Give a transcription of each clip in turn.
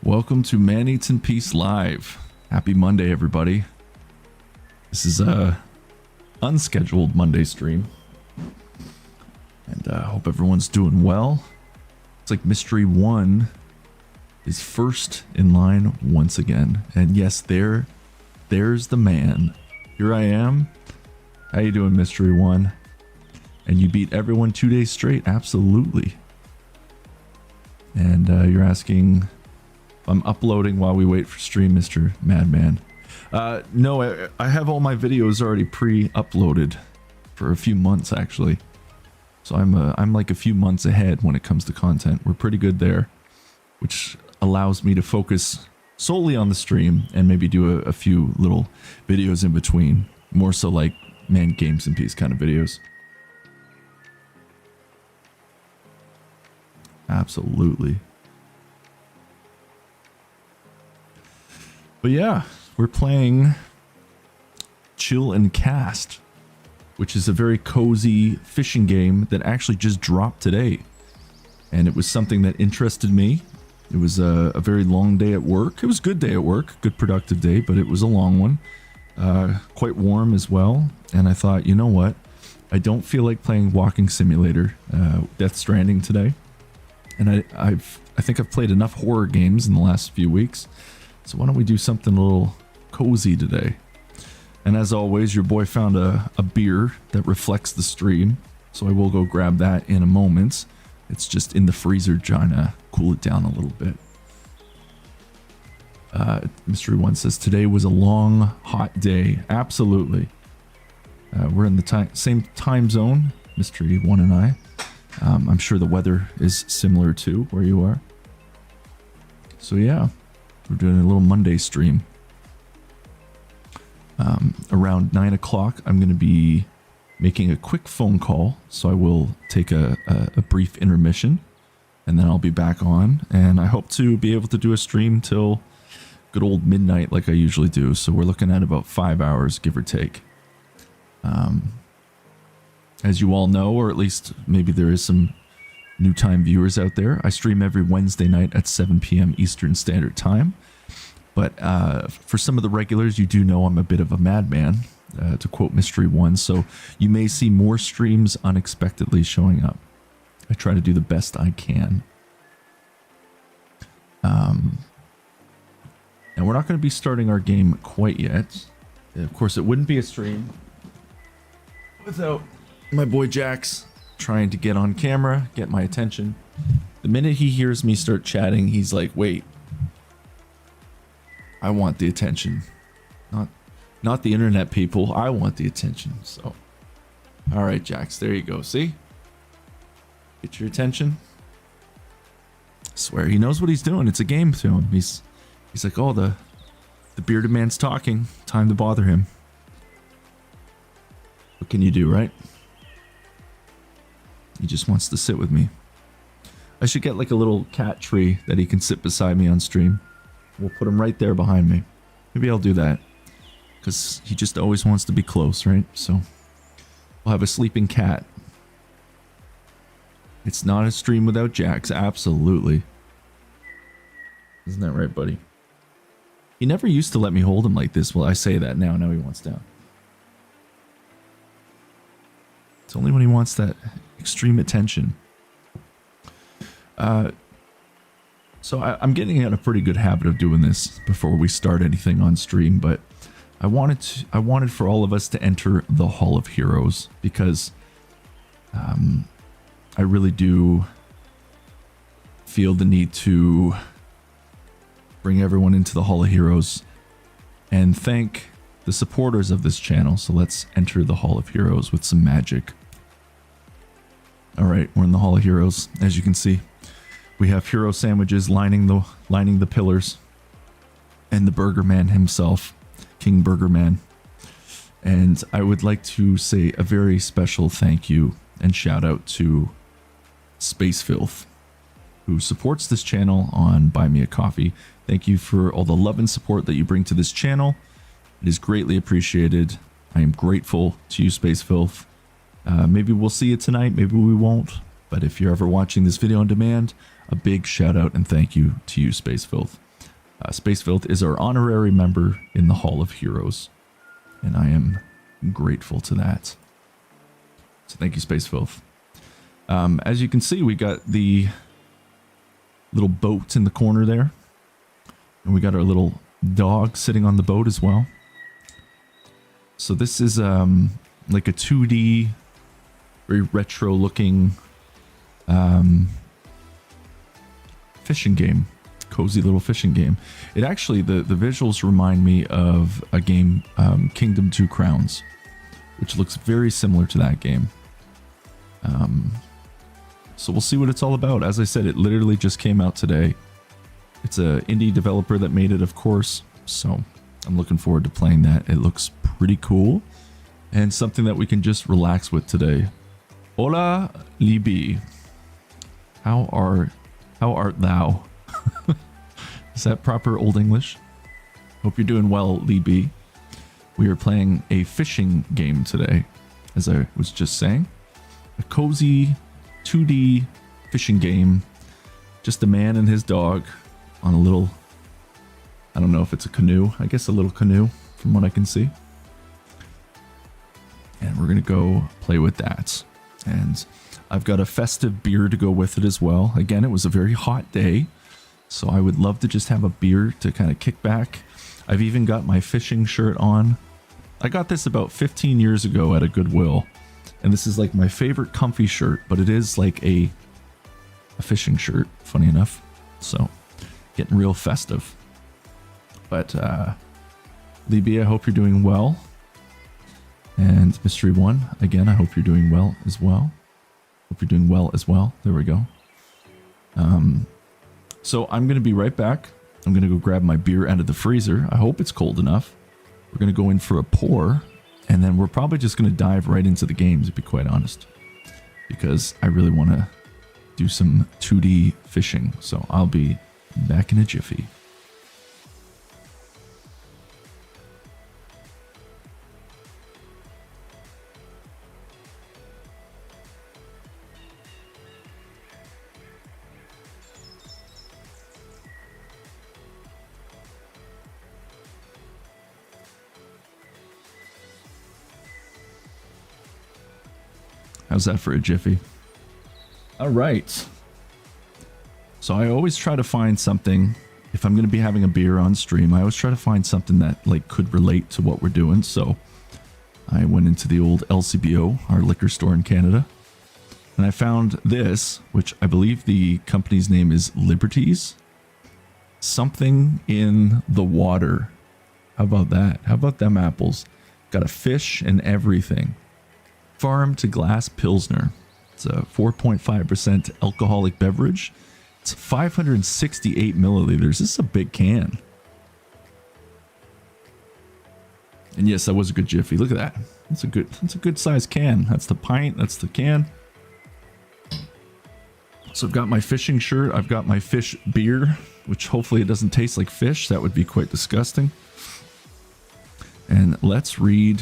Welcome to Man Eats in Peace Live. Happy Monday, everybody. This is a unscheduled Monday stream. And I hope everyone's doing well. It's like Mystery 1 is first in line once again. And yes, there's the man. Here I am. How you doing, Mystery 1? And you beat everyone 2 days straight. Absolutely. And you're asking... I'm uploading while we wait for stream, Mr. Madman. No, I have all my videos already pre-uploaded for a few months, actually. So I'm like a few months ahead when it comes to content. We're pretty good there, which allows me to focus solely on the stream and maybe do a few little videos in between. More so like Man Games in Peace kind of videos. Absolutely. But yeah, we're playing Chill and Cast, which is a very cozy fishing game that actually just dropped today. And it was something that interested me. It was a very long day at work. It was a good day at work, good productive day, but it was a long one. Quite warm as well. And I thought, you know what? I don't feel like playing Walking Simulator, Death Stranding today. And I think I've played enough horror games in the last few weeks. So why don't we do something a little cozy today? And as always, your boy found a beer that reflects the stream. So I will go grab that in a moment. It's just in the freezer trying to cool it down a little bit. Mystery 1 says, today was a long, hot day. Absolutely. We're in the same time zone, Mystery 1 and I. I'm sure the weather is similar to where you are. So yeah. We're doing a little Monday stream. Around 9 o'clock, I'm going to be making a quick phone call. So I will take a brief intermission and then I'll be back on. And I hope to be able to do a stream till good old midnight like I usually do. So we're looking at about 5 hours, give or take. As you all know, or at least maybe there is some new time viewers out there, I stream every Wednesday night at 7 p.m. Eastern Standard Time. But for some of the regulars, you do know I'm a bit of a madman, to quote Mystery 1, so you may see more streams unexpectedly showing up. I try to do the best I can. And we're not going to be starting our game quite yet. Of course, it wouldn't be a stream without my boy Jax trying to get on camera, get my attention. The minute he hears me start chatting, he's like, wait, I want the attention. Not the internet people. I want the attention. So, all right, Jax, there you go. See? Get your attention. I swear, he knows what he's doing. It's a game to him. He's like, oh, the bearded man's talking. Time to bother him. What can you do, right? He just wants to sit with me. I should get like a little cat tree that he can sit beside me on stream. We'll put him right there behind me. Maybe I'll do that. Because he just always wants to be close, right? So we'll have a sleeping cat. It's not a stream without Jax. Absolutely. Isn't that right, buddy? He never used to let me hold him like this. Well, I say that now. Now he wants down. It's only when he wants that extreme attention. So I'm getting in a pretty good habit of doing this before we start anything on stream, but I wanted for all of us to enter the Hall of Heroes because I really do feel the need to bring everyone into the Hall of Heroes and thank the supporters of this channel. So let's enter the Hall of Heroes with some magic. All right, we're in the Hall of Heroes, as you can see. We have hero sandwiches lining the pillars, and the Burger Man himself, King Burger Man. And I would like to say a very special thank you and shout out to Space Filth, who supports this channel on Buy Me a Coffee. Thank you for all the love and support that you bring to this channel. It is greatly appreciated. I am grateful to you, Space Filth. Maybe we'll see it tonight, maybe we won't. But if you're ever watching this video on demand, a big shout out and thank you to you, Space Filth. Spacefilth is our honorary member in the Hall of Heroes, and I am grateful to that. So thank you, Spacefilth. As you can see, we got the little boat in the corner there, and we got our little dog sitting on the boat as well. So this is like a 2D, very retro looking fishing game. Cozy little fishing game. It actually, the visuals remind me of a game, Kingdom 2 Crowns, which looks very similar to that game. So we'll see what it's all about. As I said, it literally just came out today. It's an indie developer that made it, of course, so I'm looking forward to playing that. It looks pretty cool and something that we can just relax with today. Hola, Libby. How art thou? Is that proper Old English? Hope you're doing well, Libby. We are playing a fishing game today, as I was just saying. A cozy 2D fishing game. Just a man and his dog on a little, I don't know if it's a canoe. I guess a little canoe from what I can see. And we're going to go play with that. And I've got a festive beer to go with it as well. Again, it was a very hot day, so I would love to just have a beer to kind of kick back. I've even got my fishing shirt on. I got this about 15 years ago at a Goodwill, and this is like my favorite comfy shirt, but it is like a fishing shirt, funny enough. So getting real festive. But Libby, I hope you're doing well. And Mystery One, again, I hope you're doing well as well. Hope you're doing well as well. There we go. So I'm going to be right back. I'm going to go grab my beer out of the freezer. I hope it's cold enough. We're going to go in for a pour, and then we're probably just going to dive right into the games, to be quite honest, because I really want to do some 2D fishing. So I'll be back in a jiffy. How's that for a jiffy? All right. So I always try to find something, if I'm going to be having a beer on stream, I always try to find something that like could relate to what we're doing. So I went into the old LCBO, our liquor store in Canada, and I found this, which I believe the company's name is Liberties. Something in the water. How about that? How about them apples? Got a fish and everything. Farm to Glass Pilsner. It's a 4.5% alcoholic beverage. It's 568 milliliters. This is a big can. And yes, that was a good jiffy. Look at that. That's a good size can. That's the pint. That's the can. So I've got my fishing shirt. I've got my fish beer, which hopefully it doesn't taste like fish. That would be quite disgusting. And let's read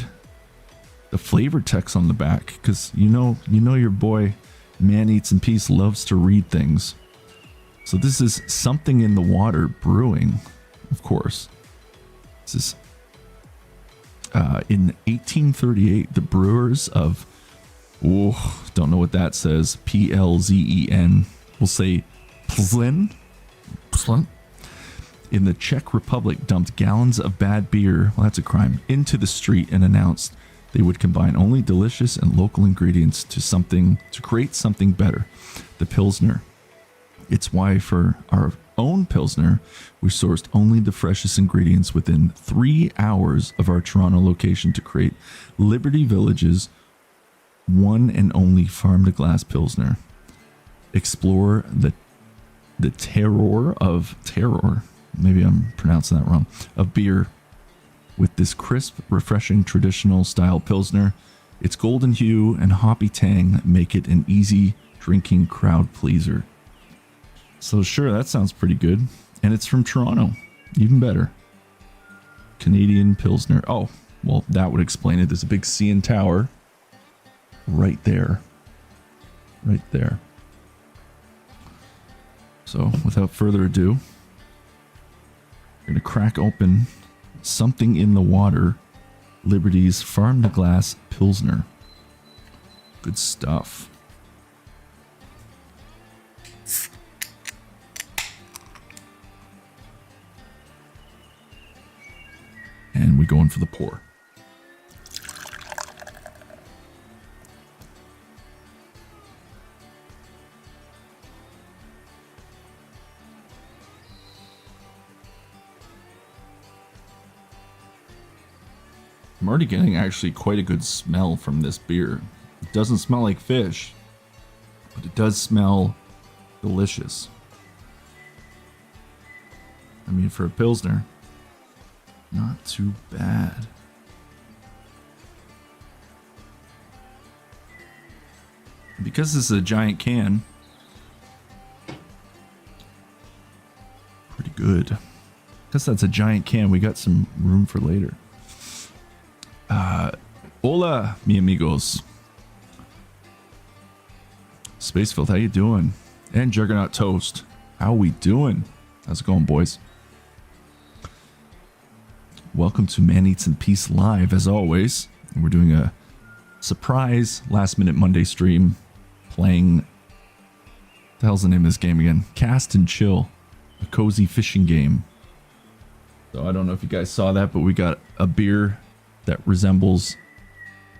the flavor text on the back, because you know your boy Man Eats and Peace loves to read things. So this is Something in the Water Brewing, of course. This is in 1838, the brewers of, don't know what that says, Plzen, we'll say Plzen, in the Czech Republic dumped gallons of bad beer, well that's a crime, into the street and announced they would combine only delicious and local ingredients to create something better, the Pilsner. It's why for our own Pilsner, we sourced only the freshest ingredients within 3 hours of our Toronto location to create Liberty Village's one and only farm to glass Pilsner. Explore the terror, maybe I'm pronouncing that wrong, of beer with this crisp, refreshing, traditional style Pilsner. Its golden hue and hoppy tang make it an easy drinking crowd pleaser. So sure, that sounds pretty good. And it's from Toronto. Even better. Canadian Pilsner. Oh, well, that would explain it. There's a big CN Tower right there. Right there. So without further ado, We're going to crack open something in the water. Liberty's Farm to Glass Pilsner. Good stuff. And we go in for the pour. I'm already getting actually quite a good smell from this beer. It doesn't smell like fish, but it does smell delicious. I mean, for a Pilsner, not too bad. Because this is a giant can, pretty good. Because that's a giant can, we got some room for later. Hola, mi amigos. Spacefield, how you doing? And Juggernaut Toast, how we doing? How's it going, boys? Welcome to Man Eats and Peace Live, as always. We're doing a surprise last-minute Monday stream, playing... What the hell's the name of this game again? Cast and Chill, a cozy fishing game. So I don't know if you guys saw that, but we got a beer that resembles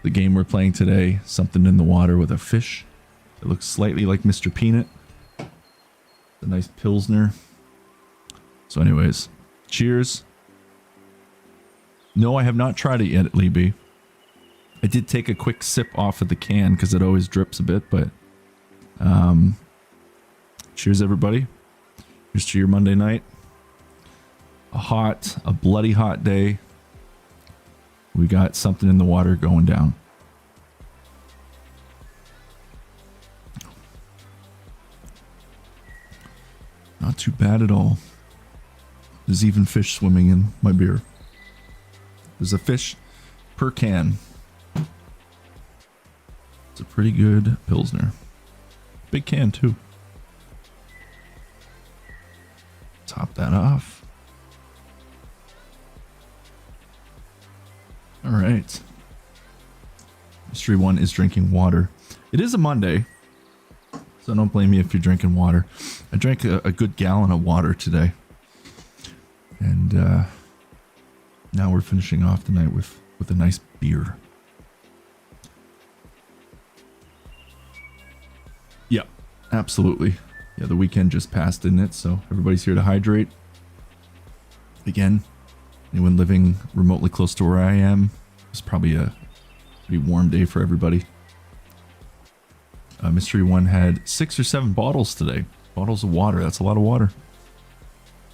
the game we're playing today. Something in the water with a fish. It looks slightly like Mr. Peanut. A nice Pilsner. So anyways, cheers. No, I have not tried it yet, Libby. I did take a quick sip off of the can because it always drips a bit, but cheers, everybody. Here's to your Monday night. A bloody hot day. We got something in the water going down. Not too bad at all. There's even fish swimming in my beer. There's a fish per can. It's a pretty good Pilsner. Big can too. Top that off. All right. Mystery One is drinking water. It is a Monday, so don't blame me if you're drinking water. I drank a good gallon of water today. And now we're finishing off the night with a nice beer. Yeah, absolutely. Yeah, the weekend just passed, didn't it? So everybody's here to hydrate. Again, anyone living remotely close to where I am, it's probably a pretty warm day for everybody. Mystery One had 6 or 7 bottles today. Bottles of water. That's a lot of water.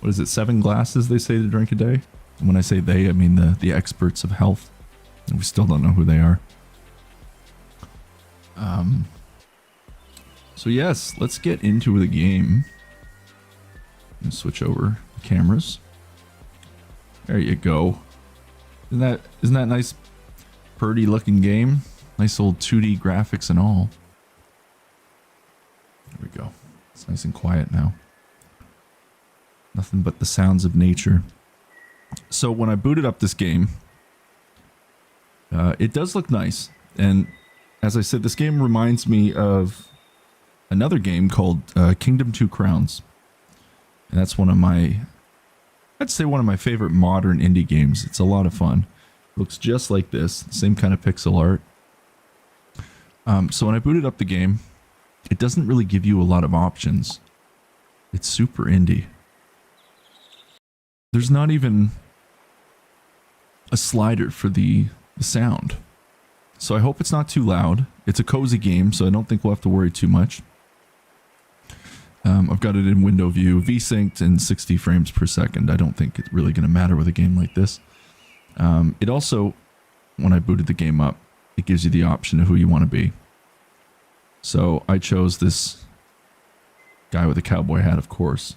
What is it? 7 glasses they say to drink a day? And when I say they, I mean the experts of health. And we still don't know who they are. So yes, let's get into the game. I'm gonna switch over the cameras. There you go. Isn't that nice, pretty looking game? Nice old 2D graphics and all. There we go. It's nice and quiet now. Nothing but the sounds of nature. So when I booted up this game, it does look nice. And as I said, this game reminds me of another game called Kingdom 2 Crowns. And that's one of my... I'd say one of my favorite modern indie games. It's a lot of fun. Looks just like this. Same kind of pixel art. So when I booted up the game, it doesn't really give you a lot of options. It's super indie. There's not even a slider for the sound. So I hope it's not too loud. It's a cozy game, so I don't think we'll have to worry too much. I've got it in window view, V-synced and 60 frames per second. I don't think it's really going to matter with a game like this. It also, when I booted the game up, it gives you the option of who you want to be. So I chose this guy with a cowboy hat, of course.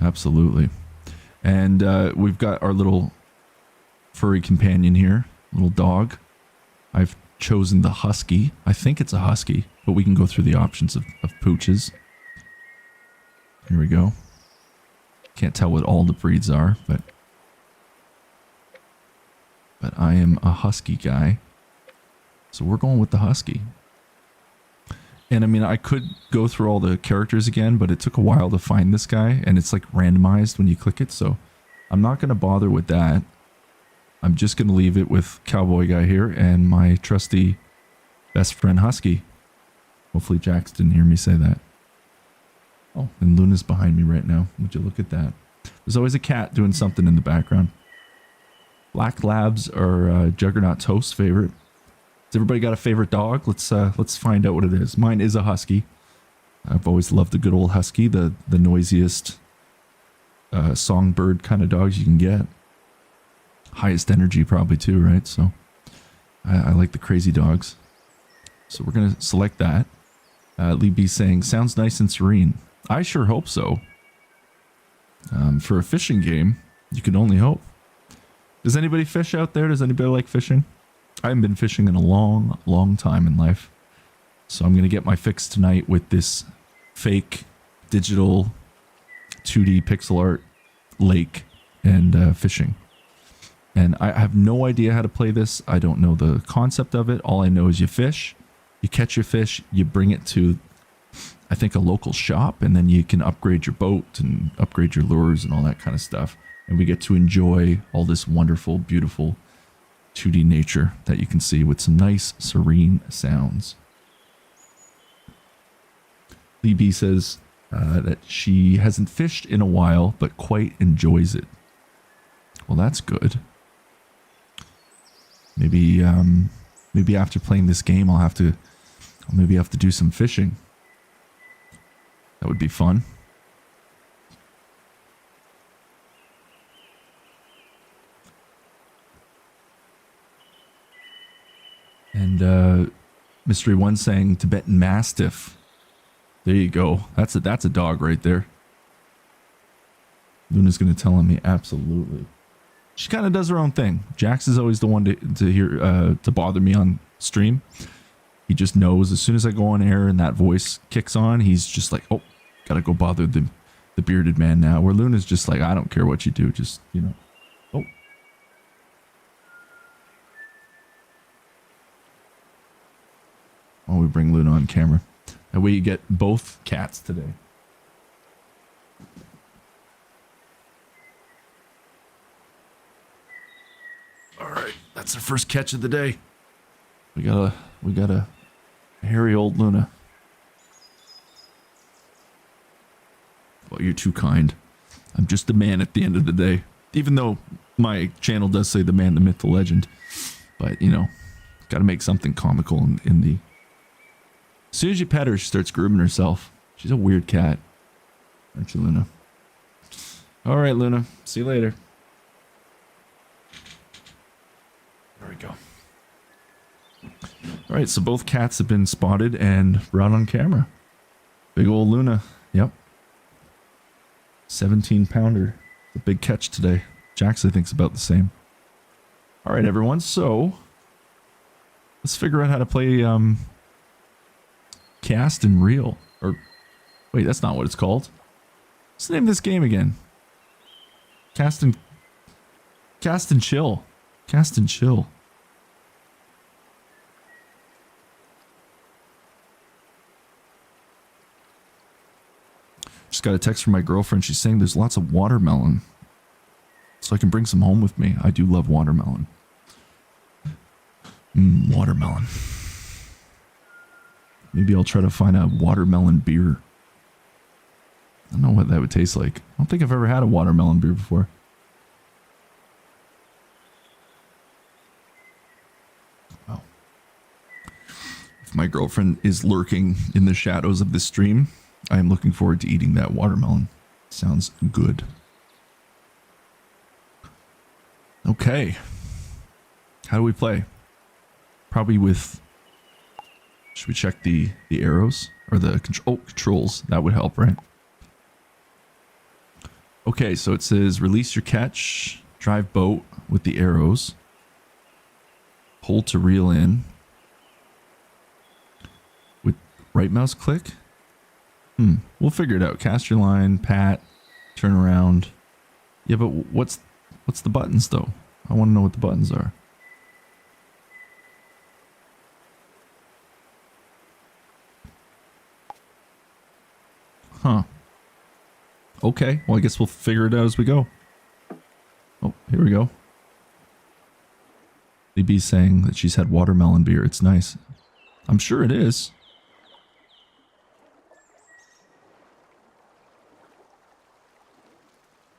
Absolutely. And we've got our little furry companion here, little dog. I've chosen the husky. I think it's a husky, but we can go through the options of pooches. Here we go. Can't tell what all the breeds are, but I am a husky guy. So we're going with the husky. And I mean, I could go through all the characters again, but it took a while to find this guy, and it's like randomized when you click it, so I'm not going to bother with that. I'm just going to leave it with Cowboy Guy here and my trusty best friend Husky. Hopefully Jax didn't hear me say that. Oh, and Luna's behind me right now. Would you look at that? There's always a cat doing something in the background. Black Labs are Juggernaut Toast's favorite. Has everybody got a favorite dog? Let's find out what it is. Mine is a husky. I've always loved the good old husky, the noisiest songbird kind of dogs you can get. Highest energy probably too, right? So I like the crazy dogs. So we're gonna select that. Lee B saying, sounds nice and serene. I sure hope so. For a fishing game, you can only hope. Does anybody fish out there? Does anybody like fishing? I haven't been fishing in a long, long time in life. So I'm going to get my fix tonight with this fake digital 2D pixel art lake and fishing. And I have no idea how to play this. I don't know the concept of it. All I know is you fish, you catch your fish, you bring it to, I think, a local shop, and then you can upgrade your boat and upgrade your lures and all that kind of stuff. And we get to enjoy all this wonderful, beautiful 2D nature that you can see with some nice, serene sounds. Lee B says that she hasn't fished in a while, but quite enjoys it. Well, that's good. Maybe maybe after playing this game, I'll maybe have to do some fishing. That would be fun. And Mystery One saying Tibetan Mastiff. There you go. That's a dog right there. Luna's gonna tell on me. Absolutely. She kind of does her own thing. Jax is always the one to bother me on stream. He just knows as soon as I go on air and that voice kicks on, he's just like, oh, gotta go bother the bearded man now. Where Luna's just like, I don't care what you do, just, you know. Oh. Oh, we bring Luna on camera. That way you get both cats today. All right, that's our first catch of the day. We got a hairy old Luna. Well, you're too kind. I'm just a man at the end of the day. Even though my channel does say the man, the myth, the legend. But, you know, got to make something comical in the... As soon as you pet her, she starts grooming herself. She's a weird cat. Aren't you, Luna? All right, Luna. See you later. There we go. All right, so both cats have been spotted and brought on camera. Big old Luna. Yep. 17-pounder. A big catch today. Jax, I think, is about the same. All right, everyone. So let's figure out how to play Cast and Reel. Or wait, that's not what it's called. What's the name of this game again? Cast and Chill. Cast and Chill. Just got a text from my girlfriend. She's saying there's lots of watermelon. So I can bring some home with me. I do love watermelon. Watermelon. Maybe I'll try to find a watermelon beer. I don't know what that would taste like. I don't think I've ever had a watermelon beer before. Wow. If my girlfriend is lurking in the shadows of this stream, I am looking forward to eating that watermelon. Sounds good. Okay. How do we play? Probably with... Should we check the arrows? Or the controls. That would help, right? Okay, so it says release your catch, drive boat with the arrows, hold to reel in with right mouse click. We'll figure it out. Cast your line, pat, turn around. Yeah, but what's the buttons though? I want to know what the buttons are. Huh. Okay, well I guess we'll figure it out as we go. Oh, here we go. DB's saying that she's had watermelon beer. It's nice. I'm sure it is.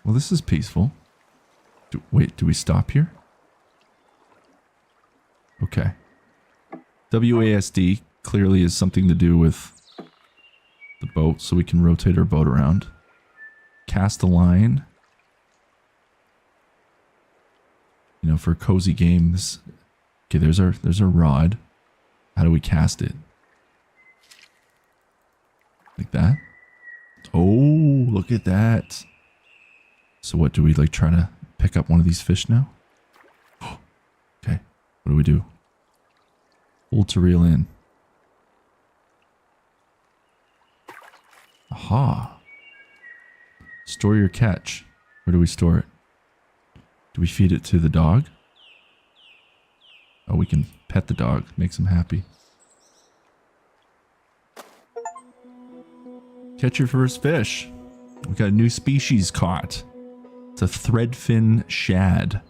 Well, this is peaceful. Wait, do we stop here? Okay. WASD clearly is something to do with the boat, so we can rotate our boat around. Cast a line. You know, for a cozy game, this... Okay, there's our rod. How do we cast it? Like that? Oh, look at that. So what, do we like try to pick up one of these fish now? Okay, what do we do? Hold to reel in. Aha. Store your catch. Where do we store it? Do we feed it to the dog? Oh, we can pet the dog. Makes him happy. Catch your first fish. We got a new species caught. It's a threadfin shad.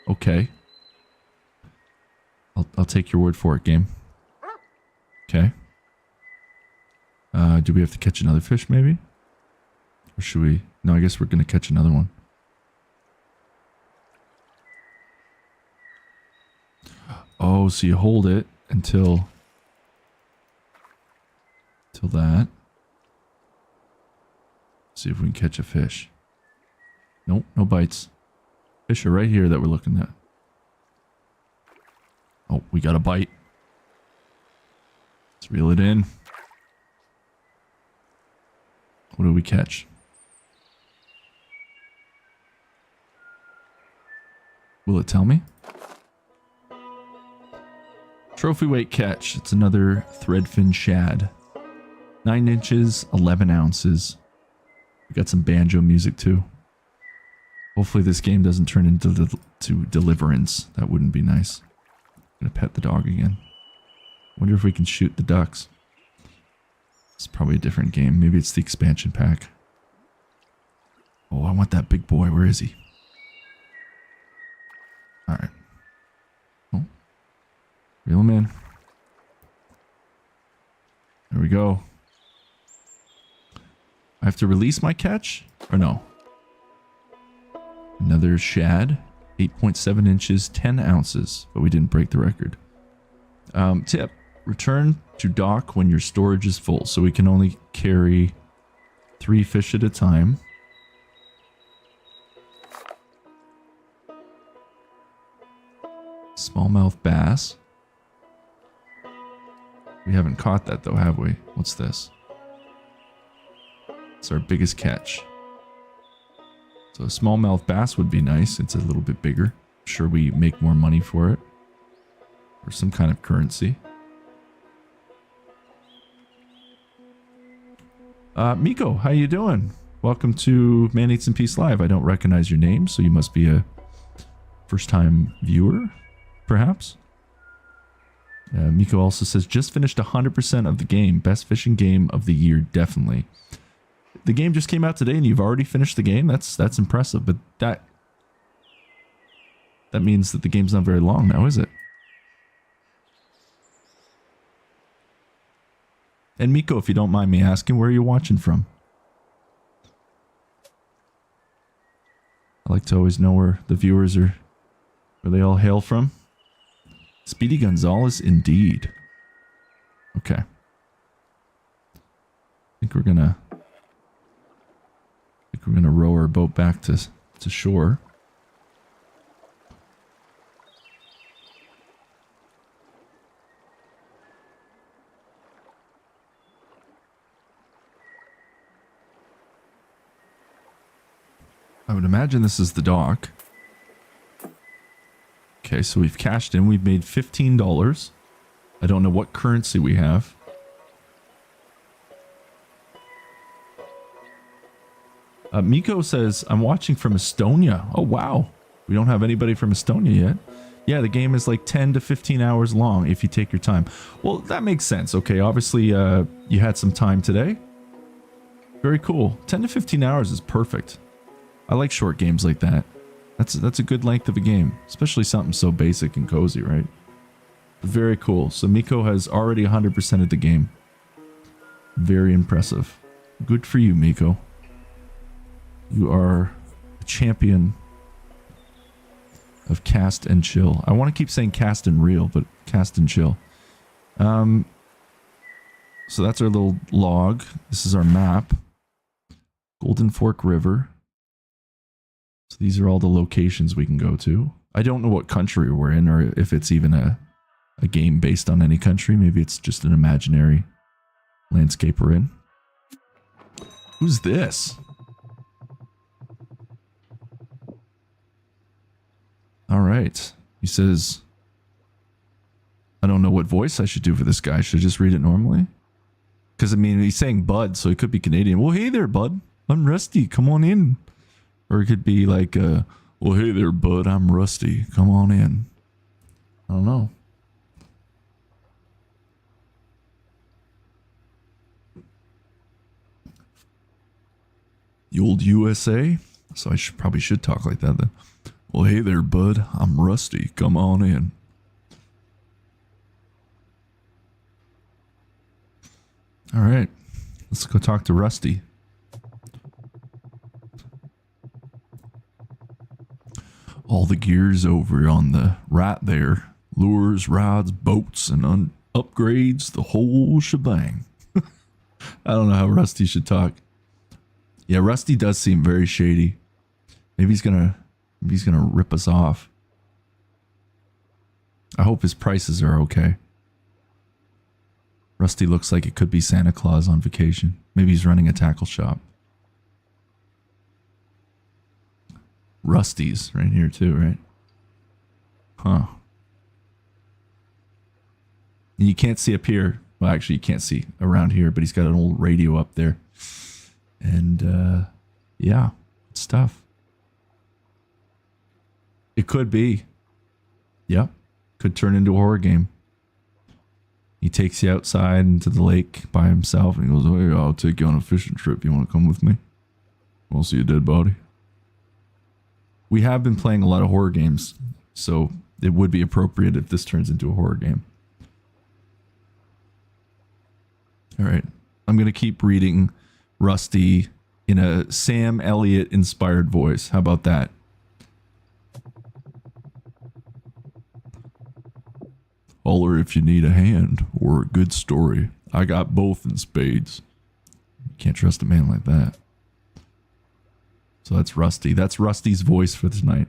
Okay. I'll take your word for it, game. Okay. Do we have to catch another fish, maybe? Or should we... No, I guess we're going to catch another one. Oh, so you hold it until that. See if we can catch a fish. Nope, no bites. Fish are right here that we're looking at. Oh, we got a bite. Let's reel it in. What do we catch? Will it tell me? Trophy weight catch. It's another threadfin shad. 9 inches, 11 ounces. We got some banjo music too. Hopefully this game doesn't turn into Deliverance. That wouldn't be nice. I'm gonna pet the dog again. Wonder if we can shoot the ducks. It's probably a different game. Maybe it's the expansion pack. Oh, I want that big boy. Where is he? Alright. Oh. Reel him in. There we go. I have to release my catch? Or no? Another shad. 8.7 inches, 10 ounces. But we didn't break the record. Tip. Return to dock when your storage is full. So we can only carry 3 fish at a time. Smallmouth bass. We haven't caught that though, have we? What's this? It's our biggest catch. So a smallmouth bass would be nice. It's a little bit bigger. I'm sure we make more money for it. Or some kind of currency. Miko, how you doing? Welcome to Man Eats and Peace Live. I don't recognize your name, so you must be a first-time viewer, perhaps? Miko also says, just finished 100% of the game. Best fishing game of the year, definitely. The game just came out today and you've already finished the game? That's impressive, but that means that the game's not very long now, is it? And Miko, if you don't mind me asking, where are you watching from? I like to always know where the viewers are, where they all hail from. Speedy Gonzalez, indeed. Okay. I think we're gonna row our boat back to shore. I would imagine this is the dock. Okay, so we've cashed in. We've made $15. I don't know what currency we have. Miko says, I'm watching from Estonia. Oh, wow. We don't have anybody from Estonia yet. Yeah, the game is like 10 to 15 hours long if you take your time. Well, that makes sense. Okay, obviously you had some time today. Very cool. 10 to 15 hours is perfect. I like short games like that. That's a good length of a game, especially something so basic and cozy, right? Very cool. So Miko has already 100% of the game. Very impressive. Good for you, Miko. You are a champion of cast and chill. I want to keep saying cast and real, but cast and chill. So that's our little log. This is our map. Golden Fork River. So these are all the locations we can go to. I don't know what country we're in, or if it's even a game based on any country. Maybe it's just an imaginary landscape we're in. Who's this? All right. He says, I don't know what voice I should do for this guy. Should I just read it normally? Because, I mean, he's saying bud, so he could be Canadian. Well, hey there, bud. I'm Rusty. Come on in. Or it could be like, well, hey there, bud. I'm Rusty. Come on in. I don't know. The old USA? So I probably should talk like that then. Well, hey there, bud. I'm Rusty. Come on in. All right. Let's go talk to Rusty. All the gear's over on the right there. Lures, rods, boats, and upgrades, the whole shebang. I don't know how Rusty should talk. Yeah, Rusty does seem very shady. Maybe he's gonna rip us off. I hope his prices are okay. Rusty looks like it could be Santa Claus on vacation. Maybe he's running a tackle shop. Rusty's right here too, right? Huh. And you can't see up here. Well, actually, you can't see around here, but he's got an old radio up there. And, yeah, stuff. It could be. Yep. Could turn into a horror game. He takes you outside into the lake by himself and he goes, oh, yeah, I'll take you on a fishing trip. You want to come with me? I'll see a dead body. We have been playing a lot of horror games, so it would be appropriate if this turns into a horror game. All right. I'm going to keep reading Rusty in a Sam Elliott inspired voice. How about that? Holler if you need a hand or a good story. I got both in spades. You can't trust a man like that. So that's Rusty. That's Rusty's voice for tonight.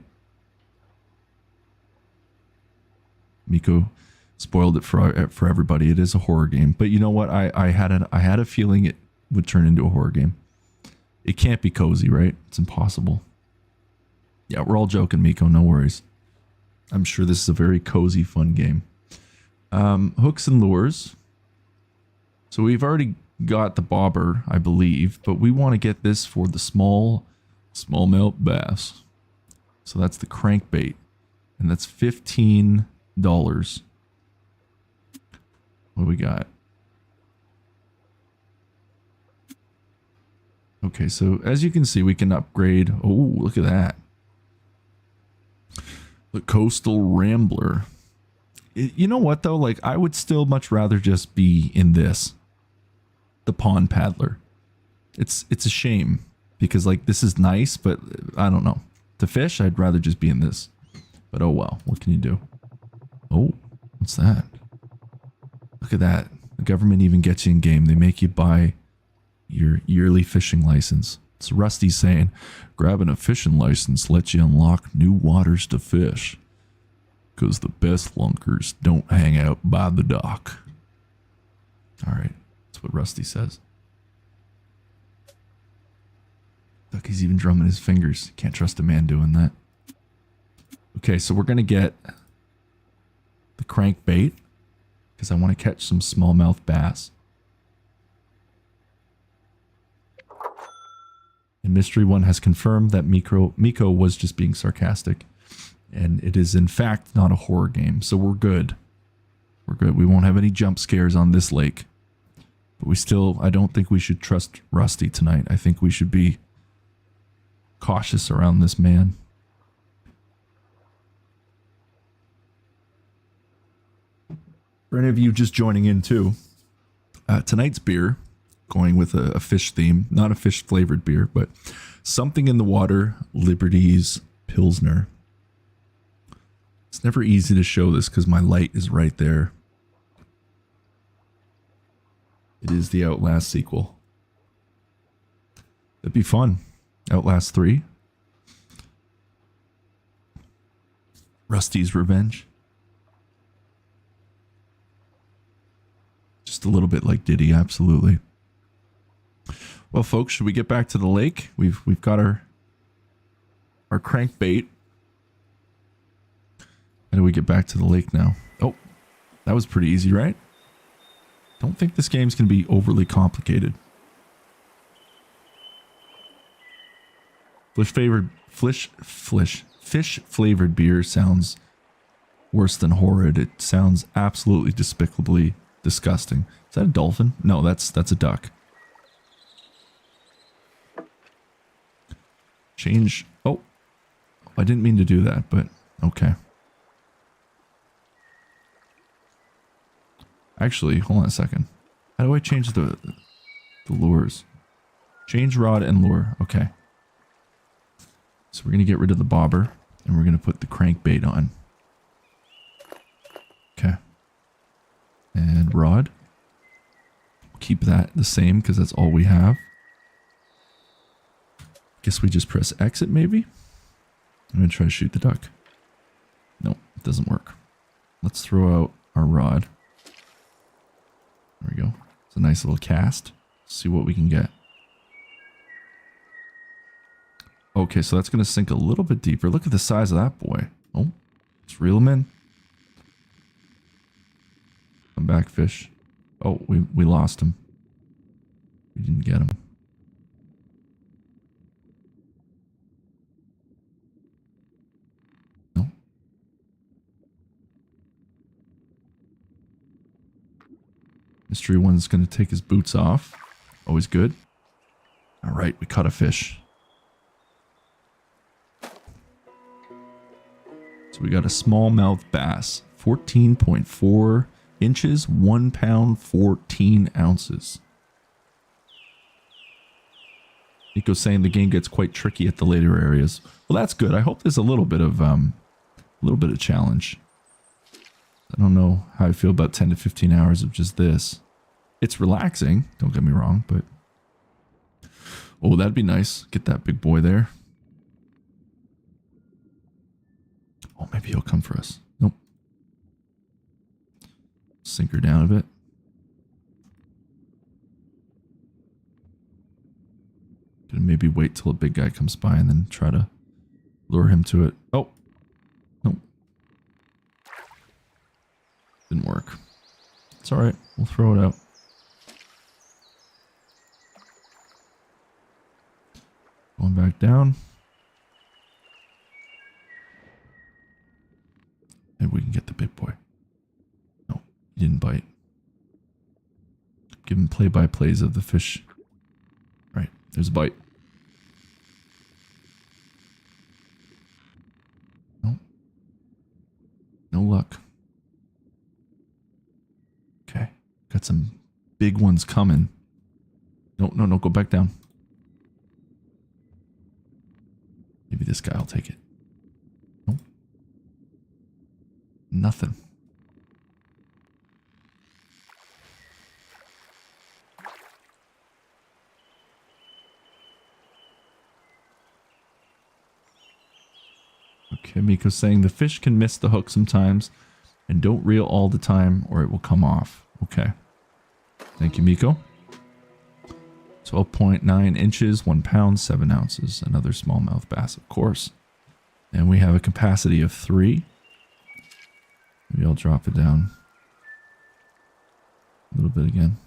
Miko spoiled it for everybody. It is a horror game, but you know what? I had a feeling it would turn into a horror game. It can't be cozy, right? It's impossible. Yeah, we're all joking, Miko. No worries. I'm sure this is a very cozy, fun game. Hooks and lures. So we've already got the bobber, I believe, but we want to get this for the smallmouth bass. So that's the crankbait, and that's $15. What do we got? Okay, so as you can see, we can upgrade. Oh, look at that. The Coastal Rambler. You know what, though? Like, I would still much rather just be in this. The Pond Paddler. It's a shame. Because, like, this is nice, but I don't know. To fish, I'd rather just be in this. But oh well, what can you do? Oh, what's that? Look at that. The government even gets you in game. They make you buy your yearly fishing license. It's Rusty saying, grabbing a fishing license lets you unlock new waters to fish. Because the best lunkers don't hang out by the dock. Alright, that's what Rusty says. Look, he's even drumming his fingers. Can't trust a man doing that. Okay, so we're going to get the crankbait. Because I want to catch some smallmouth bass. And Mystery One has confirmed that Miko was just being sarcastic. And it is in fact not a horror game. So we're good. We're good. We won't have any jump scares on this lake. But we still, I don't think we should trust Rusty tonight. I think we should be cautious around this man. For any of you just joining in too, tonight's beer, going with a fish theme, not a fish flavored beer, but Something in the Water Liberty's Pilsner. It's never easy to show this because my light is right there. It is the Outlast sequel. That'd be fun. Outlast 3. Rusty's Revenge. Just a little bit like Diddy, absolutely. Well, folks, should we get back to the lake? We've got our crankbait. How do we get back to the lake now? Oh, that was pretty easy, right? Don't think this game's going to be overly complicated. Fish flavored beer sounds worse than horrid. It sounds absolutely despicably disgusting. Is that a dolphin? No, that's a duck. Change. Oh, I didn't mean to do that, but okay. Actually, hold on a second. How do I change the lures? Change rod and lure. Okay. So we're going to get rid of the bobber and we're going to put the crankbait on. Okay. And rod. Keep that the same because that's all we have. Guess we just press exit maybe. I'm going to try to shoot the duck. No, it doesn't work. Let's throw out our rod. There we go. It's a nice little cast. Let's see what we can get. Okay, so that's going to sink a little bit deeper. Look at the size of that boy. Oh, let's reel him in. Come back, fish. Oh, we lost him. We didn't get him. No. Mystery One's going to take his boots off. Always good. All right, we caught a fish. So we got a smallmouth bass, 14.4 inches, 1 pound, 14 ounces. Nico's saying the game gets quite tricky at the later areas. Well, that's good. I hope there's a little bit of challenge. I don't know how I feel about 10 to 15 hours of just this. It's relaxing, don't get me wrong, but oh, that'd be nice. Get that big boy there. Oh, maybe he'll come for us. Nope. Sink her down a bit. Gonna maybe wait till a big guy comes by and then try to lure him to it. Oh. Nope. Didn't work. It's alright. We'll throw it out. Going back down. Maybe we can get the big boy. No, he didn't bite. Give him play-by-plays of the fish. Right, there's a bite. No. No luck. Okay, got some big ones coming. No, no, no, go back down. Maybe this guy will take it. No. Nothing. Okay, Miko's saying the fish can miss the hook sometimes and don't reel all the time or it will come off. Okay. Thank you, Miko. 12.9 inches, 1 pound, 7 ounces. Another smallmouth bass, of course. And we have a capacity of 3. Maybe I'll drop it down a little bit again.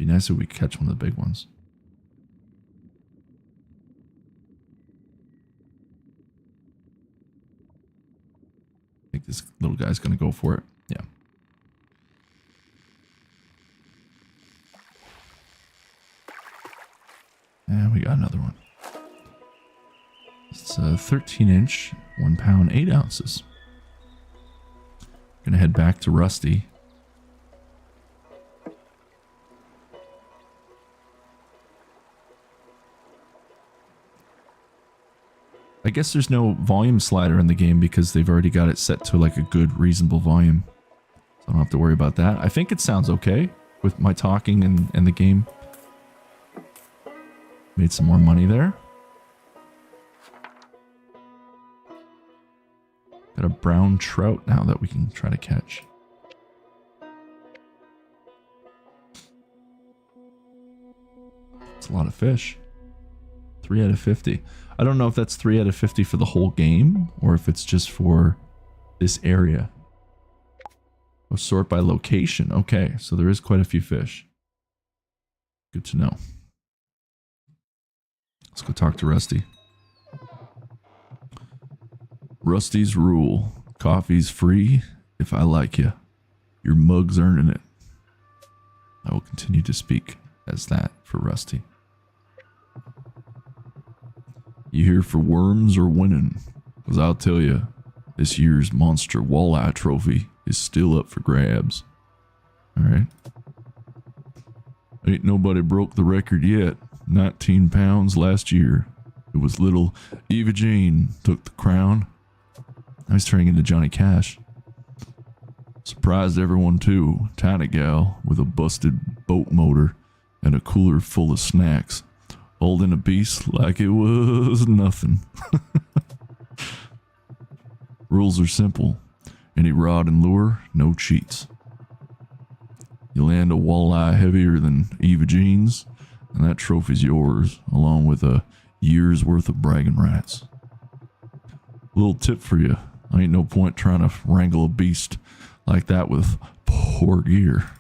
Be nice if we could catch one of the big ones. I think this little guy's going to go for it. Yeah. And we got another one. It's a 13-inch, 1 pound, 8 ounces. Gonna head back to Rusty. I guess there's no volume slider in the game because they've already got it set to like a good, reasonable volume. So I don't have to worry about that. I think it sounds okay with my talking and the game. Made some more money there. Got a brown trout now that we can try to catch. It's a lot of fish. 3 out of 50. I don't know if that's 3 out of 50 for the whole game or if it's just for this area. Oh, sort by location. Okay, so there is quite a few fish. Good to know. Let's go talk to Rusty. Rusty's rule. Coffee's free if I like you. Your mug's earning it. I will continue to speak as that for Rusty. You here for worms or winning? Because I'll tell you, this year's monster walleye trophy is still up for grabs. Alright. Ain't nobody broke the record yet. 19 pounds last year. It was little Eva Jean took the crown. Now he's turning into Johnny Cash. Surprised everyone too. Tiny gal with a busted boat motor and a cooler full of snacks. Holding a beast like it was nothing. Rules are simple. Any rod and lure, no cheats. You land a walleye heavier than Eva Jean's, and that trophy's yours, along with a year's worth of bragging rights. Little tip for you. Ain't no point trying to wrangle a beast like that with poor gear.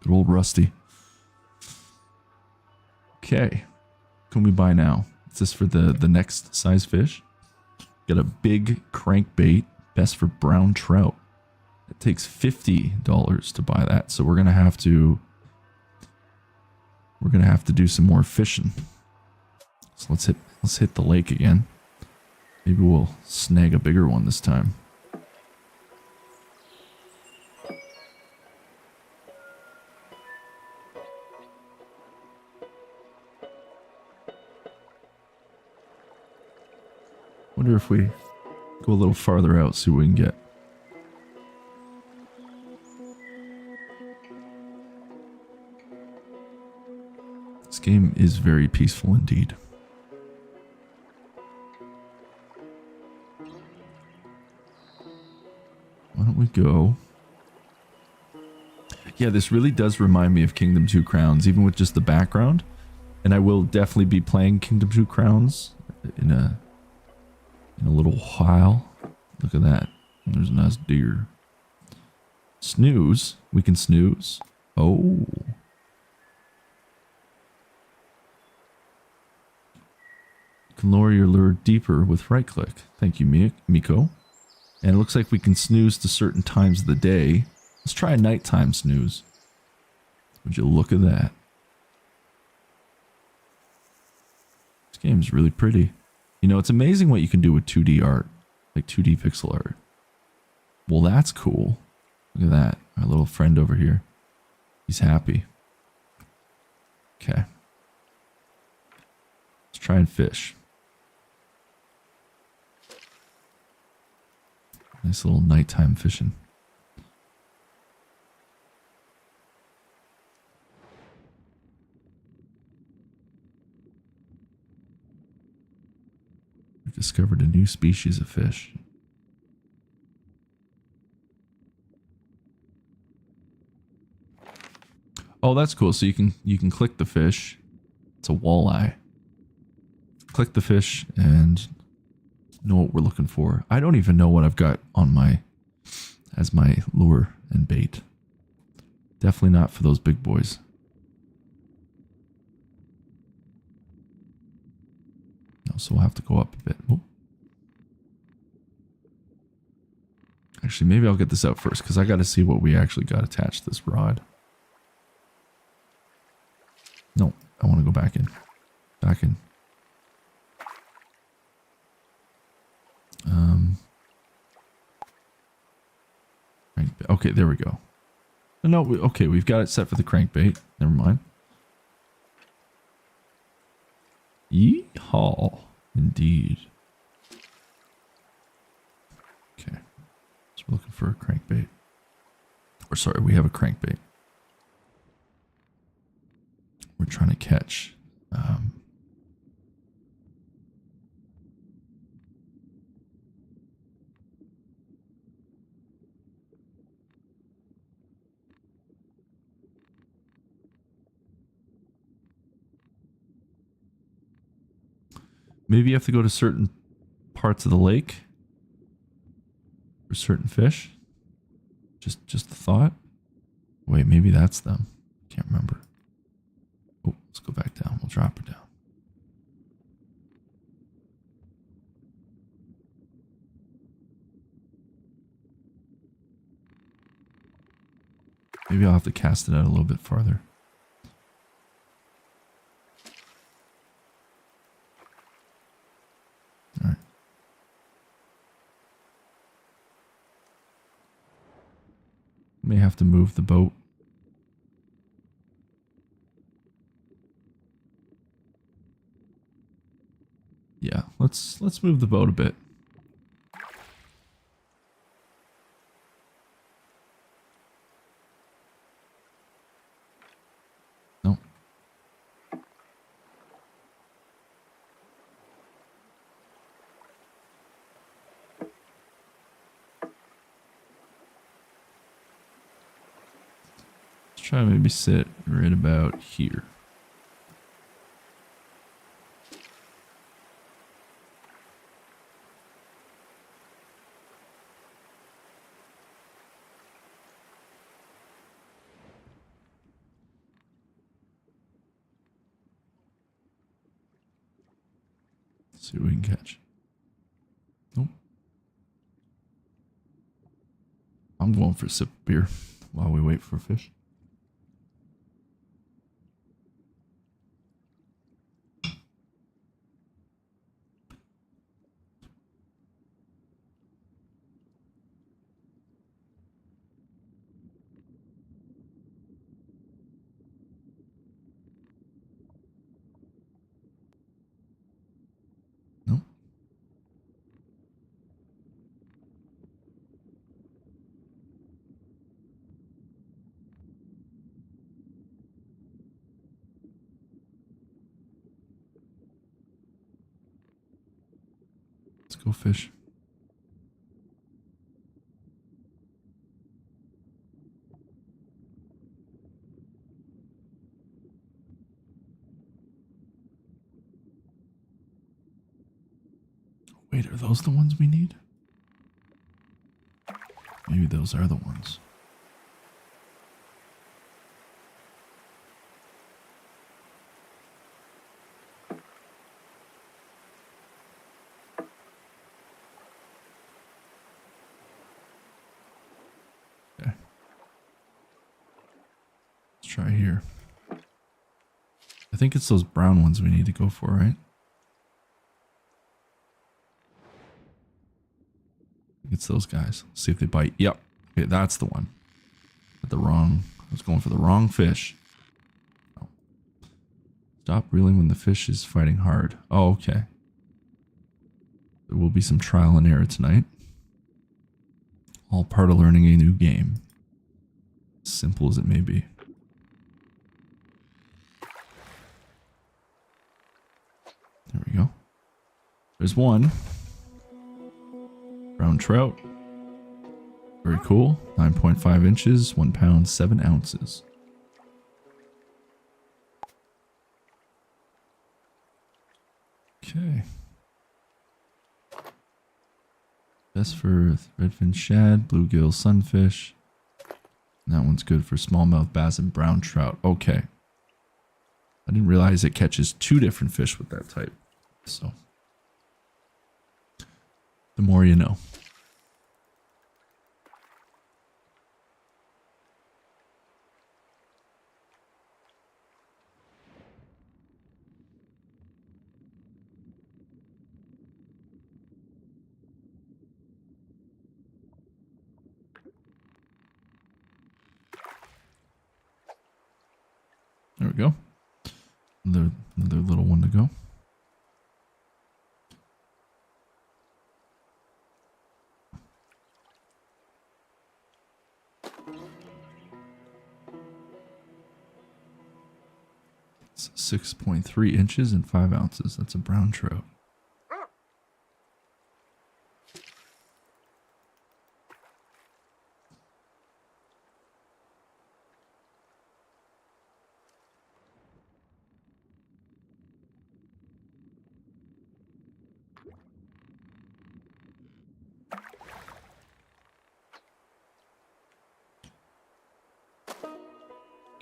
Good old Rusty. Okay. What can we buy now? Is this for the next size fish? Got a big crankbait, best for brown trout. It takes $50 to buy that, so we're gonna have to do some more fishing. So let's hit the lake again. Maybe we'll snag a bigger one this time. Wonder if we go a little farther out, see what we can get. This game is very peaceful indeed. Why don't we go? Yeah, this really does remind me of Kingdom 2 Crowns, even with just the background. And I will definitely be playing Kingdom 2 Crowns in a little while. Look at that. There's a nice deer. Snooze. We can snooze. Oh. You can lower your lure deeper with right click. Thank you, Miko. And it looks like we can snooze to certain times of the day. Let's try a nighttime snooze. Would you look at that? This game's really pretty. You know, it's amazing what you can do with 2D art, like 2D pixel art. Well, that's cool. Look at that. Our little friend over here. He's happy. Okay. Let's try and fish. Nice little nighttime fishing. We've discovered a new species of fish. Oh, that's cool. So you can click the fish. It's a walleye. Click the fish and know what we're looking for. I don't even know what I've got on as my lure and bait. Definitely not for those big boys. No, so we'll have to go up a bit. Oh. Actually, maybe I'll get this out first because I got to see what we actually got attached to this rod. No, I want to go back in. Back in. Okay, there we go. No, okay, we've got it set for the crankbait. Never mind. Yeehaw. Indeed. Okay. So we're looking for a crankbait. Or sorry, we have a crankbait. We're trying to catch. Maybe you have to go to certain parts of the lake for certain fish. Just a thought. Wait, maybe that's them. Can't remember. Oh, let's go back down. We'll drop her down. Maybe I'll have to cast it out a little bit farther. All right. May have to move the boat. Yeah, let's move the boat a bit. No. Let's try to maybe sit right about here. See what we can catch. Nope. I'm going for a sip of beer while we wait for fish. Nope. Let's go fish. Wait, are those the ones we need? Maybe those are the ones. Okay. Let's try here. I think it's those brown ones we need to go for, right? It's those guys. See if they bite. Yep. Okay, that's the one. I was going for the wrong fish. Oh. Stop reeling when the fish is fighting hard. Oh, okay. There will be some trial and error tonight. All part of learning a new game. Simple as it may be. There we go. There's one. Brown trout. Very cool. 9.5 inches, 1 pound, 7 ounces. Okay. Best for redfin shad, bluegill, sunfish. That one's good for smallmouth bass and brown trout. Okay. I didn't realize it catches 2 different fish with that type. So, the more you know. There we go. Another little one to go. It's 6.3 inches and 5 ounces. That's a brown trout.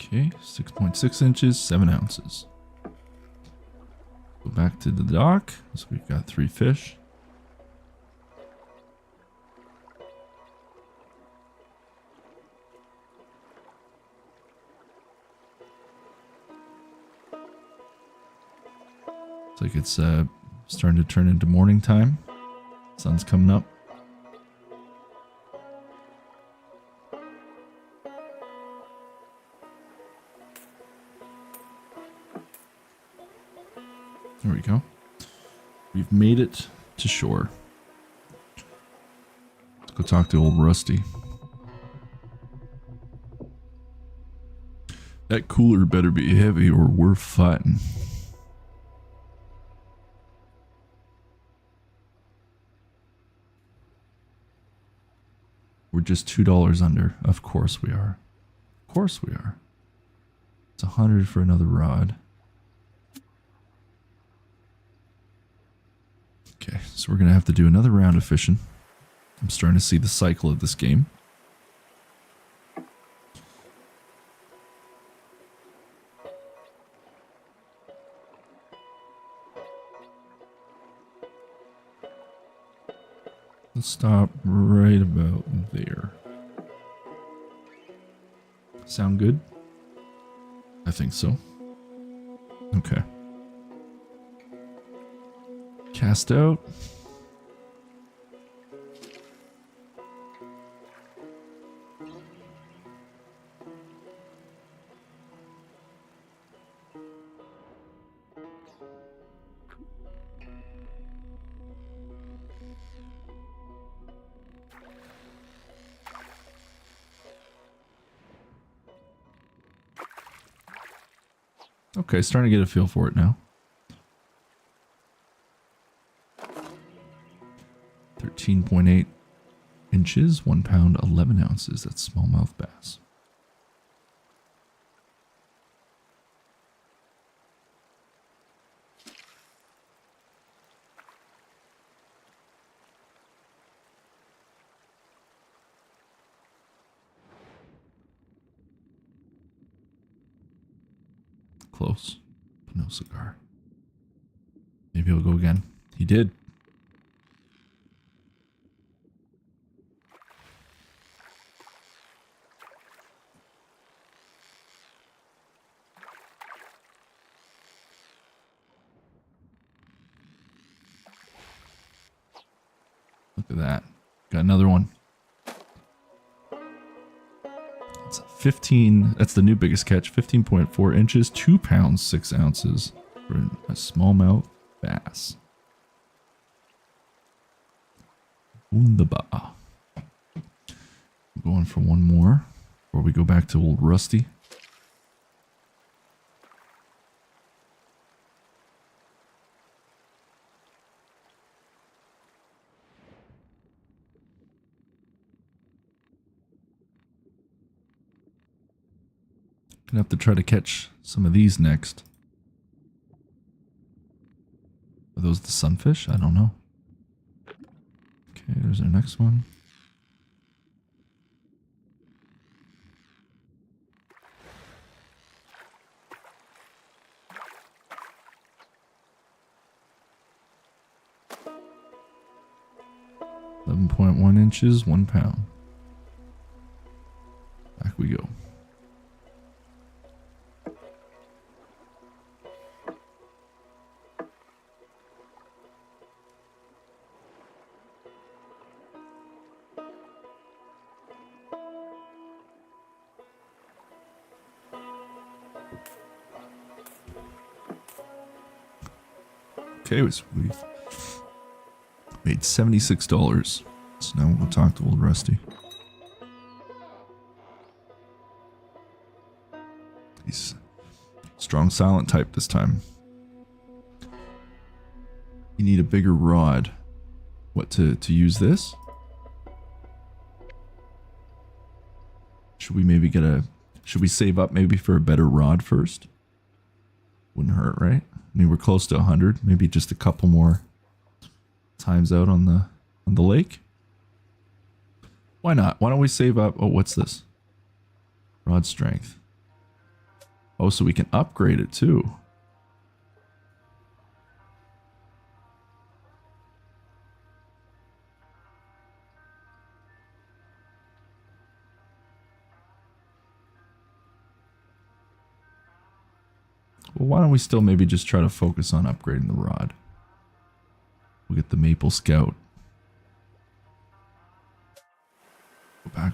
Okay, 6.6 inches, 7 ounces. Go back to the dock. So we've got 3 fish. Looks like it's starting to turn into morning time. Sun's coming up. There we go. We've made it to shore. Let's go talk to old Rusty. That cooler better be heavy or we're fighting. We're just $2 under. Of course we are. Of course we are. It's 100 for another rod. Okay, so we're going to have to do another round of fishing. I'm starting to see the cycle of this game. Let's stop right about there. Sound good? I think so. Okay. Cast out. Okay, starting to get a feel for it now. 13.8 inches, 1 pound, 11 ounces. That's smallmouth bass. Close, but no cigar. Maybe he'll go again. He did. Look at that. Got another one. It's 15. That's the new biggest catch. 15.4 inches, 2 pounds, 6 ounces for a smallmouth bass. Wunderbar. I'm going for one more before we go back to old Rusty. Gonna have to try to catch some of these next. Are those the sunfish? I don't know. Okay, there's our next one. 11.1 inches, 1 pound. Back we go. Okay, we've made $76. So now we'll go talk to old Rusty. He's strong silent type this time. You need a bigger rod. What, to use this? Should we maybe should we save up maybe for a better rod first? Wouldn't hurt, right? I mean, we're close to 100. Maybe just a couple more times out on the lake. Why not? Why don't we save up? Oh, what's this? Rod strength. Oh, so we can upgrade it too. Well, why don't we still maybe just try to focus on upgrading the rod? We'll get the Maple Scout. Go back.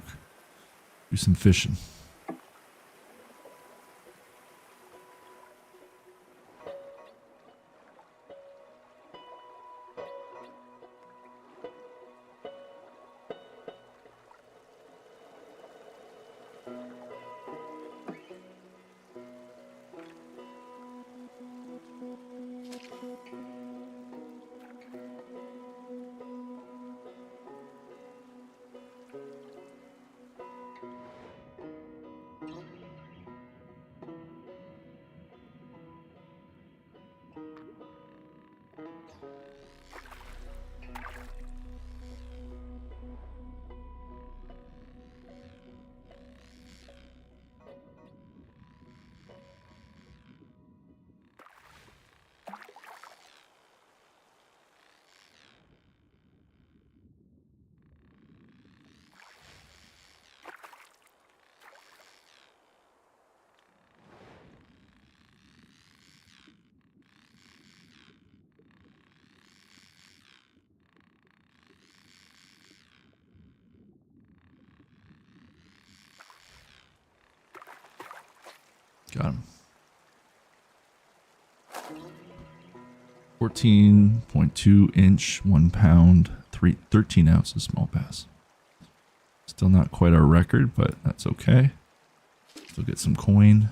Do some fishing. Got him. 14.2 inch, 1 pound, 13 ounces small bass. Still not quite our record, but that's okay. Still get some coin.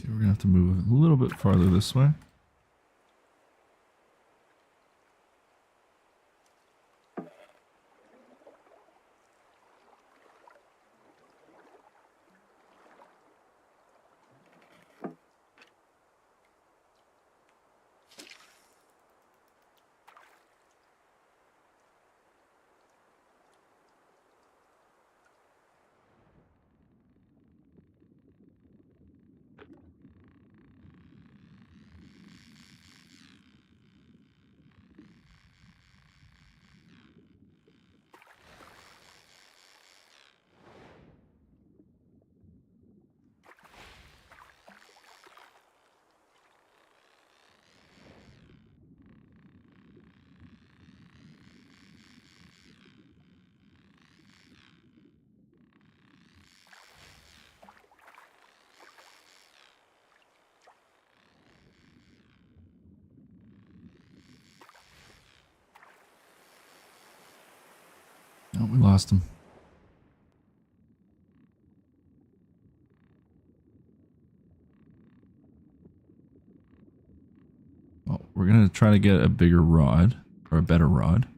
Okay, we're gonna have to move a little bit farther this way. Oh, we lost him. Well, we're going to try to get a bigger rod, or a better rod.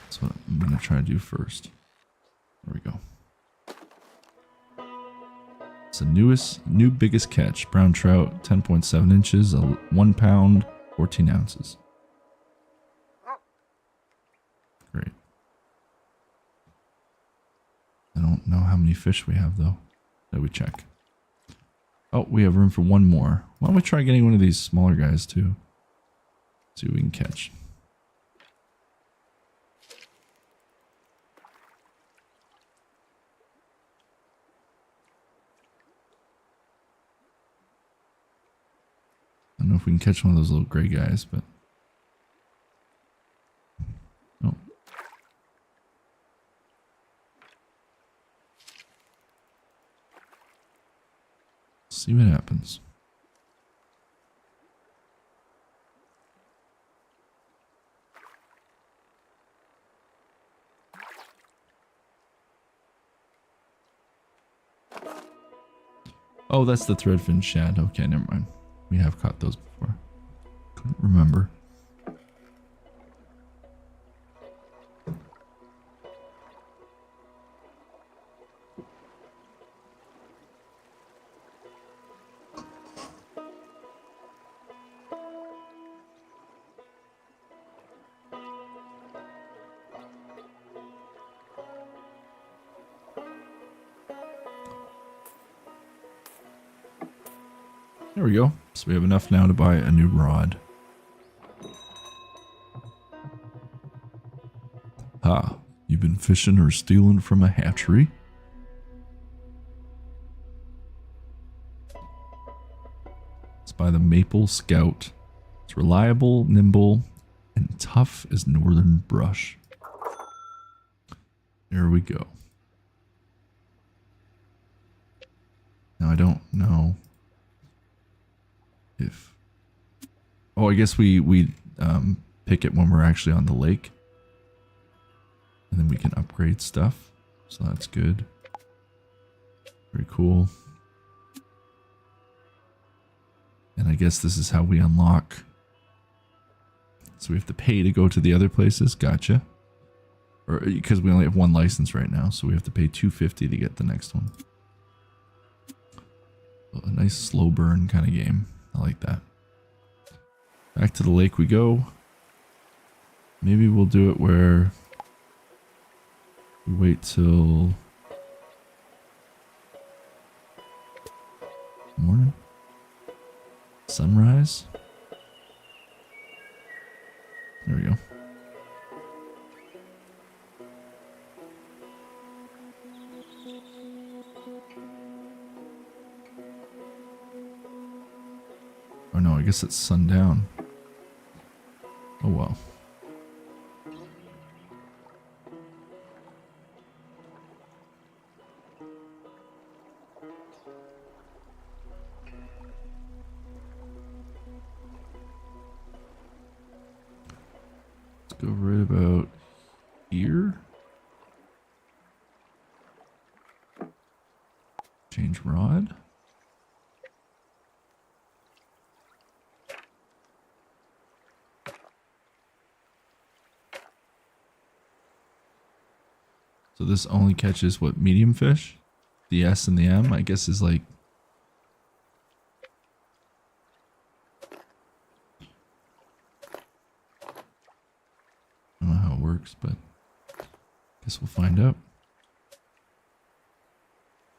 That's what I'm going to try to do first. There we go. It's the new biggest catch. Brown trout, 10.7 inches, 1 pound, 14 ounces. Great. I don't know how many fish we have though. Let me check. Oh, we have room for one more. Why don't we try getting one of these smaller guys too? See what we can catch. I don't know if we can catch one of those little gray guys, but... Oh. See what happens. Oh, that's the threadfin shad. Okay, never mind. We have caught those before. Couldn't remember. There we go. So we have enough now to buy a new rod. Ha, you've been fishing or stealing from a hatchery? It's by the Maple Scout. It's reliable, nimble, and tough as northern brush. There we go. Now I don't know if... Oh, I guess we pick it when we're actually on the lake. And then we can upgrade stuff. So that's good. Very cool. And I guess this is how we unlock. So we have to pay to go to the other places. Gotcha. Or because we only have one license right now, so we have to pay $250 to get the next one. A nice slow burn kind of game. I like that. Back to the lake we go. Maybe we'll do it where we wait till morning, sunrise. There we go. Oh no, I guess it's sundown. Oh well. Let's go right about here. Change rod. So this only catches what, medium fish? The S and the M, I guess, is like... I don't know how it works, but I guess we'll find out.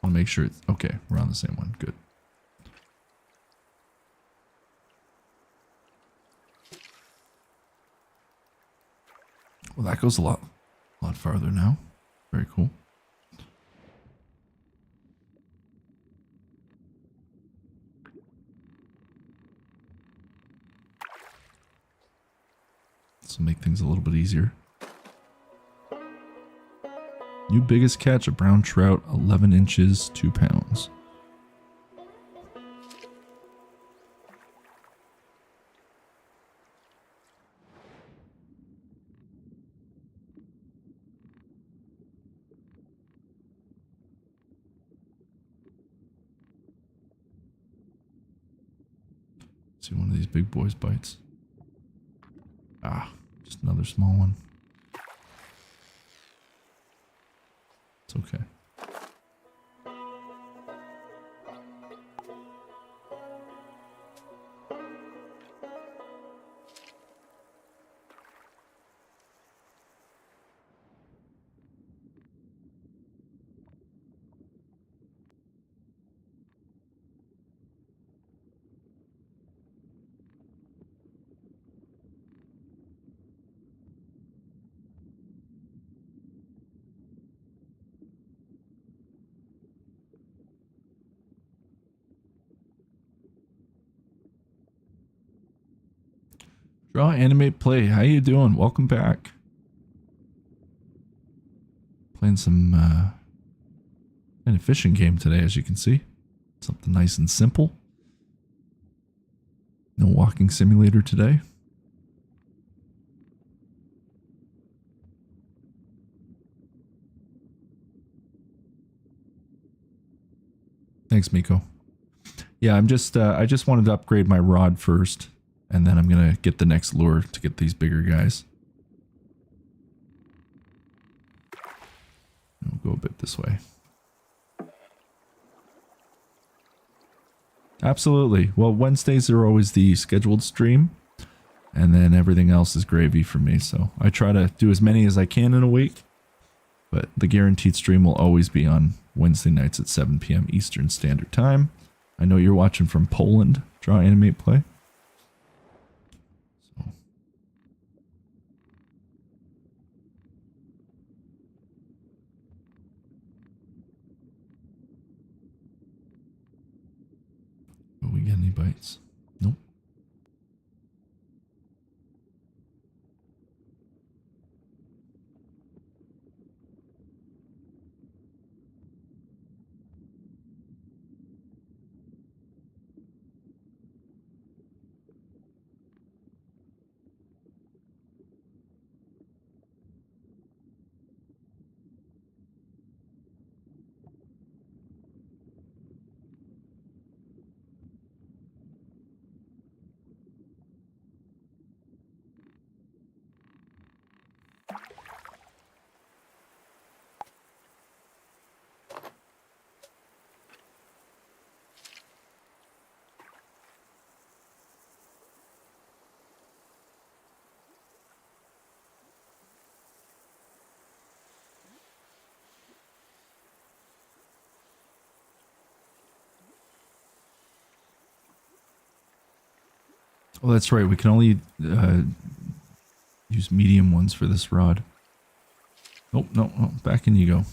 I'll make sure it's... Okay, we're on the same one. Good. Well, that goes a lot farther now. Very cool. This will make things a little bit easier. New biggest catch, a brown trout, 11 inches, 2 pounds. See one of these big boys bites. Ah, just another small one. It's okay. Draw, animate, play. How you doing? Welcome back. Playing some an efficient game today, as you can see. Something nice and simple. No walking simulator today. Thanks, Miko. Yeah, I just wanted to upgrade my rod first, and then I'm gonna get the next lure to get these bigger guys. We'll go a bit this way. Absolutely. Well, Wednesdays are always the scheduled stream, and then everything else is gravy for me. So I try to do as many as I can in a week, but the guaranteed stream will always be on Wednesday nights at 7 p.m. Eastern Standard Time. I know you're watching from Poland. Draw, animate, play. So. Will we get any bites? Nope. Oh, that's right. We can only use medium ones for this rod. Oh, no, no, back in you go.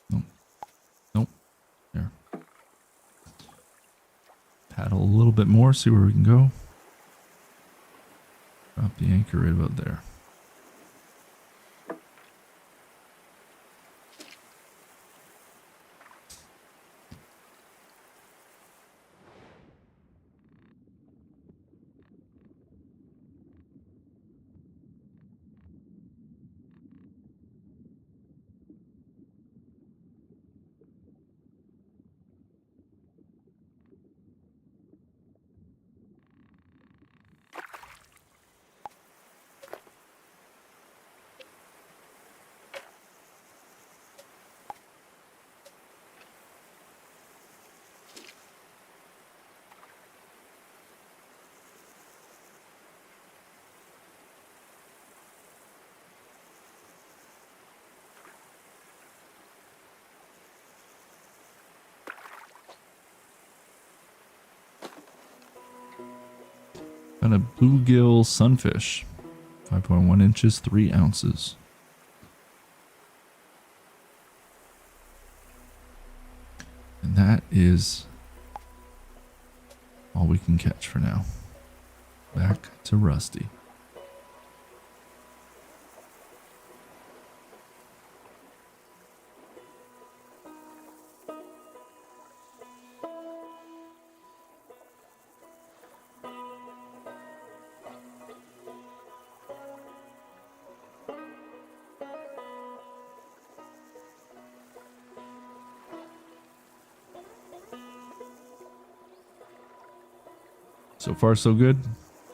Nope. Nope. There. Paddle a little bit more, see where we can go. Drop the anchor right about there. Got a bluegill sunfish, 5.1 inches, 3 ounces. And that is all we can catch for now. Back to Rusty. So far, so good,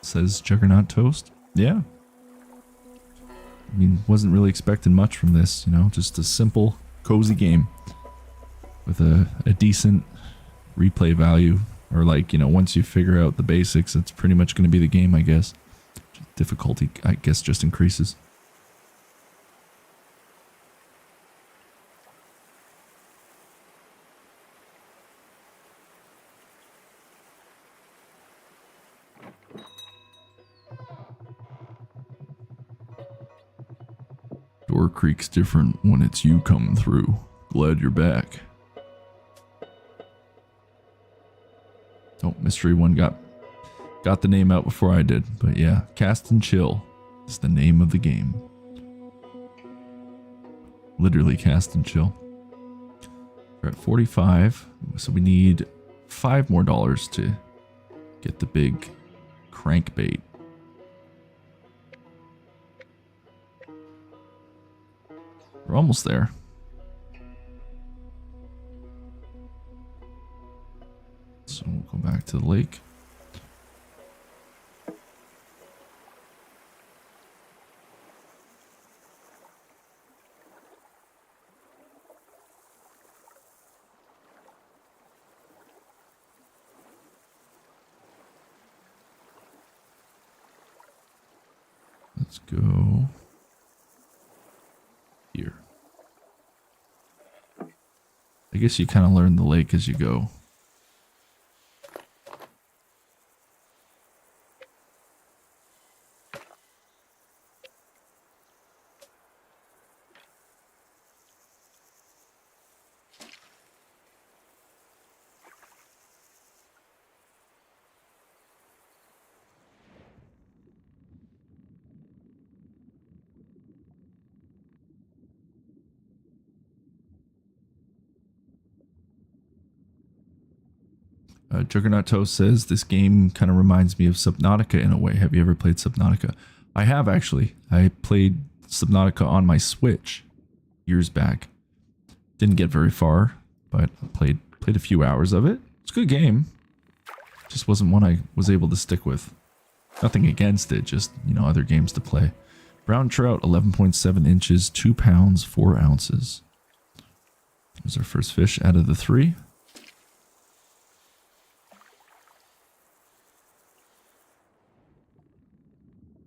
says Juggernaut Toast. Yeah. I mean, wasn't really expecting much from this, you know, just a simple, cozy game with a decent replay value. Or like, you know, once you figure out the basics, it's pretty much going to be the game, I guess. Difficulty, I guess, just increases. Door creak's different when it's you coming through. Glad you're back. Oh, Mystery One got the name out before I did. But yeah, Cast and Chill is the name of the game. Literally Cast and Chill. We're at 45, so we need $5 more to get the big crankbait. We're almost there. So we'll go back to the lake. Let's go here. I guess you kind of learn the lake as you go. Juggernaut Toast says this game kind of reminds me of Subnautica in a way. Have you ever played Subnautica? I have, actually. I played Subnautica on my Switch years back. Didn't get very far, but played a few hours of it. It's a good game. Just wasn't one I was able to stick with. Nothing against it, just, you know, other games to play. Brown trout, 11.7 inches, 2 pounds, 4 ounces. There's our first fish out of the 3.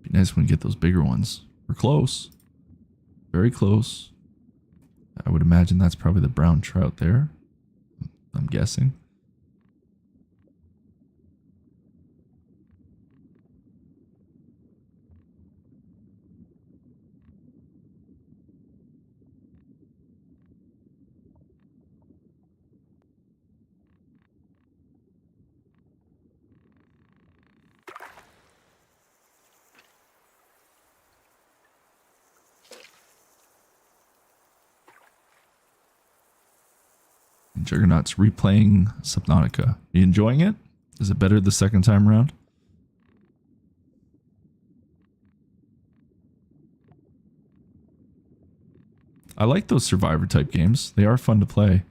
Be nice when we get those bigger ones. We're close. Very close. I would imagine that's probably the brown trout there. I'm guessing. Juggernaut's replaying Subnautica. Are you enjoying it? Is it better the second time around? I like those survivor type games. They are fun to play.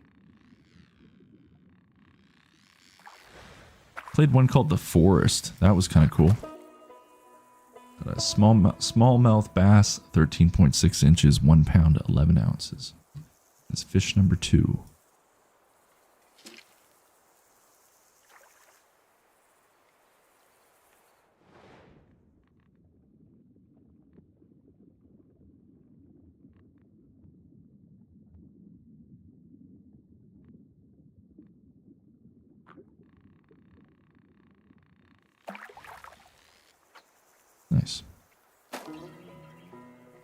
Played one called The Forest. That was kind of cool. Got a smallmouth bass, 13.6 inches, 1 pound, 11 ounces. That's fish number 2. Nice.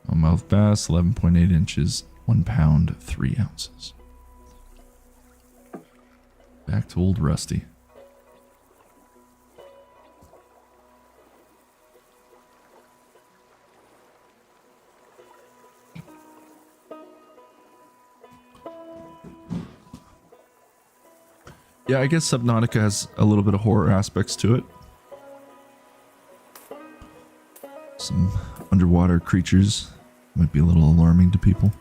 Smallmouth bass, 11.8 inches, 1 pound, 3 ounces. Back to old Rusty. Yeah, I guess Subnautica has a little bit of horror aspects to it. Some underwater creatures might be a little alarming to people.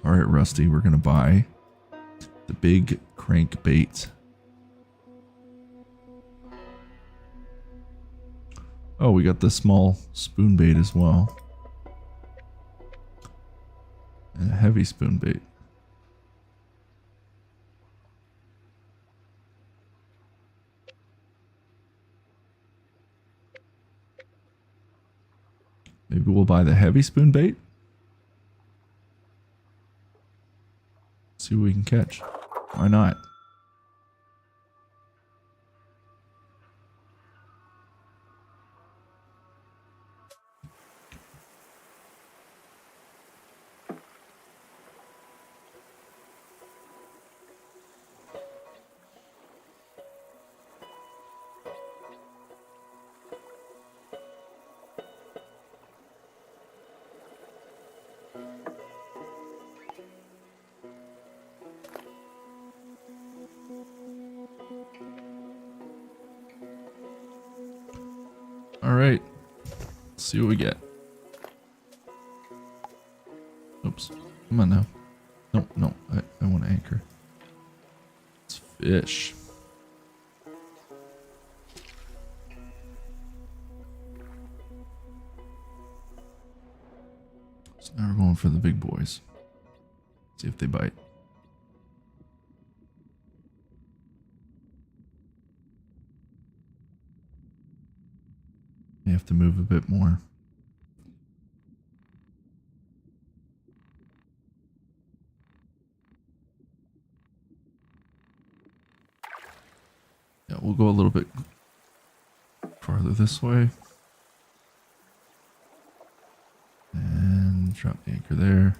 Alright, Rusty, we're going to buy the big crankbait. Oh, we got the small spoon bait as well. And a heavy spoon bait. Maybe we'll buy the heavy spoon bait. See what we can catch. Why not? Alright, let's see what we get. Oops, come on now. No, I want to anchor. It's fish. So now we're going for the big boys. See if they bite. You have to move a bit more. Yeah, we'll go a little bit farther this way. And drop the anchor there.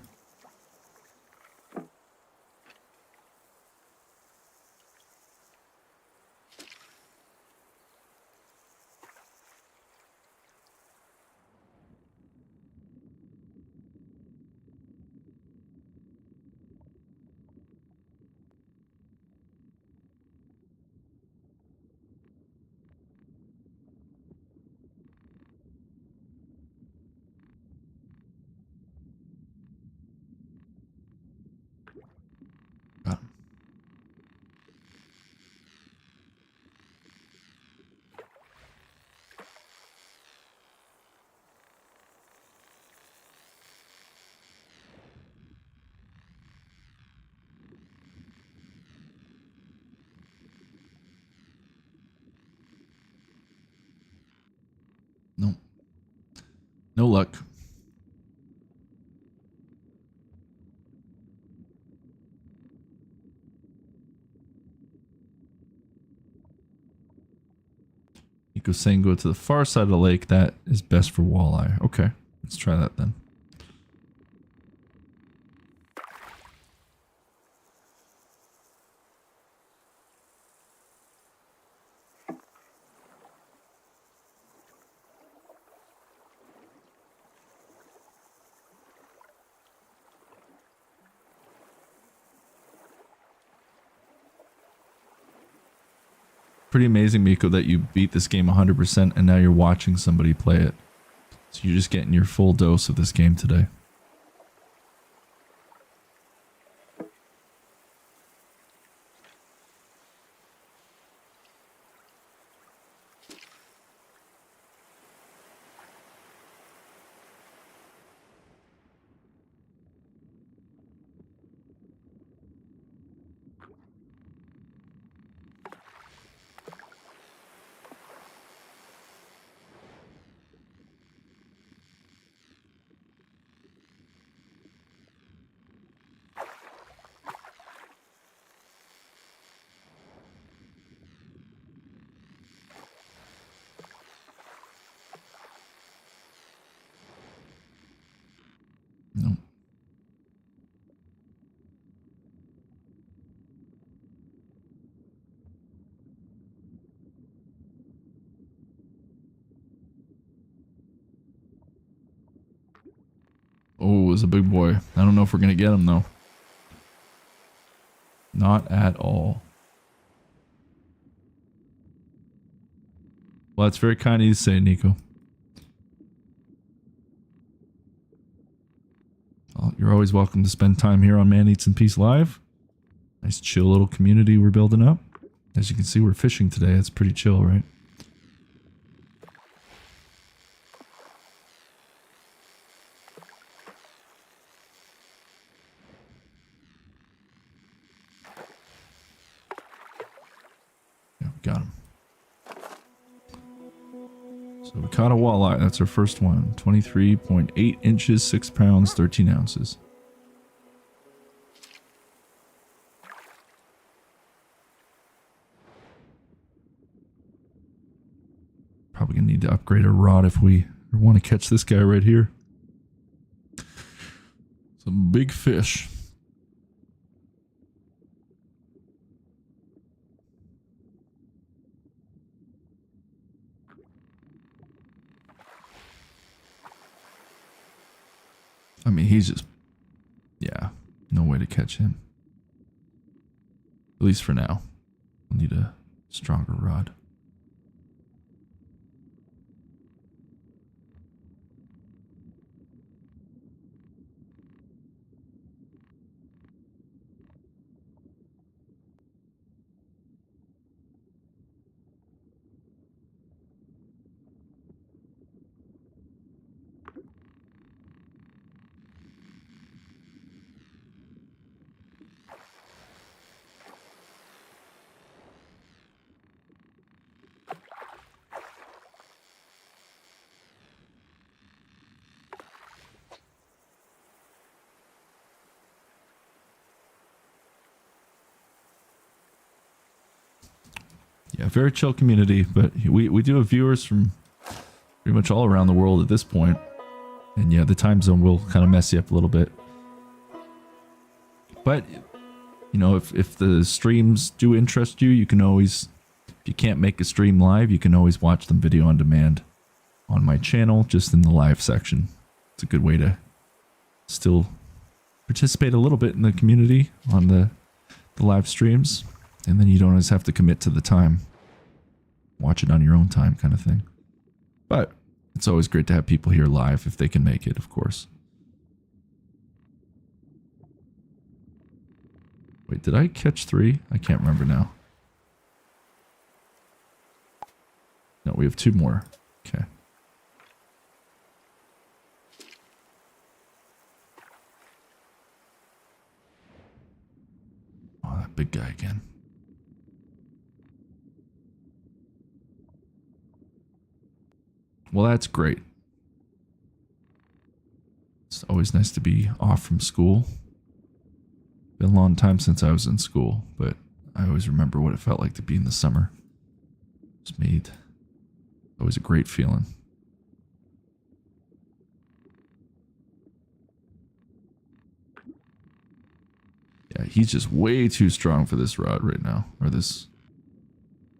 Got him. No. No luck. Nico's saying go to the far side of the lake. That is best for walleye. Okay, let's try that then. Pretty amazing, Miko, that you beat this game 100% and now you're watching somebody play it. So you're just getting your full dose of this game today. No. Oh, it's a big boy. I don't know if we're going to get him, though. Not at all. Well, that's very kind of you to say, Nico. Well, you're always welcome to spend time here on Man Eats in Peace Live. Nice chill little community we're building up. As you can see, we're fishing today. It's pretty chill, right? got him. So we caught a walleye. That's our first one. 23.8 inches, 6 pounds, 13 ounces. Probably gonna need to upgrade our rod if we want to catch this guy right here. Some big fish. I mean, he's just, yeah, no way to catch him. At least for now. We'll need a stronger rod. Yeah, very chill community, but we do have viewers from pretty much all around the world at this point. And yeah, the time zone will kind of mess you up a little bit. But, you know, if the streams do interest you, you can always, if you can't make a stream live, you can always watch them video on demand on my channel, just in the live section. It's a good way to still participate a little bit in the community on the live streams. And then you don't always have to commit to the time. Watch it on your own time kind of thing. But it's always great to have people here live if they can make it, of course. Wait, did I catch 3? I can't remember now. No, we have 2 more. Okay. Oh, that big guy again. Well, that's great. It's always nice to be off from school. Been a long time since I was in school, but I always remember what it felt like to be in the summer. It's made always a great feeling. Yeah, he's just way too strong for this rod right now. Or this,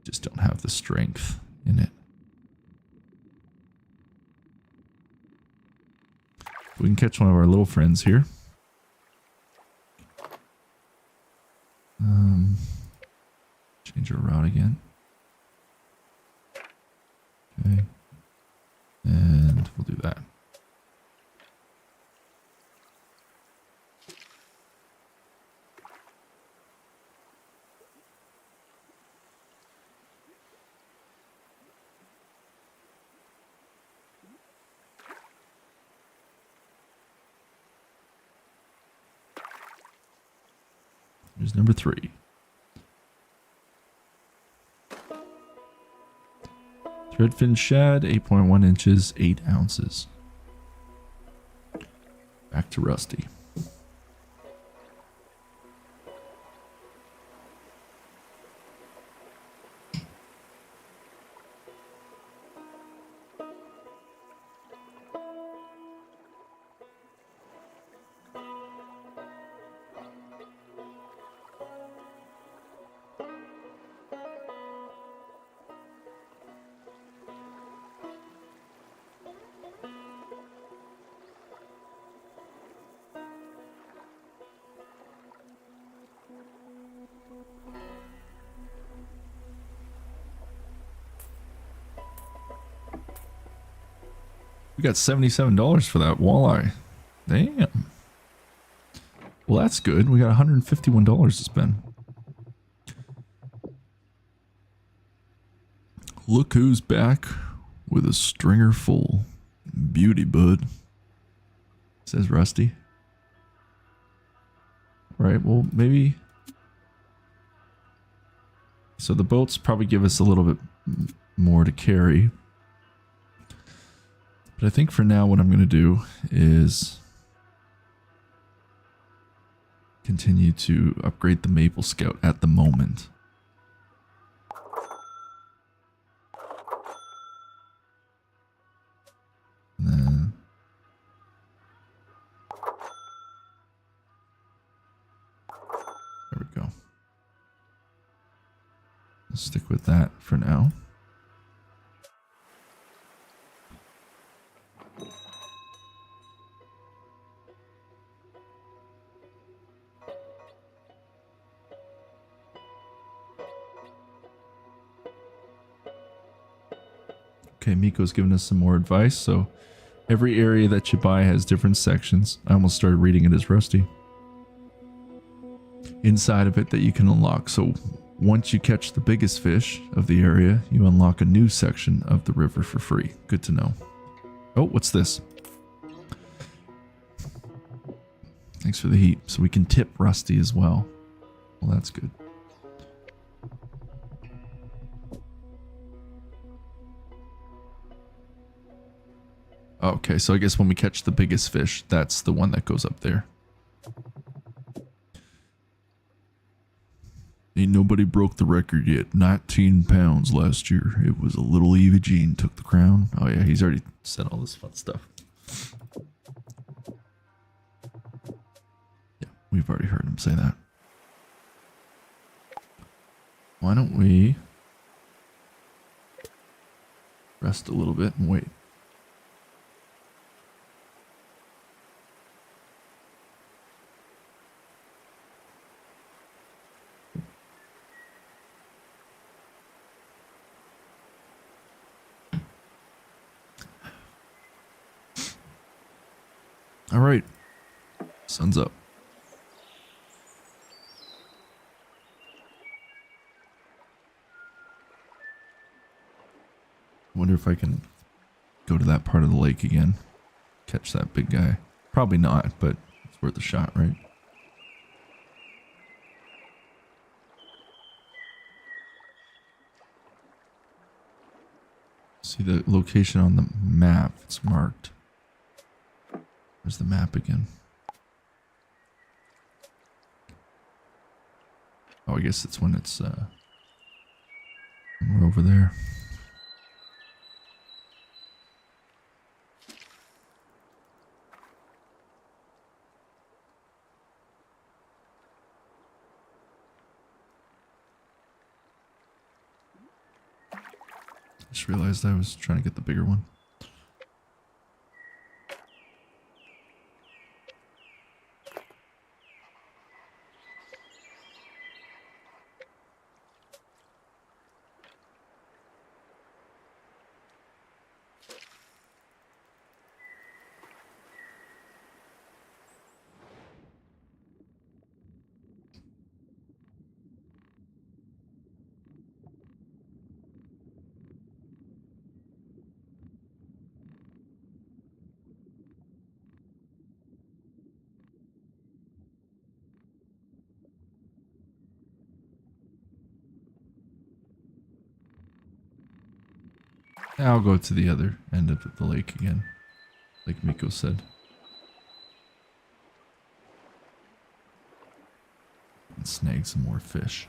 just don't have the strength in it. We can catch one of our little friends here. Change our route again. Okay. And we'll do that. Here's number 3. Threadfin shad, 8.1 inches, 8 ounces. Back to Rusty. We got $77 for that walleye. Damn. Well, that's good. We got $151 to spend. Look who's back with a stringer full. Beauty, bud. Says Rusty. All right, well, maybe so the boats probably give us a little bit more to carry. But I think for now what I'm going to do is continue to upgrade the Maple Scout at the moment. And then there we go. Let's stick with that for now. Okay, Miko's giving us some more advice. So every area that you buy has different sections. I almost started reading it as Rusty. Inside of it that you can unlock. So once you catch the biggest fish of the area, you unlock a new section of the river for free. Good to know. Oh, what's this? Thanks for the heat. So we can tip Rusty as well. Well, that's good. Okay, so I guess when we catch the biggest fish, that's the one that goes up there. Ain't nobody broke the record yet. 19 pounds last year. It was a little Eva Jean took the crown. Oh yeah, he's already said all this fun stuff. Yeah, we've already heard him say that. Why don't we rest a little bit and wait? All right, sun's up. I wonder if I can go to that part of the lake again, catch that big guy. Probably not, but it's worth a shot, right? See the location on the map, it's marked. Where's the map again? Oh, I guess it's when it's when we're over there. Just realized I was trying to get the bigger one. I'll go to the other end of the lake again, like Miko said. And snag some more fish.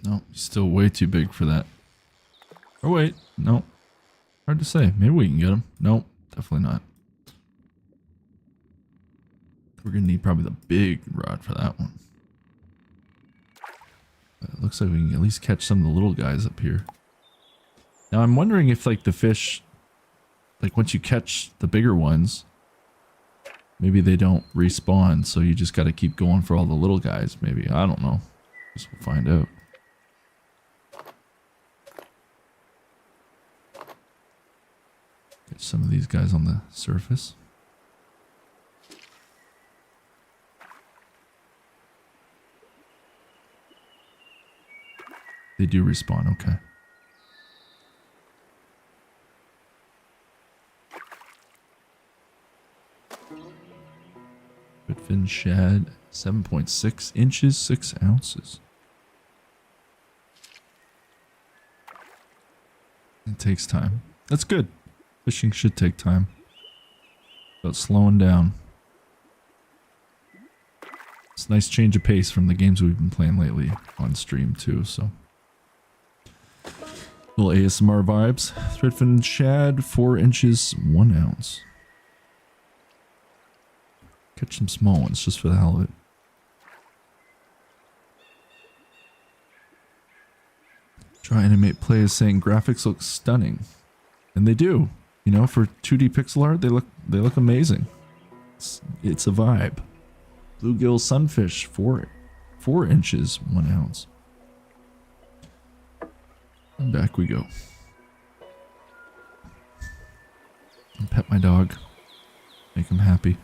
No, he's still way too big for that. Oh wait, no. Hard to say. Maybe we can get him. Nope, definitely not. We're gonna need probably the big rod for that one. But it looks like we can at least catch some of the little guys up here. Now I'm wondering if like the fish, like once you catch the bigger ones, maybe they don't respawn, so you just gotta keep going for all the little guys, maybe. I don't know. Guess we'll find out. Get some of these guys on the surface. They do respawn, okay. Redfin shad, 7.6 inches, 6 ounces. It takes time. That's good. Fishing should take time. But slowing down. It's a nice change of pace from the games we've been playing lately on stream too, so. Little ASMR vibes. Threadfin shad, 4 inches, 1 ounce. Catch some small ones just for the hell of it. Try Animate Play is saying graphics look stunning. And they do. You know, for 2D pixel art, they look amazing. It's a gibe. Bluegill sunfish, 4 inches, 1 ounce. And back we go. And pet my dog. Make him happy.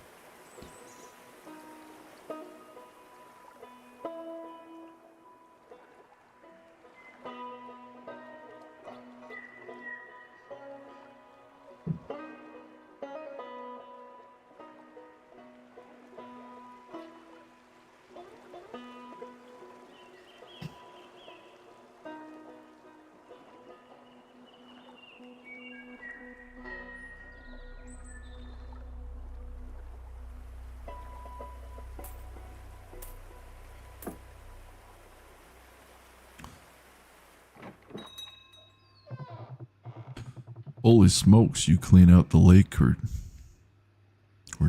Holy smokes, you clean out the lake or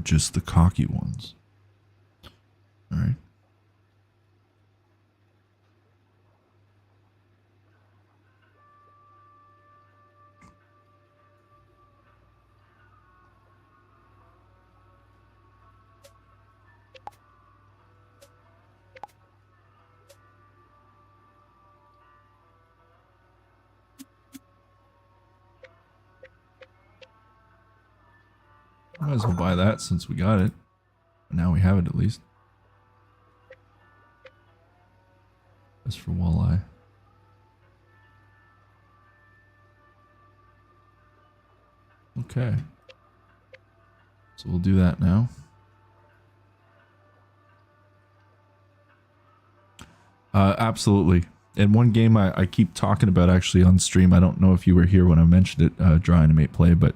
just the cocky ones. Alright. Might as well buy that since we got it. Now we have it at least. Just for walleye. Okay. So we'll do that now. Absolutely. And one game I keep talking about actually on stream, I don't know if you were here when I mentioned it, Dry Animate Play, but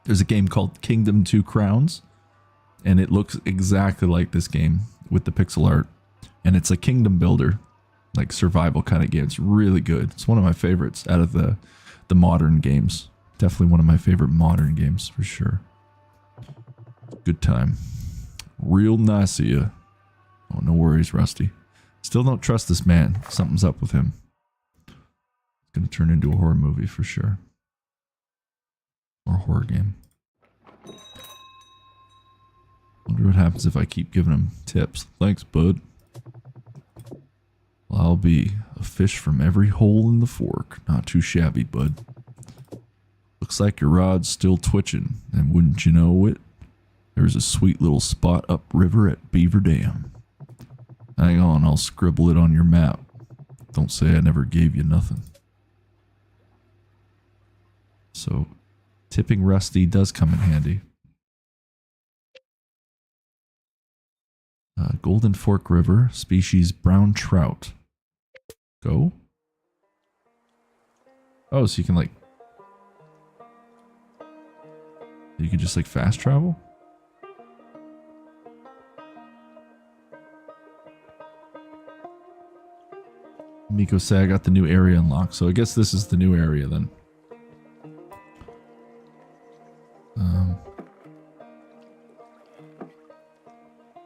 there's a game called Kingdom 2 Crowns, and it looks exactly like this game with the pixel art. And it's a kingdom builder, like survival kind of game. It's really good. It's one of my favorites out of the modern games. Definitely one of my favorite modern games for sure. Good time. Real nice of you. Oh, no worries, Rusty. Still don't trust this man. Something's up with him. It's going to turn into a horror movie for sure. Or a horror game. Wonder what happens if I keep giving him tips. Thanks, bud. Well, I'll be a fish from every hole in the fork. Not too shabby, bud. Looks like your rod's still twitching. And wouldn't you know it? There's a sweet little spot upriver at Beaver Dam. Hang on, I'll scribble it on your map. Don't say I never gave you nothing. So, tipping Rusty does come in handy. Golden Fork River, species brown trout. Go. Oh, so you can like... You can just like fast travel? Miko say I got the new area unlocked, so I guess this is the new area then.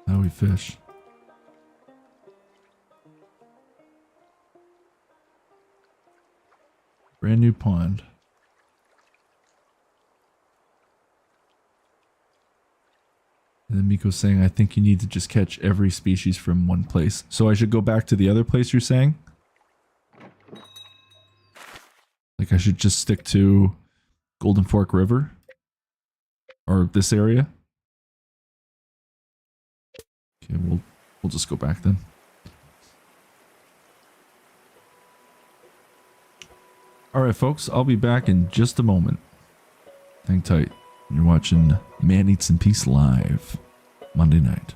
How we fish. Brand new pond. And then Miko's saying, I think you need to just catch every species from one place. So I should go back to the other place you're saying? Like I should just stick to Golden Fork River? Or this area? Okay, we'll just go back then. Alright folks, I'll be back in just a moment. Hang tight. You're watching Man Eats in Peace Live, Monday night.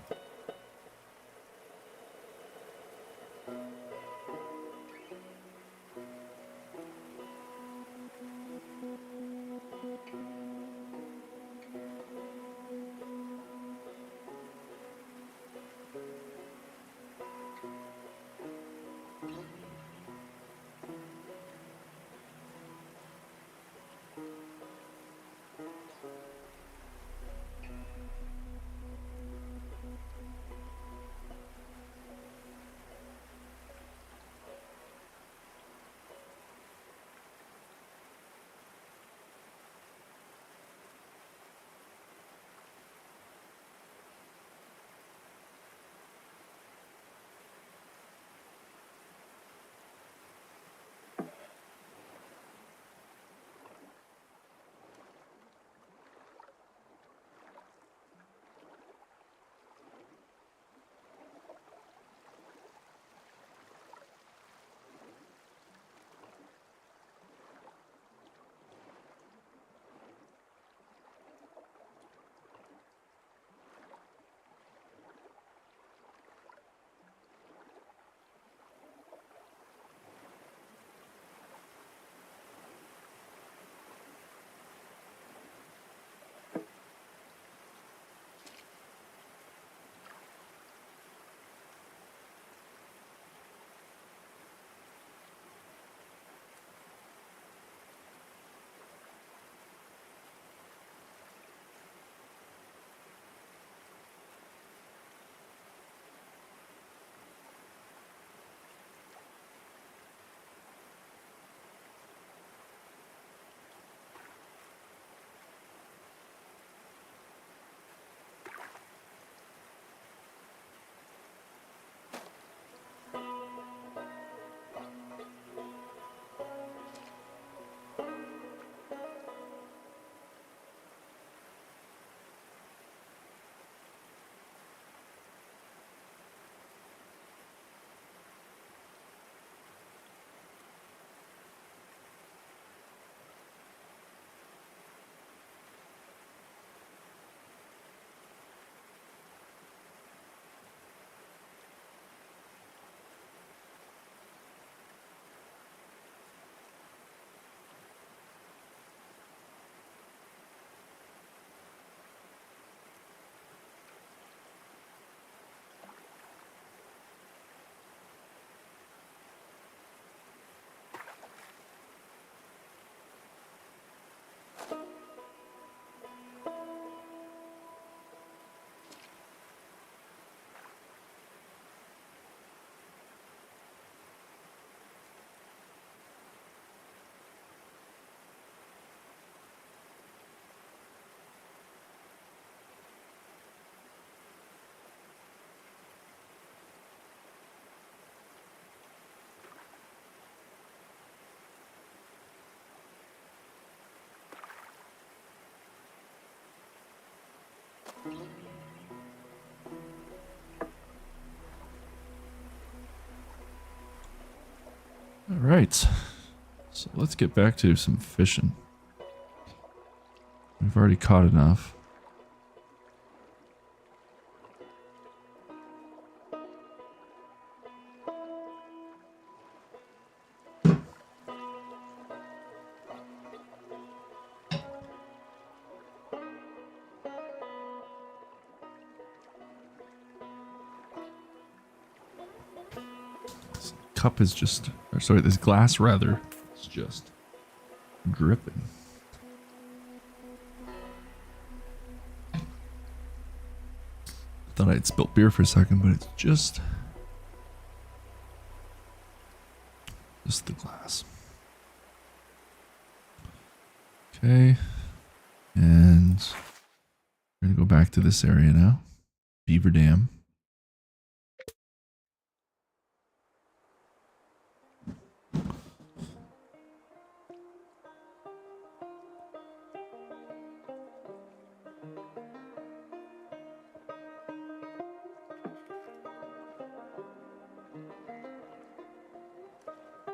All right, so let's get back to some fishing. We've already caught enough. Cup is just Or sorry, this glass rather is just dripping. Thought I'd spilt beer for a second, but it's just the glass. Okay, and we're gonna go back to this area now. Beaver Dam.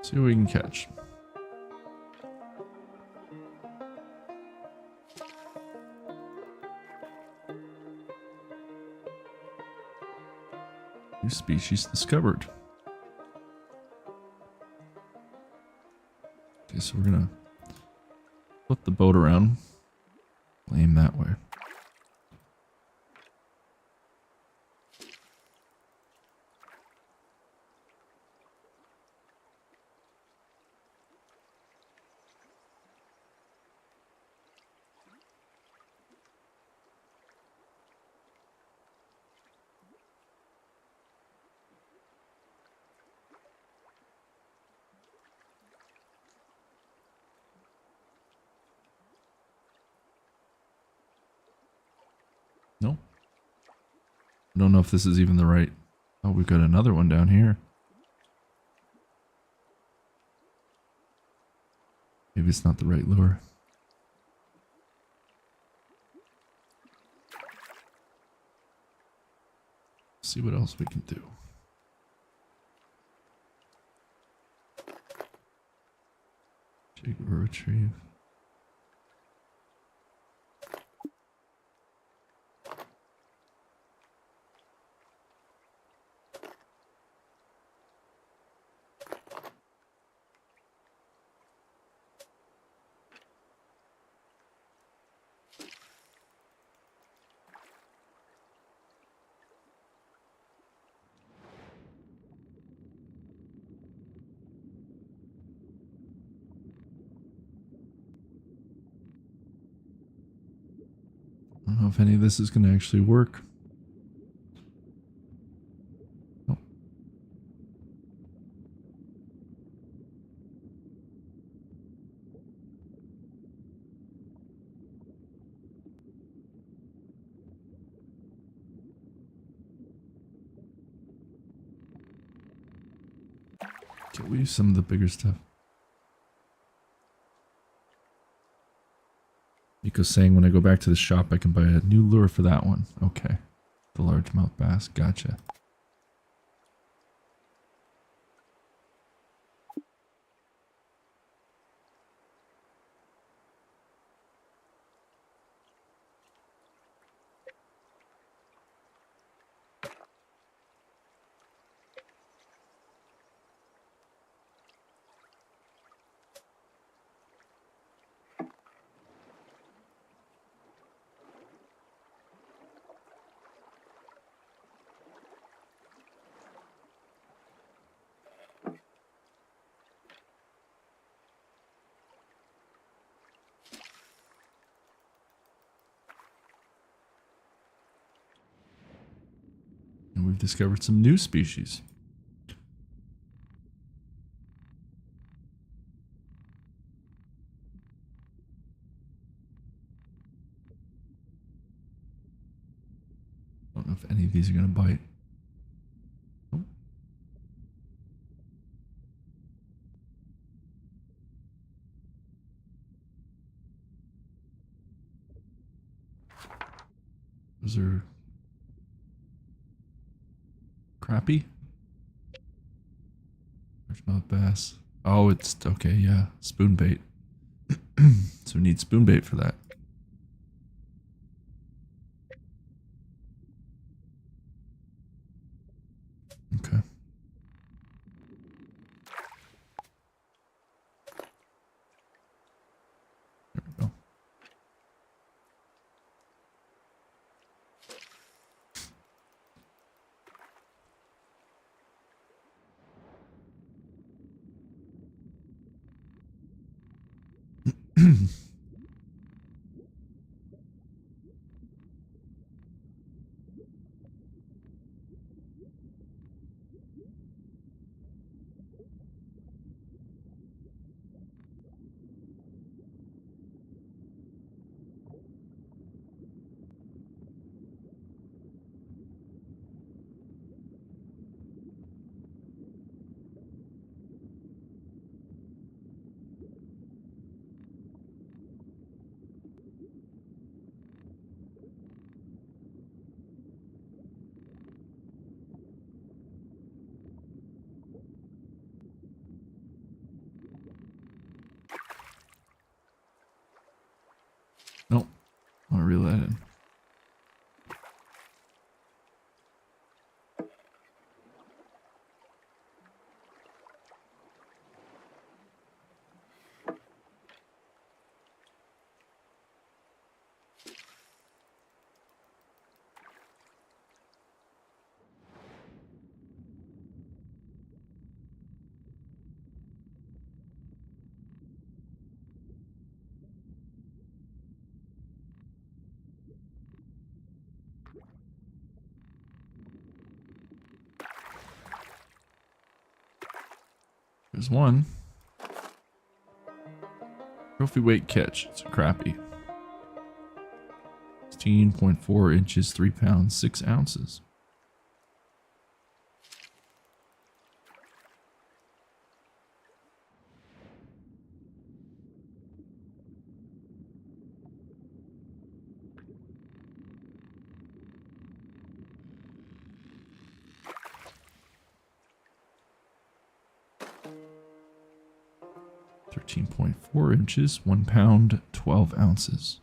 See what we can catch. New species discovered. Okay, so we're gonna flip the boat around, aim that way. No. I don't know if this is even the right... Oh, we've got another one down here. Maybe it's not the right lure. See what else we can do. Jig or retrieve. I don't know if any of this is going to actually work. Oh. Okay, we'll use some of the bigger stuff. Miko's saying when I go back to the shop, I can buy a new lure for that one. Okay. The largemouth bass. Gotcha. And we've discovered some new species. I don't know if any of these are going to bite. Oh. Those are crappie? Largemouth bass. Oh, it's okay, yeah. Spoon bait. So we need spoon bait for that. Okay. There we go. Nope. I want to reel that in. There's one. Trophy weight catch. It's a crappie. 16.4 inches, 3 pounds, 6 ounces. .4 inches, 1 pound, 12 ounces.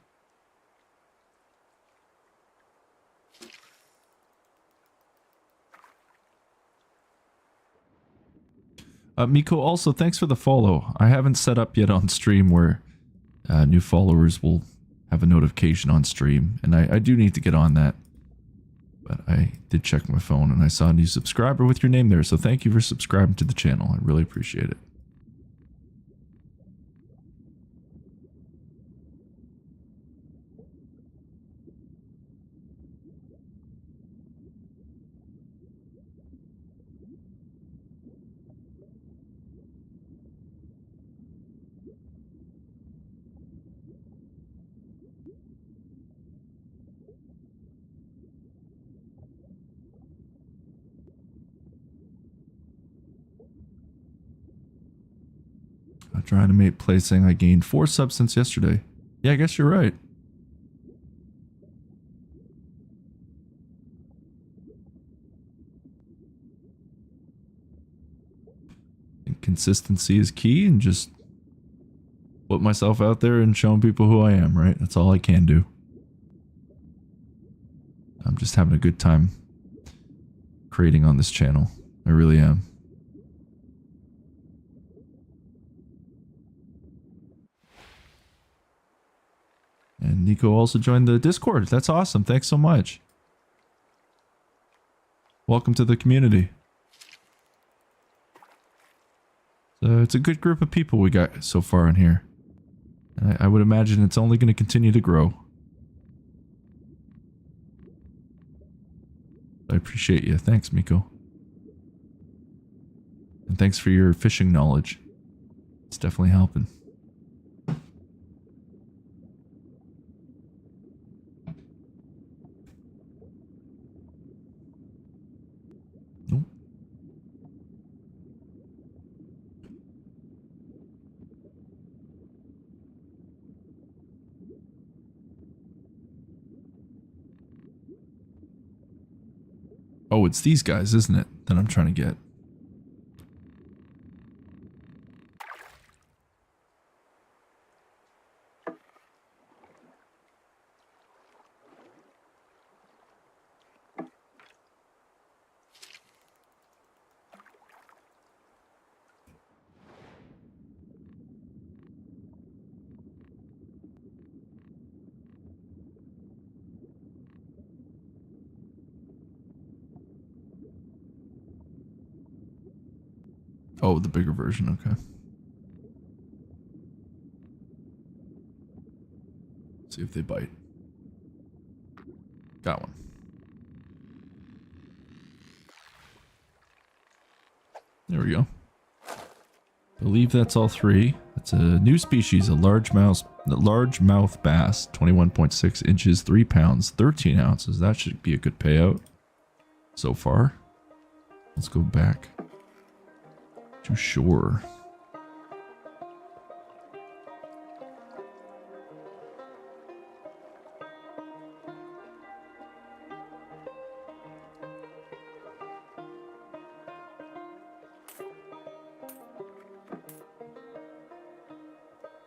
Miko, also thanks for the follow. I haven't set up yet on stream where new followers will have a notification on stream, and I do need to get on that. But I did check my phone and I saw a new subscriber with your name there, so thank you for subscribing to the channel. I really appreciate it. Trying to make play saying I gained 4 subs since yesterday. Yeah, I guess you're right. And consistency is key, and just put myself out there and showing people who I am, right? That's all I can do. I'm just having a good time creating on this channel. I really am. And Nico also joined the Discord. That's awesome. Thanks so much. Welcome to the community. So it's a good group of people we got so far in here. I would imagine it's only going to continue to grow. I appreciate you. Thanks, Miko. And thanks for your fishing knowledge. It's definitely helping. Nope. Oh, it's these guys, isn't it, that I'm trying to get? Oh, the bigger version, okay. See if they bite. Got one. There we go. Believe that's all three. It's a new species, a largemouth bass, 21.6 inches, 3 pounds, 13 ounces. That should be a good payout so far. Let's go back to shore.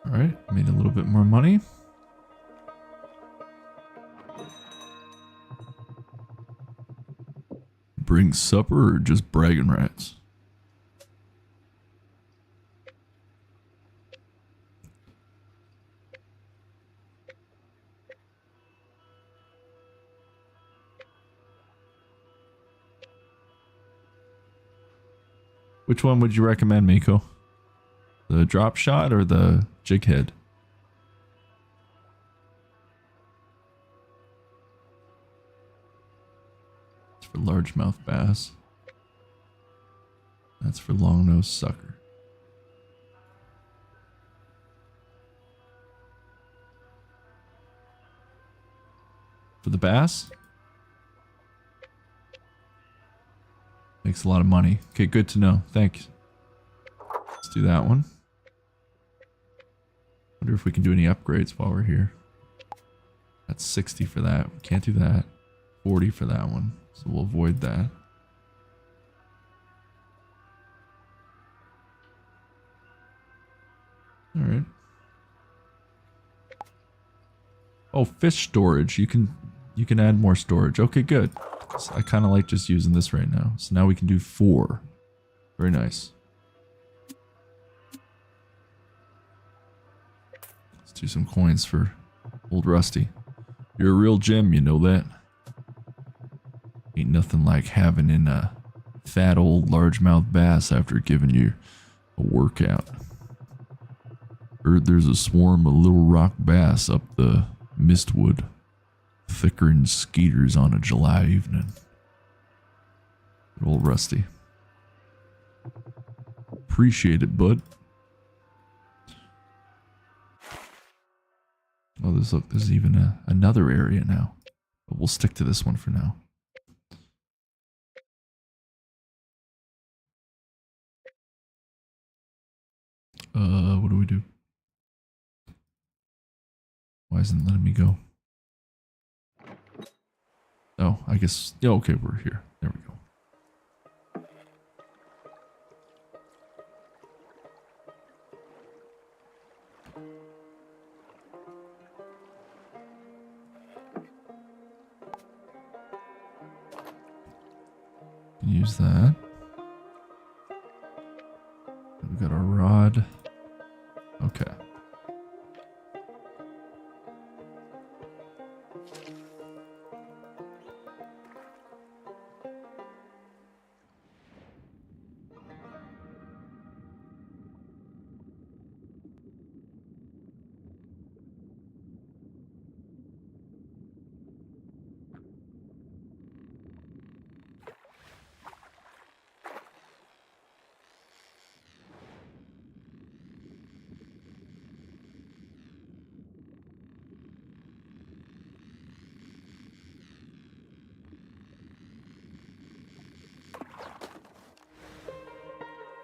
Alright, made a little bit more money. Bring supper or just bragging rights? Which one would you recommend, Miko? The drop shot or the jig head? It's for largemouth bass. That's for long-nosed sucker. For the bass? Makes a lot of money. Okay, good to know. Thanks. Let's do that one. Wonder if we can do any upgrades while we're here. That's 60 for that. We can't do that. 40 for that one. So we'll avoid that. Alright. Oh, fish storage. You can add more storage. Okay, good. So I kind of like just using this right now. So now we can do 4. Very nice. Let's do some coins for old Rusty. You're a real gem, you know that? Ain't nothing like having in a fat old largemouth bass after giving you a workout. Heard there's a swarm of little rock bass up the mistwood, thicker than skeeters on a July evening. Good old Rusty. Appreciate it, bud. Oh, there's even another area now. But we'll stick to this one for now. What do we do? Why isn't it letting me go? Oh, I guess, yeah, okay, we're here. There we go. Use that. We got our rod. Okay.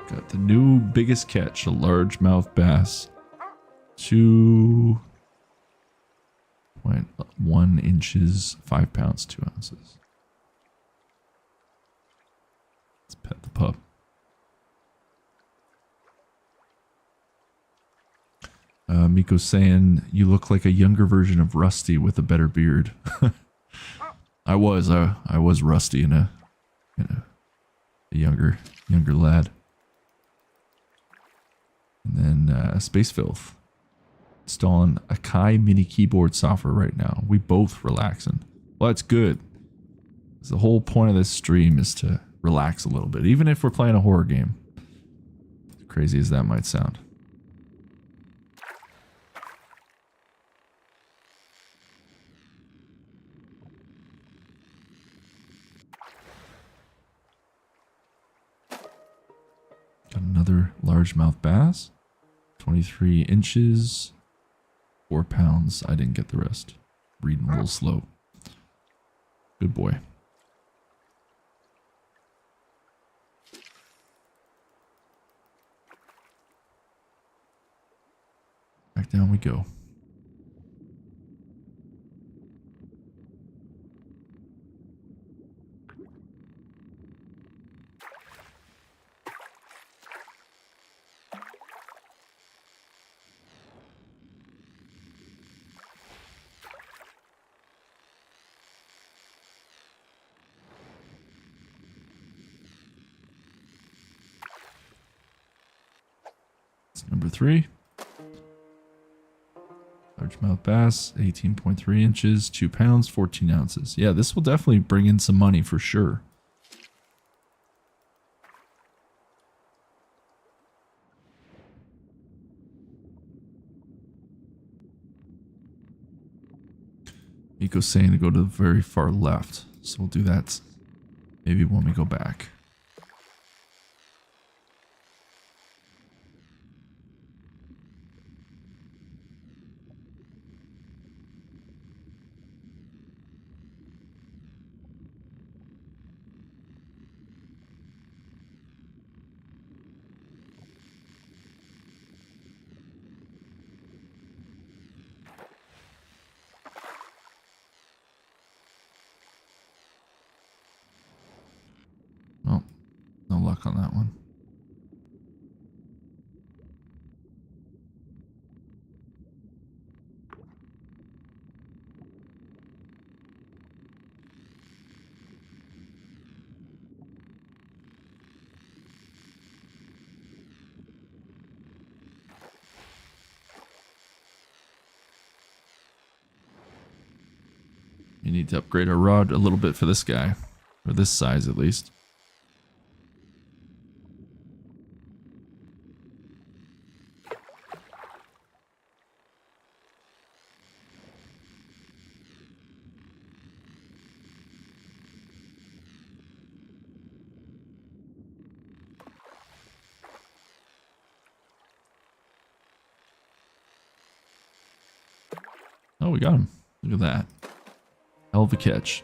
Got the new biggest catch, a largemouth bass. 2.1 inches, 5 pounds, 2 ounces. Let's pet the pup. Miko's saying, you look like a younger version of Rusty with a better beard. I was Rusty in a younger lad. And then Space Filth. Installing Akai mini keyboard software right now. We both relaxing. Well, that's good. The whole point of this stream is to relax a little bit, even if we're playing a horror game. As crazy as that might sound. another largemouth bass. 23 inches, 4 pounds. I didn't get the rest. Reading a little slow. Good boy. Back down we go. Number 3. Largemouth bass, 18.3 inches, 2 pounds, 14 ounces. Yeah, this will definitely bring in some money for sure. Miko's saying to go to the very far left, so we'll do that maybe when we go back. Oh, no luck on that one. You need to upgrade our rod a little bit for this guy, or this size at least. Oh, we got him. Look at that. Hell of a catch.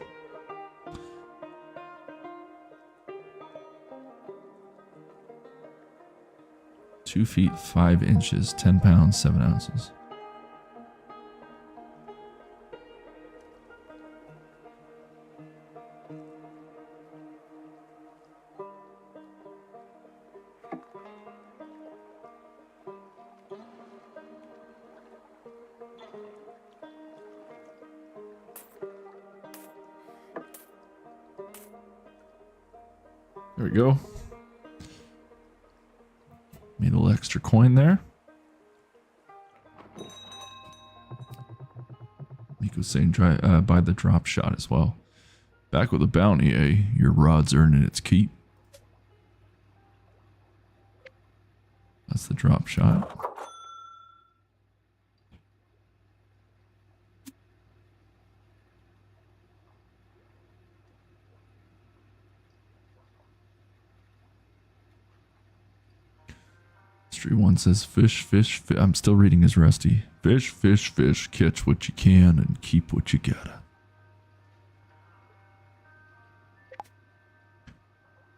Two feet 5 inches, 10 pounds, 7 ounces. There we go. Made a little extra coin there. Miko's saying buy the drop shot as well. Back with a bounty, eh? Your rod's earning its keep. That's the drop shot. One says fish, fish, fish. I'm still reading his Rusty. Fish, fish, fish. Catch what you can and keep what you gotta.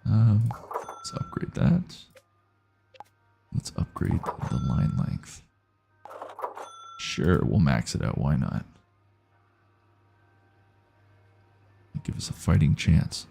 Let's upgrade that. Let's upgrade the line length. Sure, we'll max it out. Why not? Give us a fighting chance.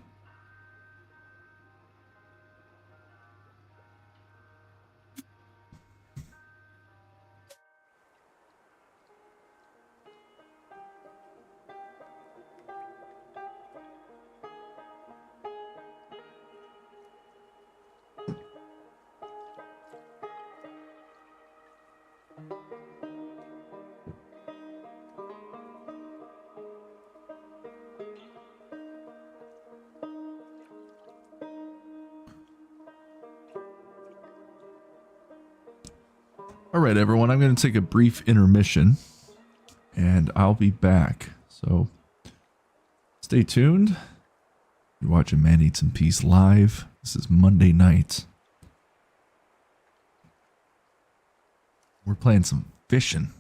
All right, everyone, I'm going to take a brief intermission and I'll be back. So stay tuned. You're watching Man Eats in Peace live. This is Monday night. We're playing some fishing.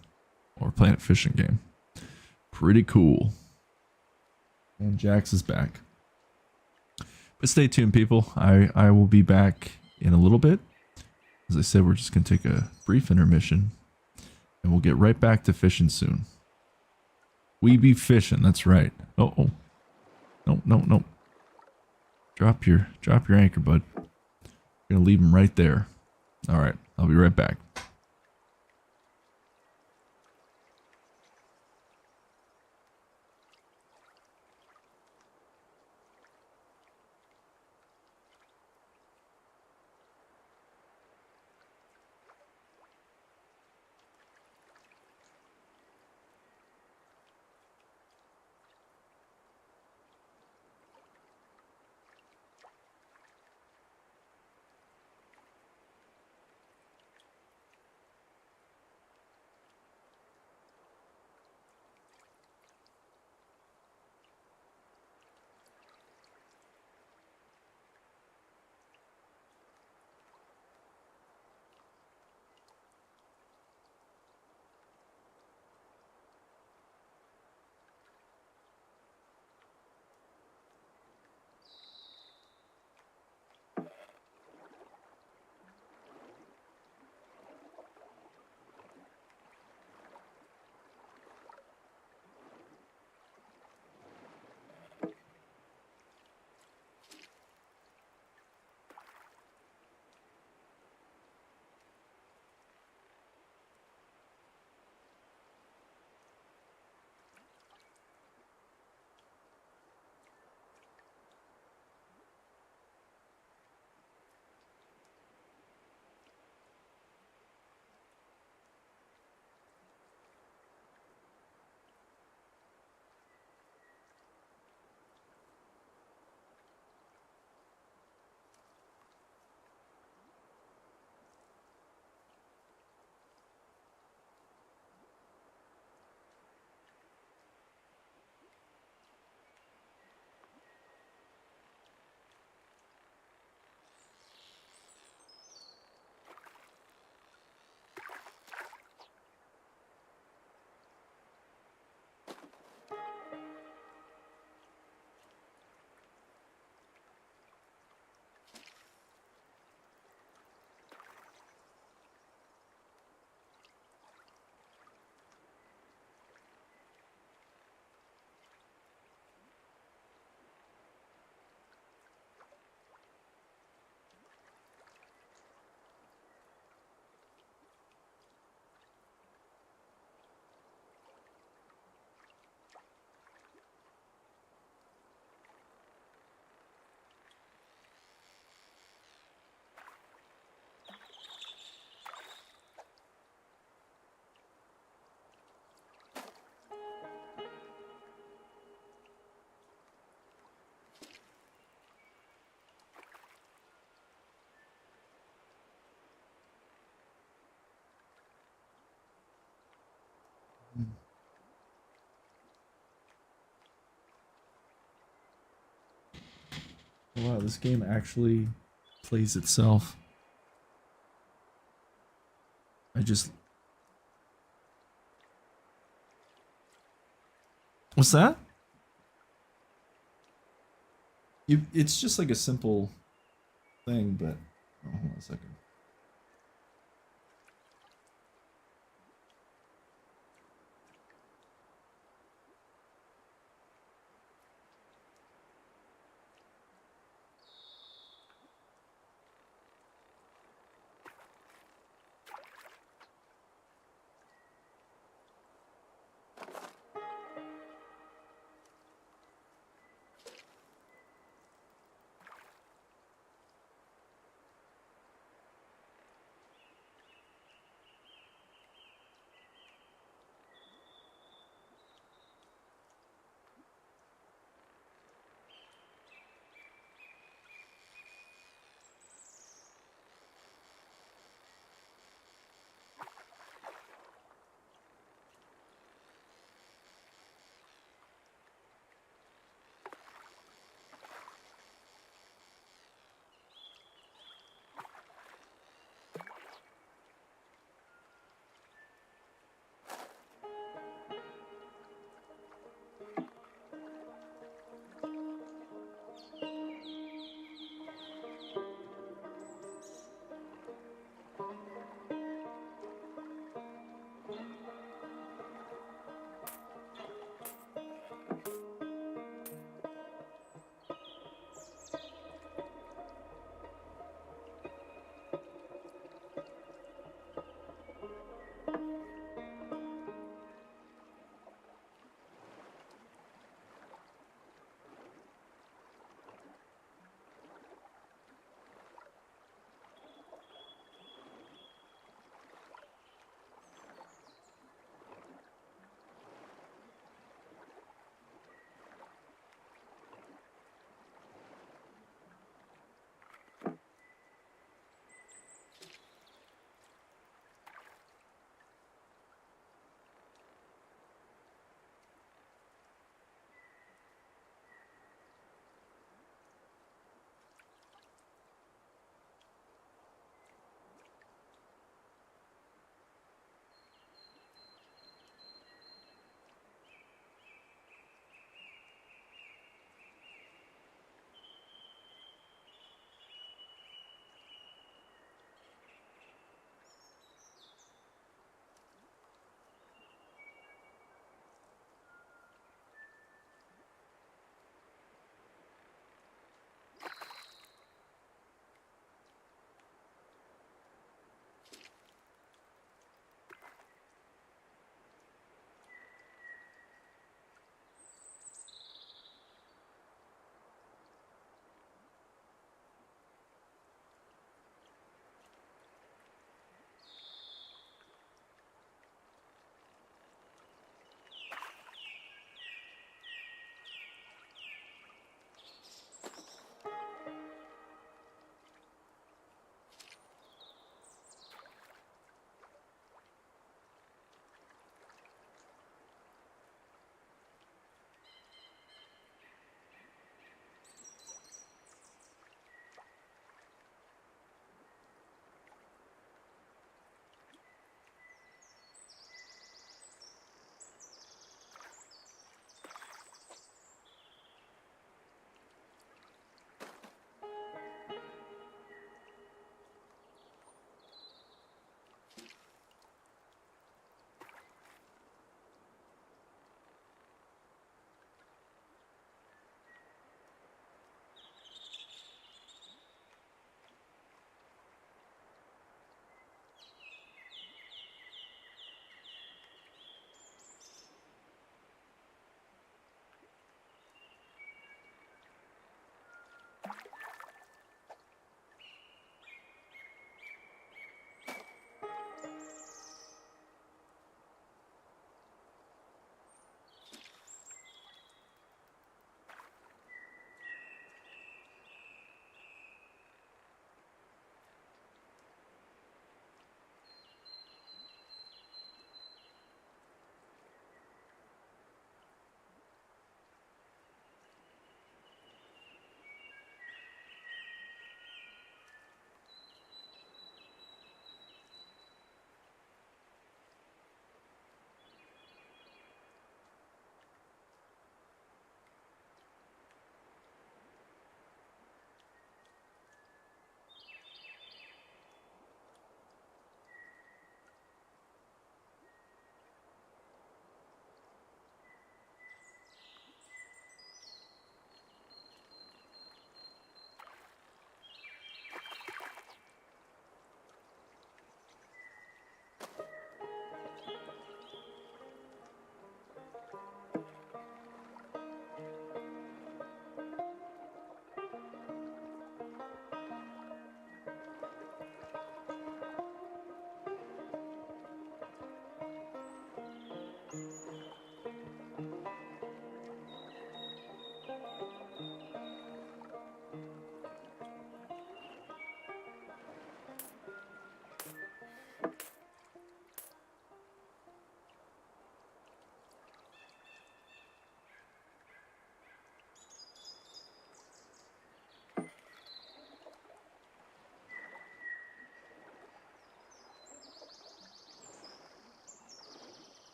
We're playing a fishing game. Pretty cool. And Jax is back. But stay tuned, people. I will be back in a little bit. As I said, we're just going to take a brief intermission. And we'll get right back to fishing soon. We be fishing, that's right. Oh. No. Drop your anchor, bud. We're going to leave him right there. All right, I'll be right back. Wow, this game actually plays itself. What's that? It's just like a simple thing, but oh, hold on a second.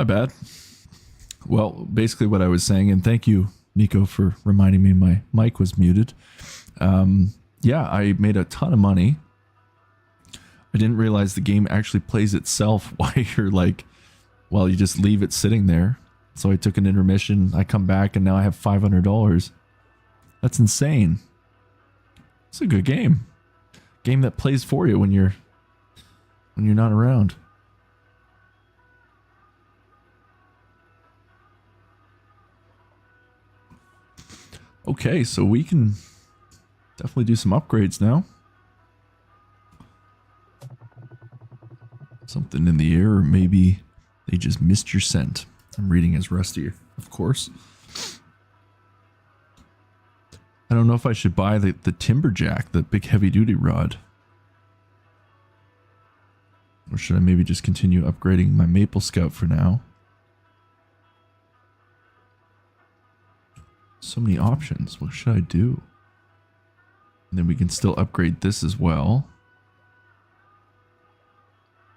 My bad. Well, basically what I was saying, and thank you, Nico, for reminding me my mic was muted. Yeah, I made a ton of money. I didn't realize the game actually plays itself while you're like, well, you just leave it sitting there. So I took an intermission, I come back, and now I have $500. That's insane. It's a good game. Game that plays for you when you're not around. Okay, so we can definitely do some upgrades now. Something in the air, or maybe they just missed your scent. I'm reading as Rusty, of course. I don't know if I should buy the Timberjack, the big heavy duty rod. Or should I maybe just continue upgrading my Maple Scout for now? So many options. What should I do? And then we can still upgrade this as well.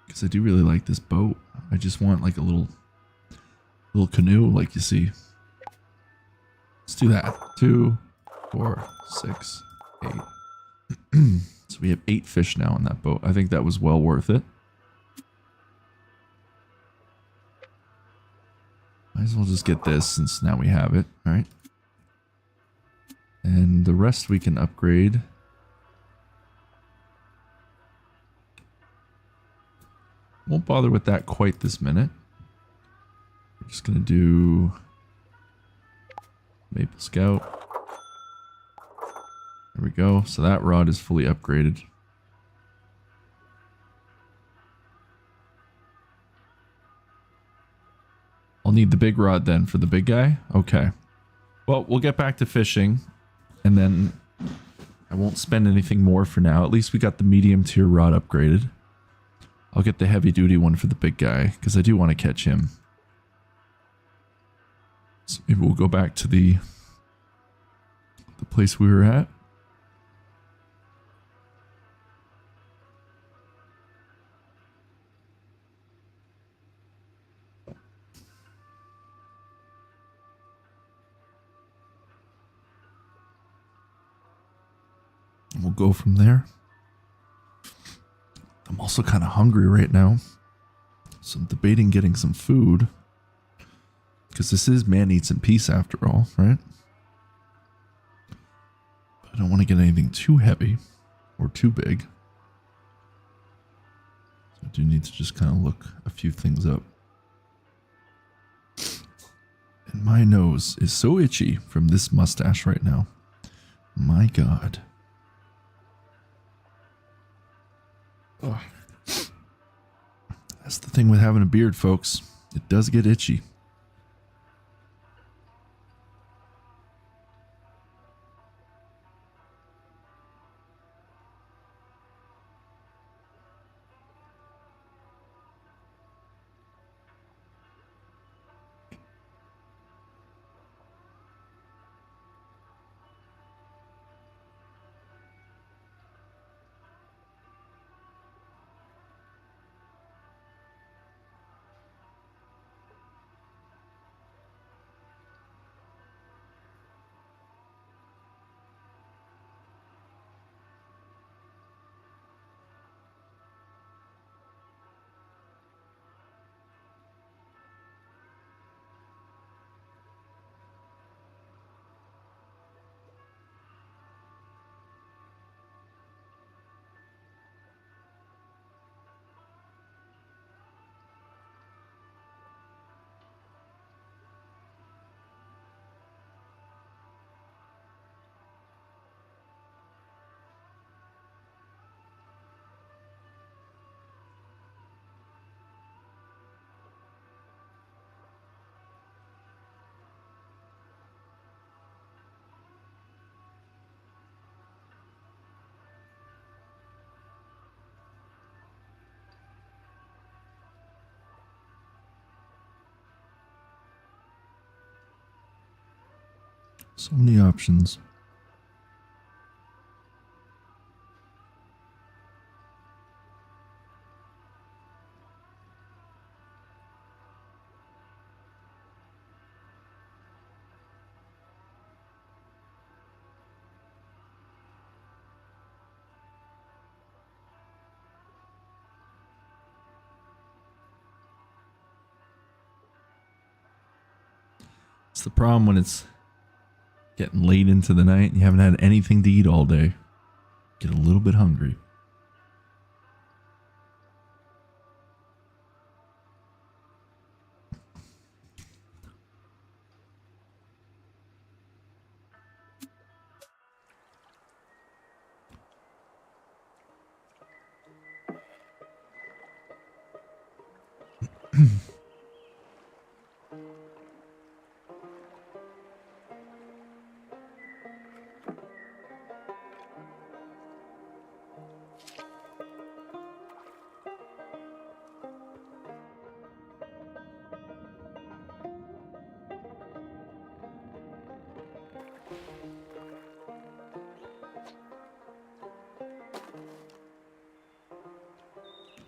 Because I do really like this boat. I just want like a little canoe like you see. Let's do that. 2, 4, 6, 8. So we have 8 fish now on that boat. I think that was well worth it. Might as well just get this since now we have it. All right. And the rest we can upgrade. Won't bother with that quite this minute. We're just going to do Maple Scout. There we go. So that rod is fully upgraded. I'll need the big rod then for the big guy. Okay. Well, we'll get back to fishing. And then I won't spend anything more for now. At least we got the medium tier rod upgraded. I'll get the heavy duty one for the big guy because I do want to catch him. So maybe we'll go back to the place we were at. We'll go from there. I'm also kind of hungry right now, so I'm debating getting some food, because this is Man Eats in Peace after all, right? But I don't want to get anything too heavy or too big. So I do need to just kind of look a few things up. And my nose is so itchy from this mustache right now. My God. Oh. That's the thing with having a beard, folks. It does get itchy. So many options. the problem when it's getting late into the night and you haven't had anything to eat all day. Get a little bit hungry.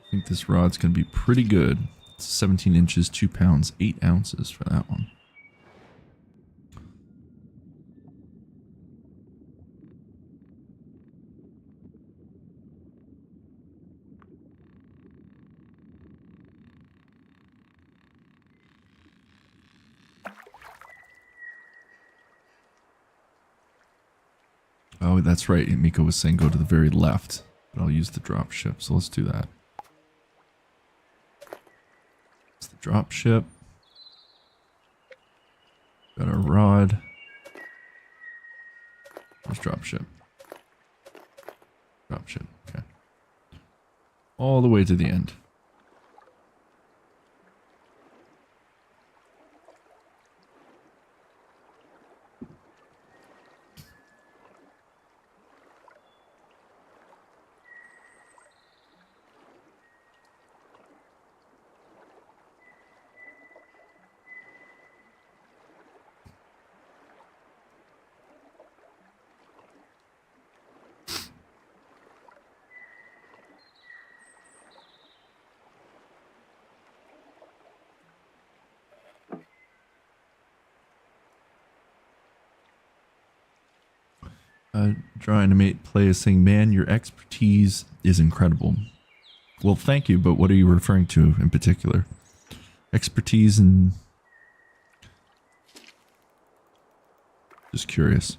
I think this rod's going to be pretty good. It's 17 inches, 2 pounds, 8 ounces for that one. Oh, that's right. Miko was saying go to the very left, but I'll use the drop ship. So let's do that. It's the drop ship. Got our rod. Where's drop ship? Drop ship. Okay. All the way to the end. Draw Animate Play is saying, man, your expertise is incredible. Well, thank you, but what are you referring to in particular? Expertise in... Just curious.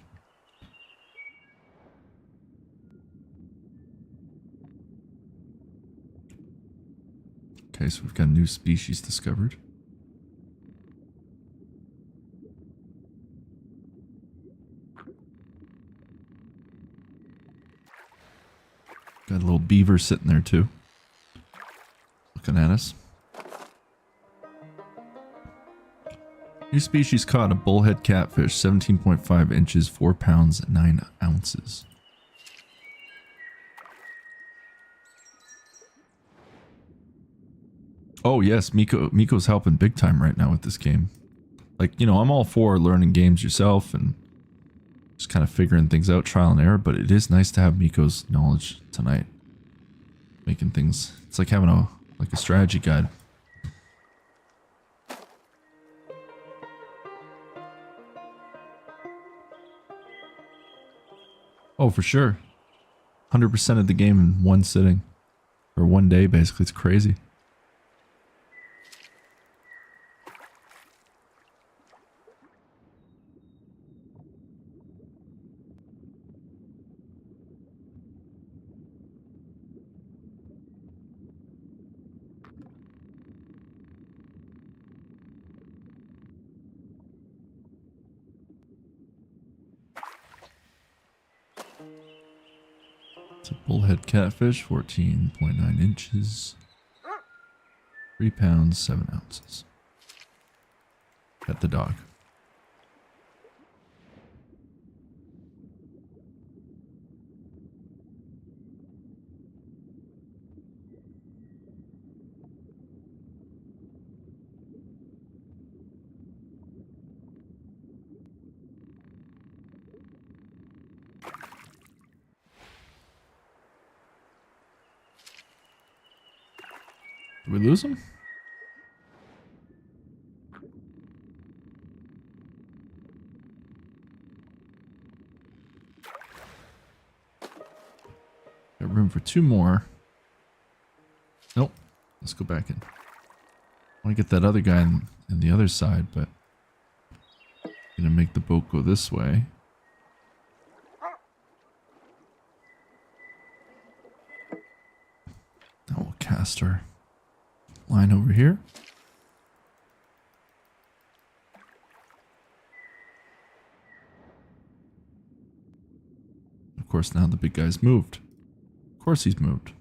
Okay, so we've got a new species discovered. Got a little beaver sitting there too, looking at us. New species caught, a bullhead catfish, 17.5 inches, 4 pounds, 9 ounces. Oh yes, Miko's helping big time right now with this game. Like, you know, I'm all for learning games yourself and just kind of figuring things out, trial and error, but it is nice to have Miko's knowledge tonight. Making things, it's like having a strategy guide. Oh, for sure. 100% of the game in one sitting. Or one day, basically. It's crazy. It's a bullhead catfish, 14.9 inches, 3 pounds, 7 ounces. Pet the dog. Did we lose him? Got room for 2 more. Nope. Let's go back in. I want to get that other guy in the other side, but Gonna make the boat go this way. Now we'll cast our line over here. Of course, now the big guy's moved. Of course he's moved.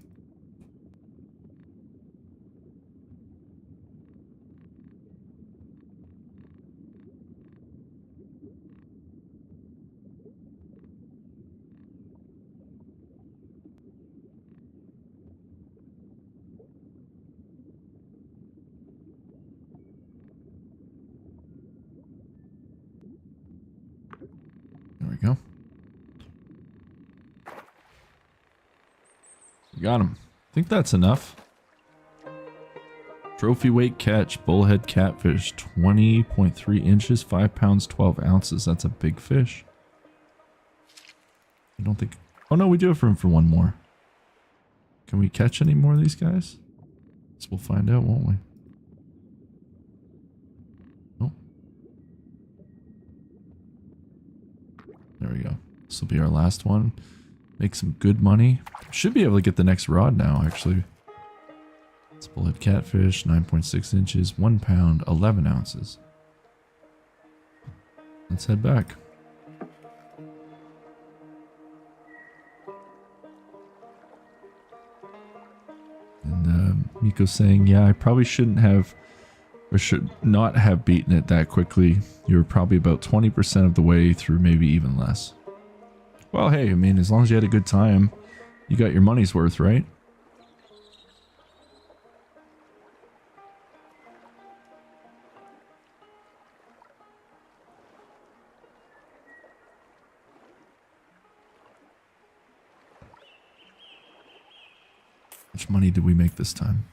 There we go. We got him. I think that's enough. Trophy weight catch, bullhead catfish, 20.3 inches, 5 pounds, 12 ounces. That's a big fish. I don't think... Oh no, we do have room for one more. Can we catch any more of these guys? Guess we'll find out, won't we? Oh. There we go. This will be our last one. Make some good money. Should be able to get the next rod now, actually. It's bullhead catfish, 9.6 inches, 1 pound, 11 ounces. Let's head back. And Miko's saying, yeah, I probably shouldn't have, or should not have beaten it that quickly. You were probably about 20% of the way through, maybe even less. Well, hey, I mean, as long as you had a good time, you got your money's worth, right? How much money did we make this time?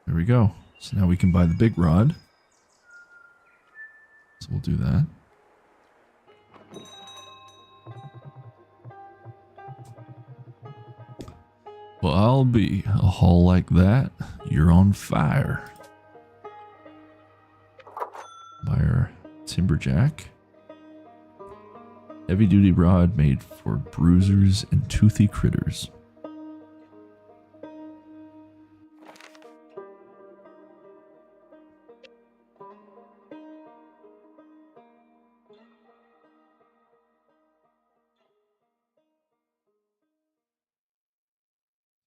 There we go. So now we can buy the big rod. So we'll do that. Well, I'll be a haul like that. You're on fire. Buy our timberjack. Heavy duty rod made for bruisers and toothy critters.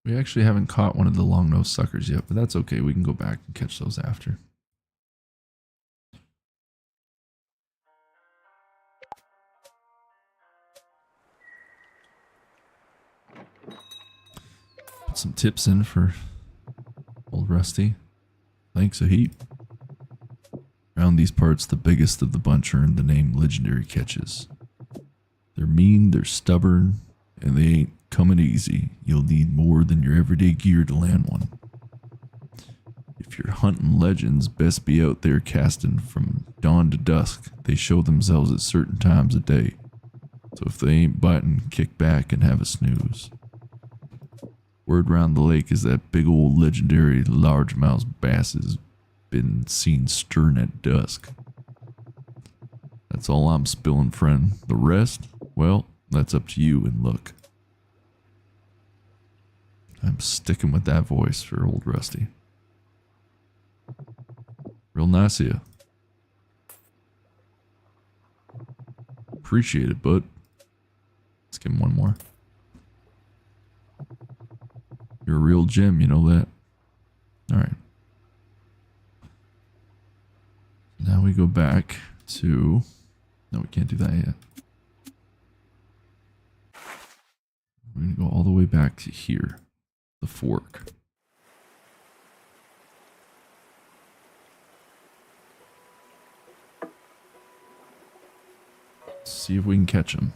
We actually haven't caught one of the long-nosed suckers yet, but that's okay. We can go back and catch those after. Put some tips in for old Rusty. Thanks a heap. Around these parts, the biggest of the bunch earned the name Legendary Catches. They're mean, they're stubborn, and they ain't coming easy. You'll need more than your everyday gear to land one. If you're hunting legends, best be out there casting from dawn to dusk. They show themselves at certain times of day. So if they ain't biting, kick back and have a snooze. Word round the lake is that big old legendary largemouth bass has been seen stirring at dusk. That's all I'm spilling, friend. The rest, well, that's up to you and luck. I'm sticking with that voice for old Rusty. Real nice of you. Appreciate it, bud. Let's give him one more. You're a real gem, you know that? Alright. Now we go back to... No, we can't do that yet. We're going to go all the way back to here. The fork. See if we can catch him.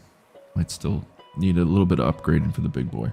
Might still need a little bit of upgrading for the big boy.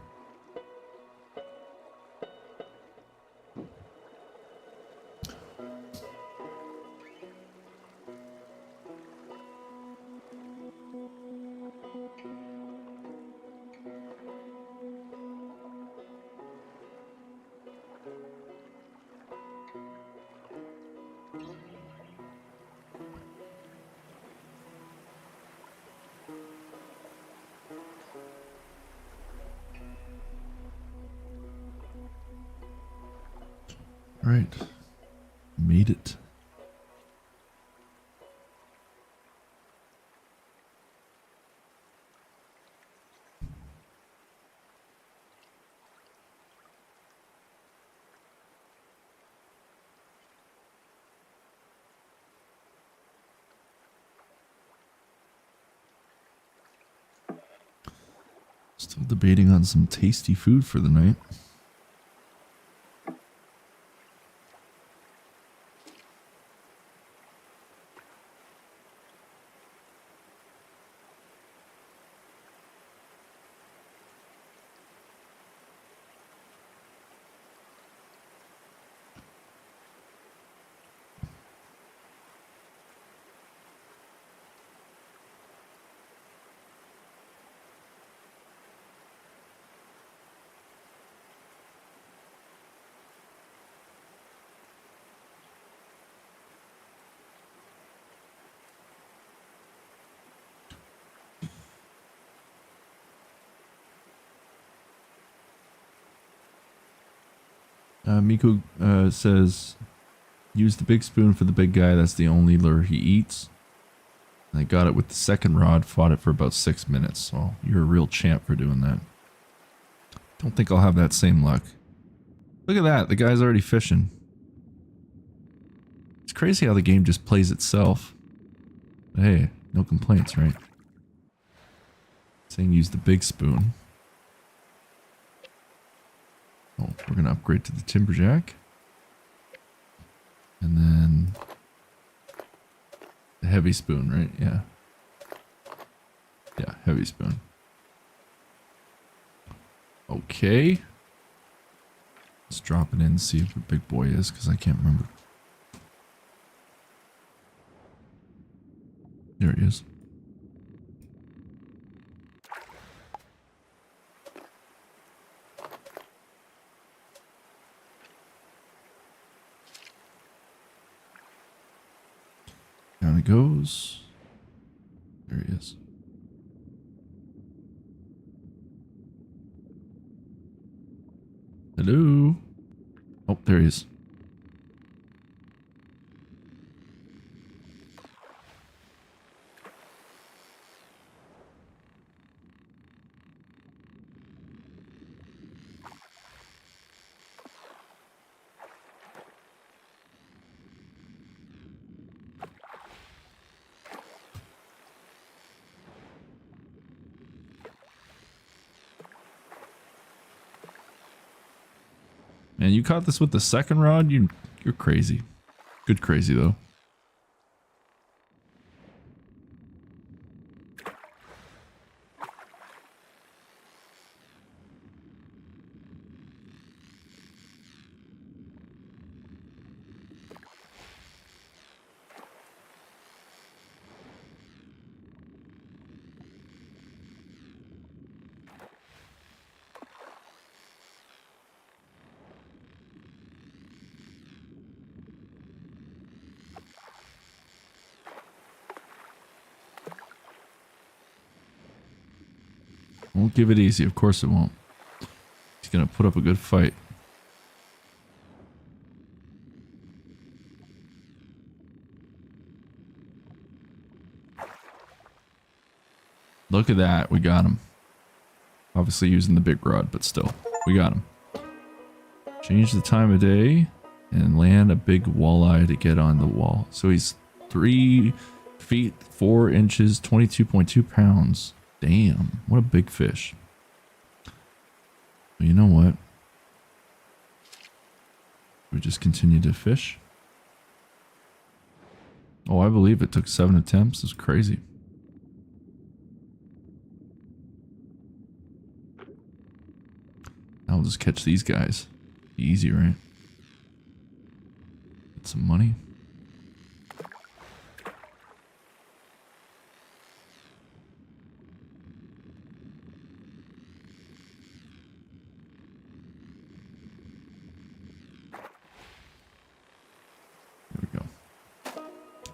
All right. Made it. Still debating on some tasty food for the night. Miku says, use the big spoon for the big guy. That's the only lure he eats. And I got it with the second rod, fought it for about 6 minutes. So you're a real champ for doing that. Don't think I'll have that same luck. Look at that. The guy's already fishing. It's crazy how the game just plays itself. But hey, no complaints, right? Saying use the big spoon. Oh, we're going to upgrade to the Timberjack. And then the heavy spoon, right? Yeah. Yeah, heavy spoon. Okay. Let's drop it in and see if the big boy is, because I can't remember. There he is. Down it goes. There he is. Hello. Oh, there he is. Man, you caught this with the second rod? You're crazy. Good crazy, though. Won't give it easy. Of course it won't. He's going to put up a good fight. Look at that. We got him. Obviously using the big rod, but still. We got him. Change the time of day and land a big walleye to get on the wall. So he's 3 feet 4 inches, 22.2 pounds. Damn, what a big fish. But you know what? We just continue to fish. Oh, I believe it took 7 attempts. It's crazy. Now we'll just catch these guys. Easy, right? Get some money.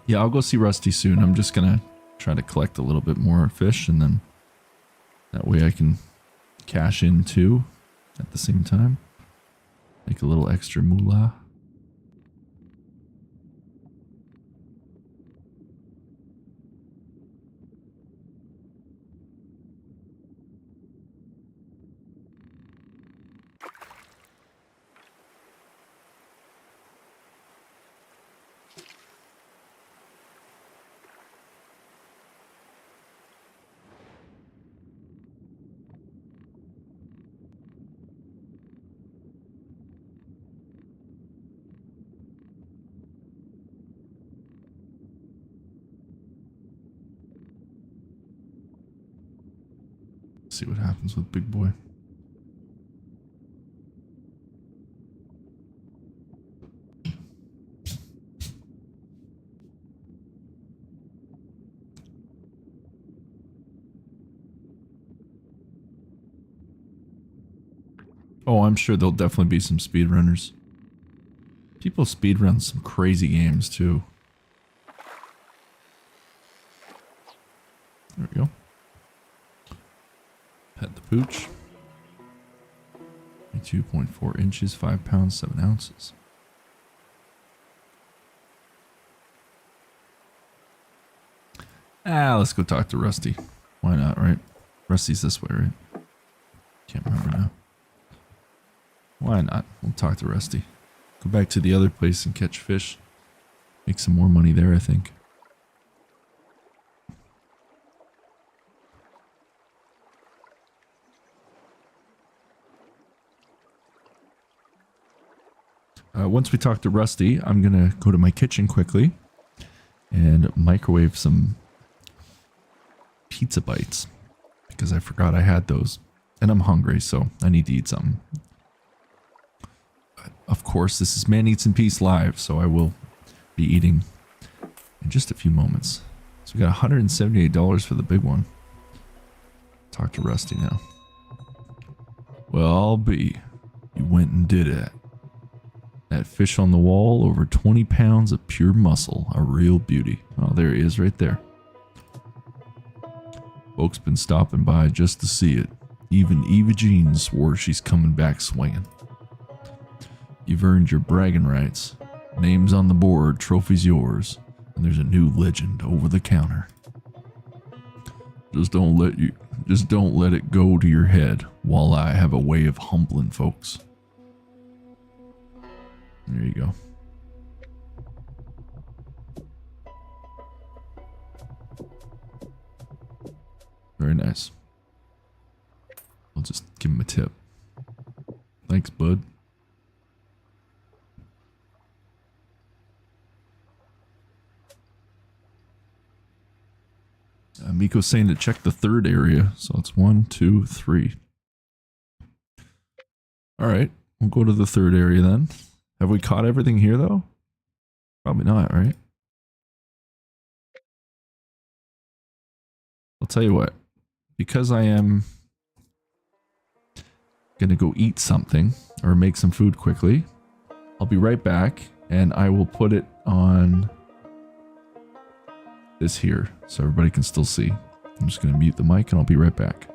Yeah, I'll go see Rusty soon. I'm just gonna try to collect a little bit more fish, and then that way I can cash in too at the same time. Make a little extra moolah. see what happens with Big Boy. Oh, I'm sure there'll definitely be some speedrunners. People speedrun some crazy games too. There we go. Pet the pooch. 2.4 inches, 5 pounds, 7 ounces. Let's go talk to Rusty. Why not, right? Rusty's this way, right? Can't remember now. Why not? We'll talk to Rusty. Go back to the other place and catch fish. Make some more money there, I think. Once we talk to Rusty, I'm going to go to my kitchen quickly and microwave some pizza bites because I forgot I had those. And I'm hungry, so I need to eat something. But of course, this is Man Eats in Peace Live, so I will be eating in just a few moments. So we got $178 for the big one. Talk to Rusty now. Well, I'll be. You went and did it. That fish on the wall, over 20 pounds of pure muscle. A real beauty. Oh, there he is right there. Folks been stopping by just to see it. Even Eva Jean swore she's coming back swinging. You've earned your bragging rights. Names on the board, trophies yours. And there's a new legend over the counter. Just don't let it go to your head while I have a way of humbling folks. There you go. Very nice. I'll just give him a tip. Thanks, bud. Miko's saying to check the third area. So it's 1, 2, 3. All right. We'll go to the third area then. Have we caught everything here, though? Probably not, right? I'll tell you what. Because I am going to go eat something or make some food quickly, I'll be right back and I will put it on this here so everybody can still see. I'm just going to mute the mic and I'll be right back.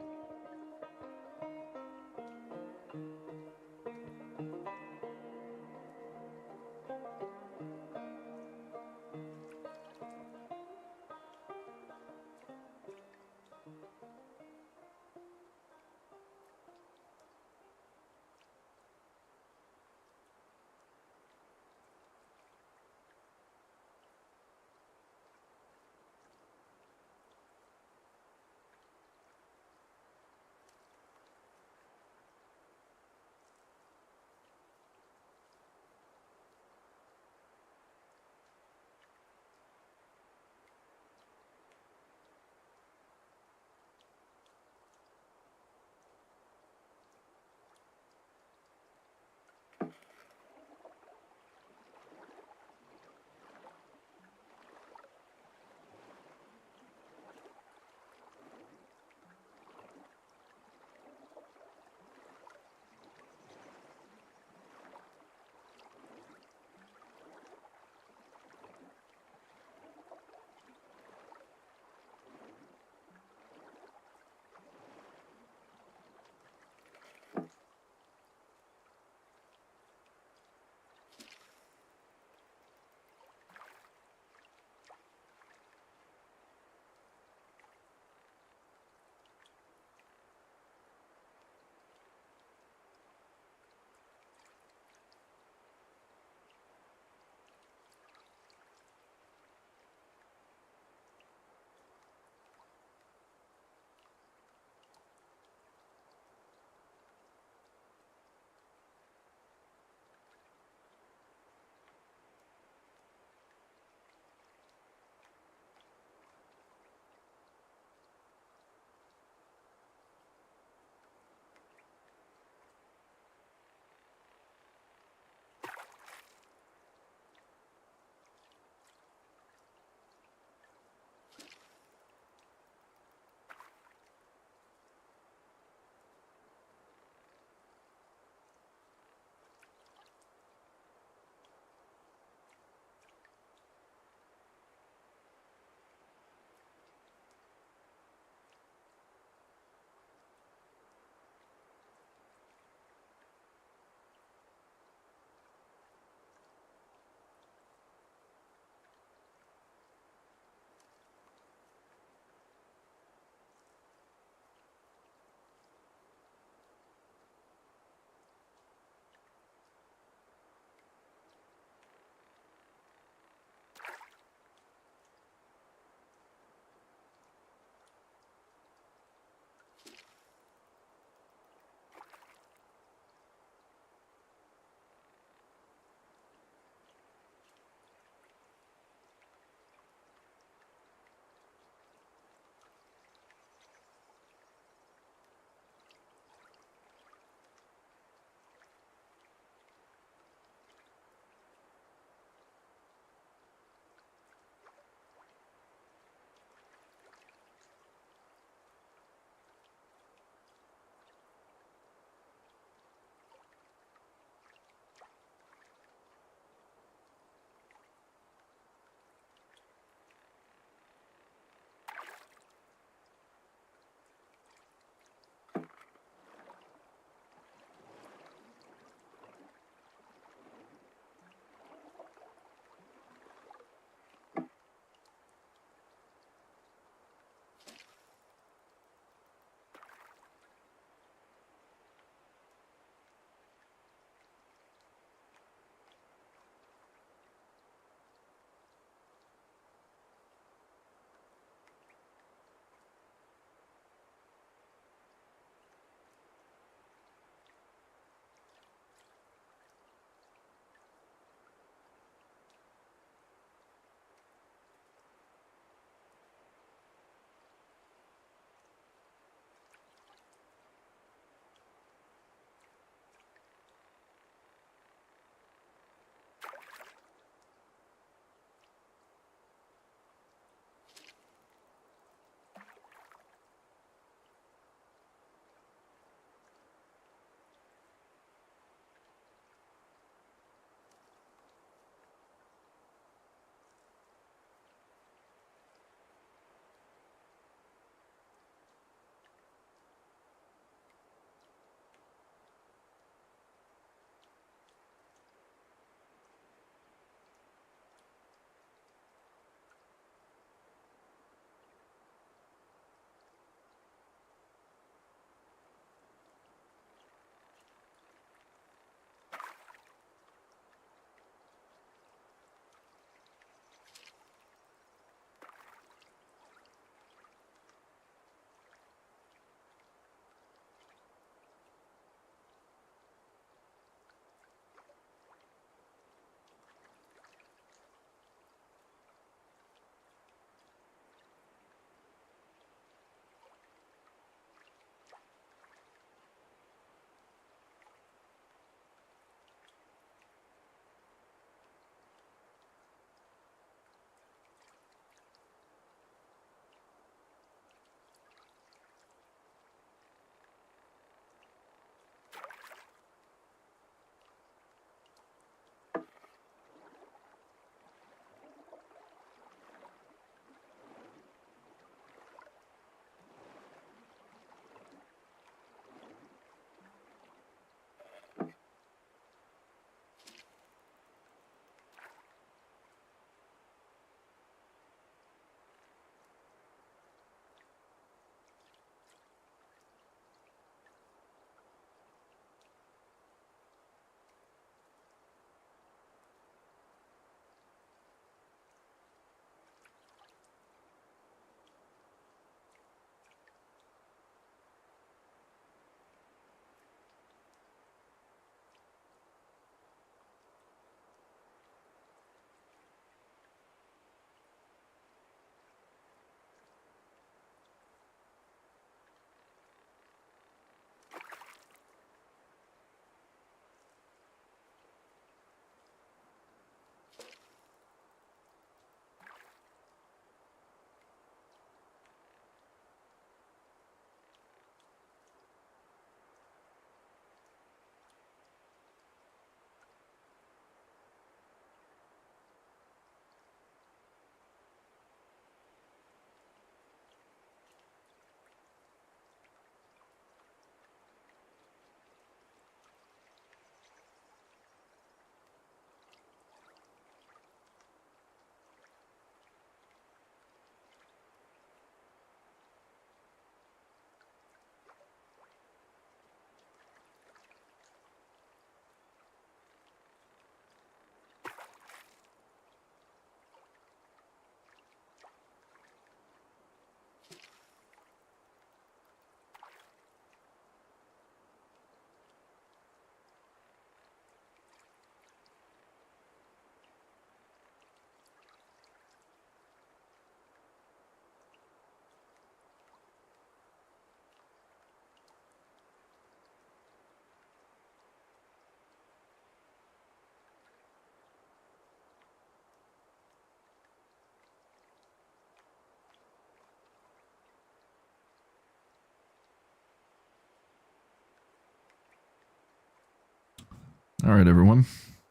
All right, everyone.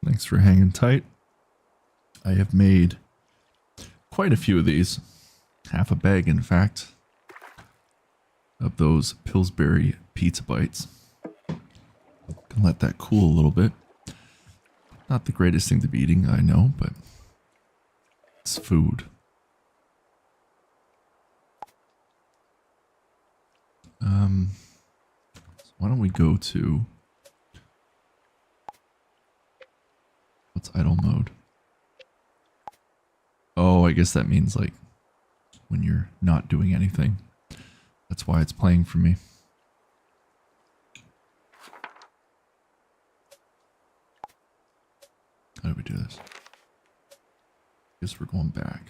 Thanks for hanging tight. I have made quite a few of these. Half a bag, in fact, of those Pillsbury pizza bites. Gonna let that cool a little bit. Not the greatest thing to be eating, I know, but it's food. So why don't we go to... What's idle mode? Oh, I guess that means like when you're not doing anything. That's why it's playing for me. How do we do this? Guess we're going back.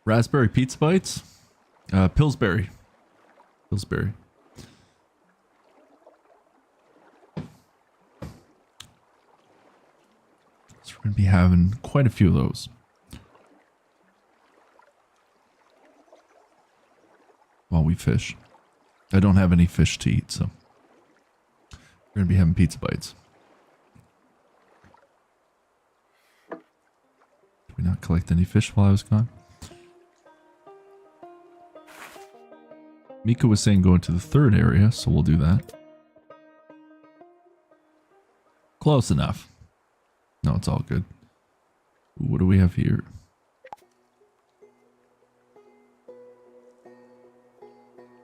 Raspberry pizza bites? Pillsbury. Pillsbury. So we're going to be having quite a few of those. While we fish. I don't have any fish to eat, so we're going to be having pizza bites. Did we not collect any fish while I was gone? Mika was saying go into the third area, so we'll do that. Close enough. No, it's all good. What do we have here?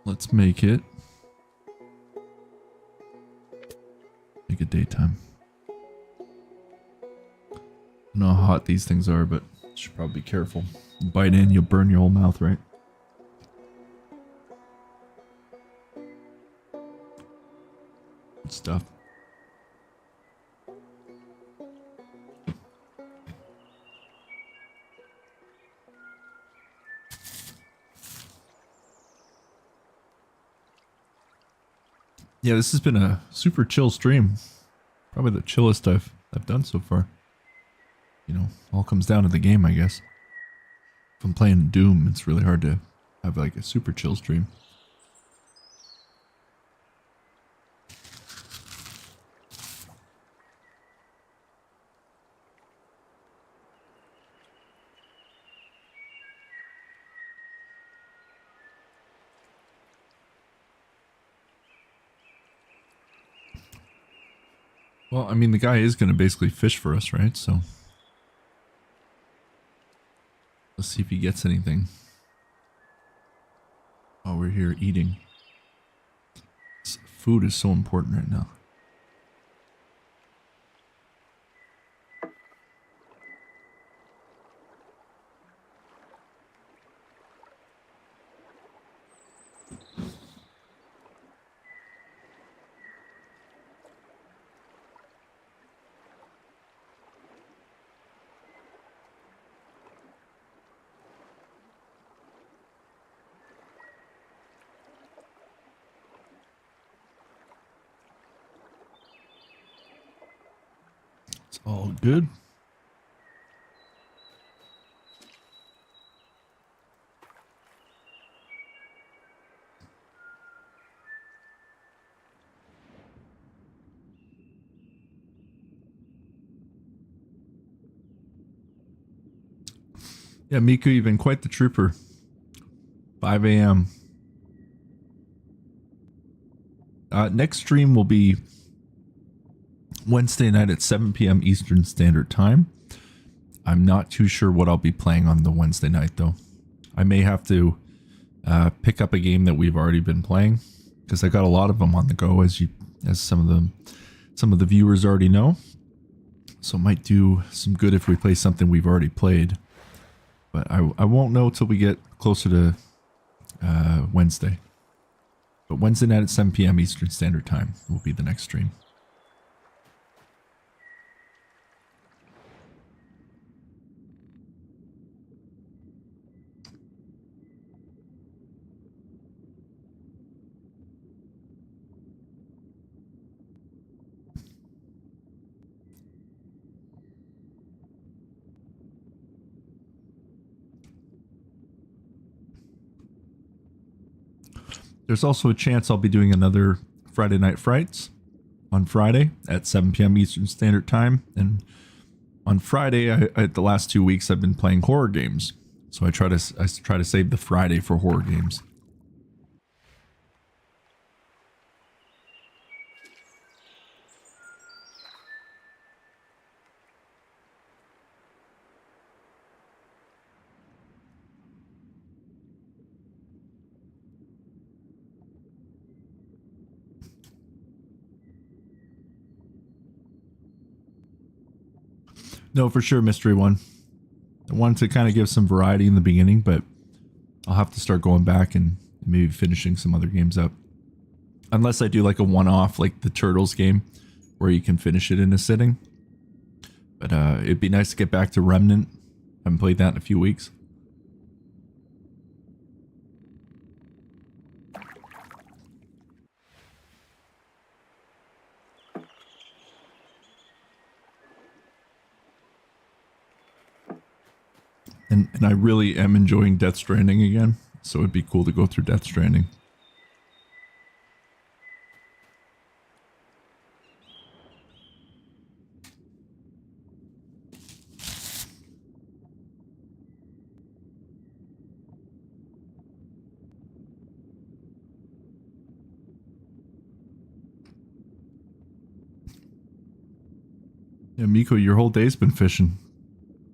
Let's make it daytime. I don't know how hot these things are, but you should probably be careful. Bite in, you'll burn your whole mouth, right? Good stuff. Yeah, this has been a super chill stream. Probably the chillest I've done so far. You know, all comes down to the game, I guess. If I'm playing Doom, it's really hard to have like a super chill stream. Well, I mean, the guy is going to basically fish for us, right? So let's see if he gets anything. Oh, we're here eating. Food is so important right now. All good. Yeah, Miku, you've been quite the trooper. 5 a.m. Next stream will be Wednesday night at 7 p.m. Eastern Standard Time. I'm not too sure what I'll be playing on the Wednesday night, though. I may have to pick up a game that we've already been playing, because I got a lot of them on the go, as some of the viewers already know. So it might do some good if we play something we've already played. But I won't know till we get closer to Wednesday. But Wednesday night at 7 p.m. Eastern Standard Time will be the next stream. There's also a chance I'll be doing another Friday Night Frights on Friday at 7 p.m. Eastern Standard Time. And on Friday, the last 2 weeks, I've been playing horror games. So I try to save the Friday for horror games. No, for sure, Mystery One. I wanted to kind of give some variety in the beginning, but I'll have to start going back and maybe finishing some other games up. Unless I do like a one-off, like the Turtles game, where you can finish it in a sitting. But it'd be nice to get back to Remnant. Haven't played that in a few weeks. And I really am enjoying Death Stranding again, so it'd be cool to go through Death Stranding. Yeah, Miko, your whole day's been fishing.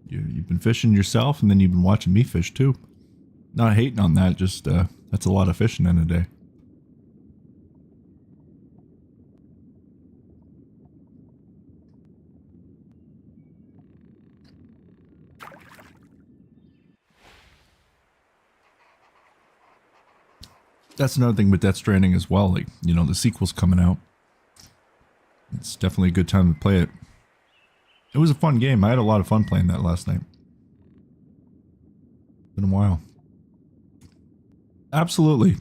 You've been fishing yourself, and then you've been watching me fish too. Not hating on that, just that's a lot of fishing in a day. That's another thing with Death Stranding as well. Like, you know, the sequel's coming out. It's definitely a good time to play it. It was a fun game. I had a lot of fun playing that last night. Been a while. Absolutely.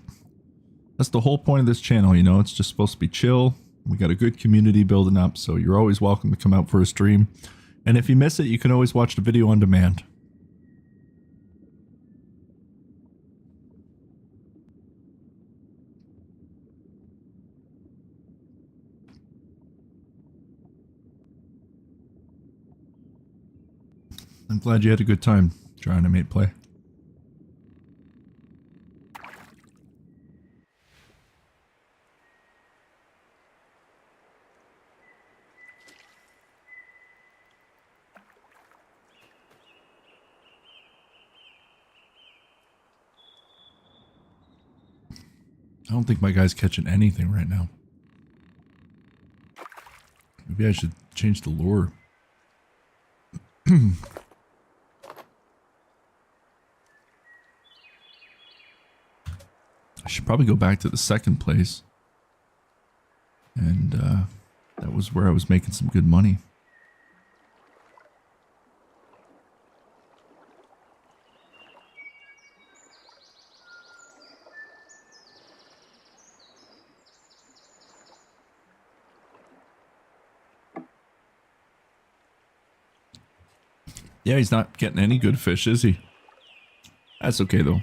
That's the whole point of this channel, you know. It's just supposed to be chill. We got a good community building up, so you're always welcome to come out for a stream. And if you miss it, you can always watch the video on demand. I'm glad you had a good time trying to make play. I don't think my guy's catching anything right now. Maybe I should change the lure. I should probably go back to the second place. And that was where I was making some good money. Yeah, he's not getting any good fish, is he? That's okay, though.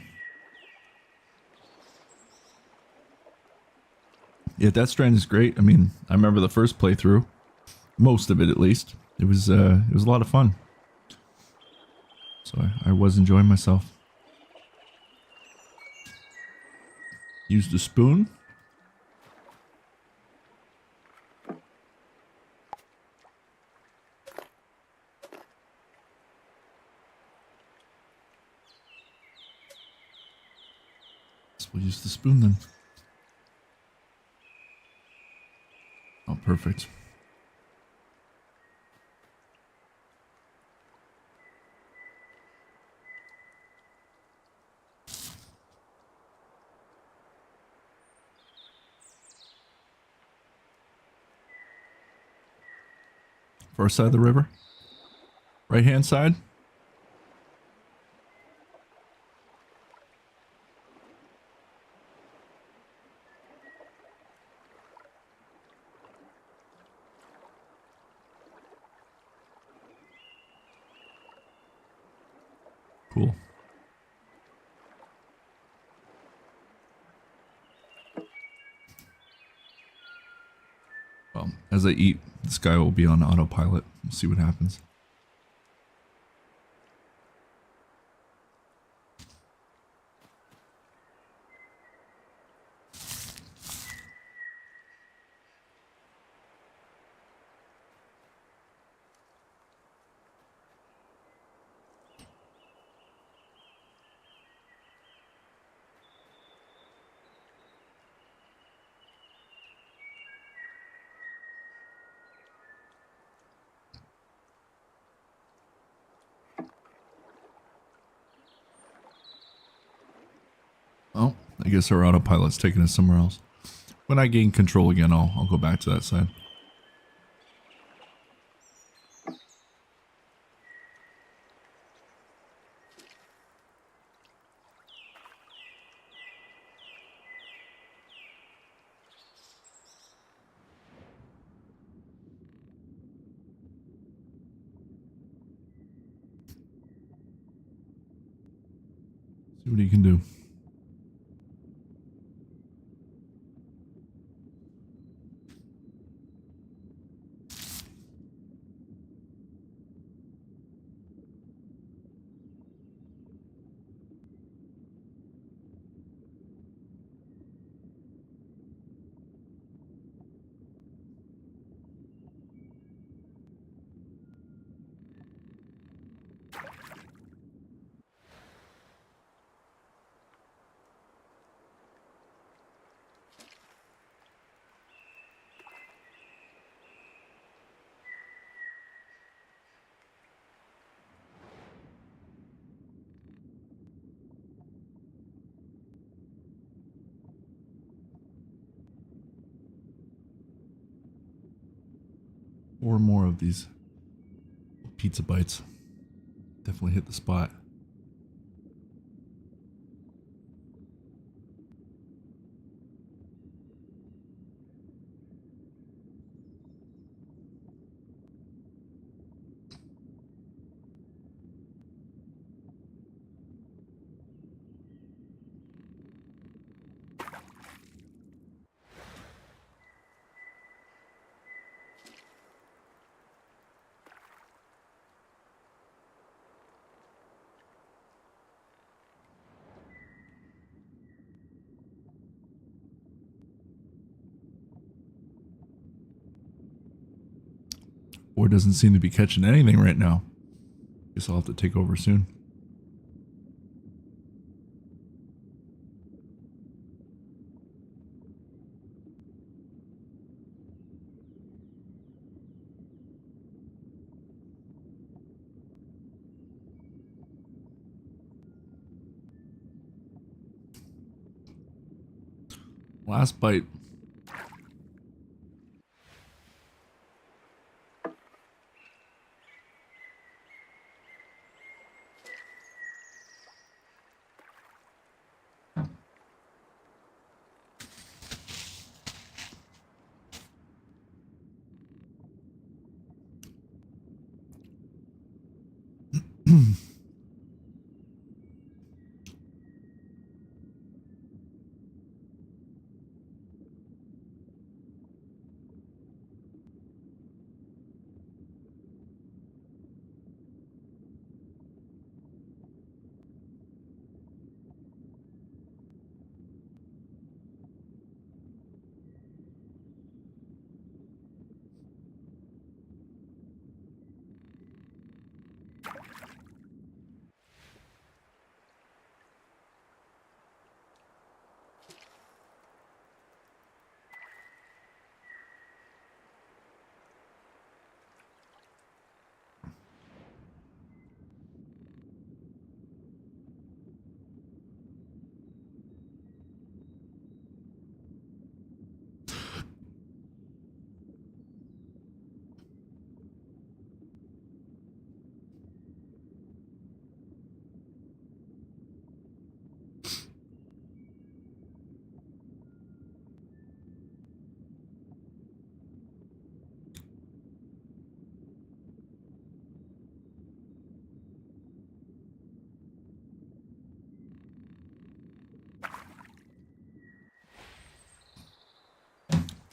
Yeah, Death Stranding is great. I mean, I remember the first playthrough. Most of it, at least. It was a lot of fun. So I was enjoying myself. Used a spoon. So we'll use the spoon then. Oh, perfect. Far side of the river. Right hand side. Cool. As I eat, this guy will be on autopilot. We'll see what happens. Oh, I guess our autopilot's taking us somewhere else. When I gain control again, I'll go back to that side. See what he can do. Four more of these pizza bites. Definitely hit the spot. Boy doesn't seem to be catching anything right now. Guess I'll have to take over soon. Last bite.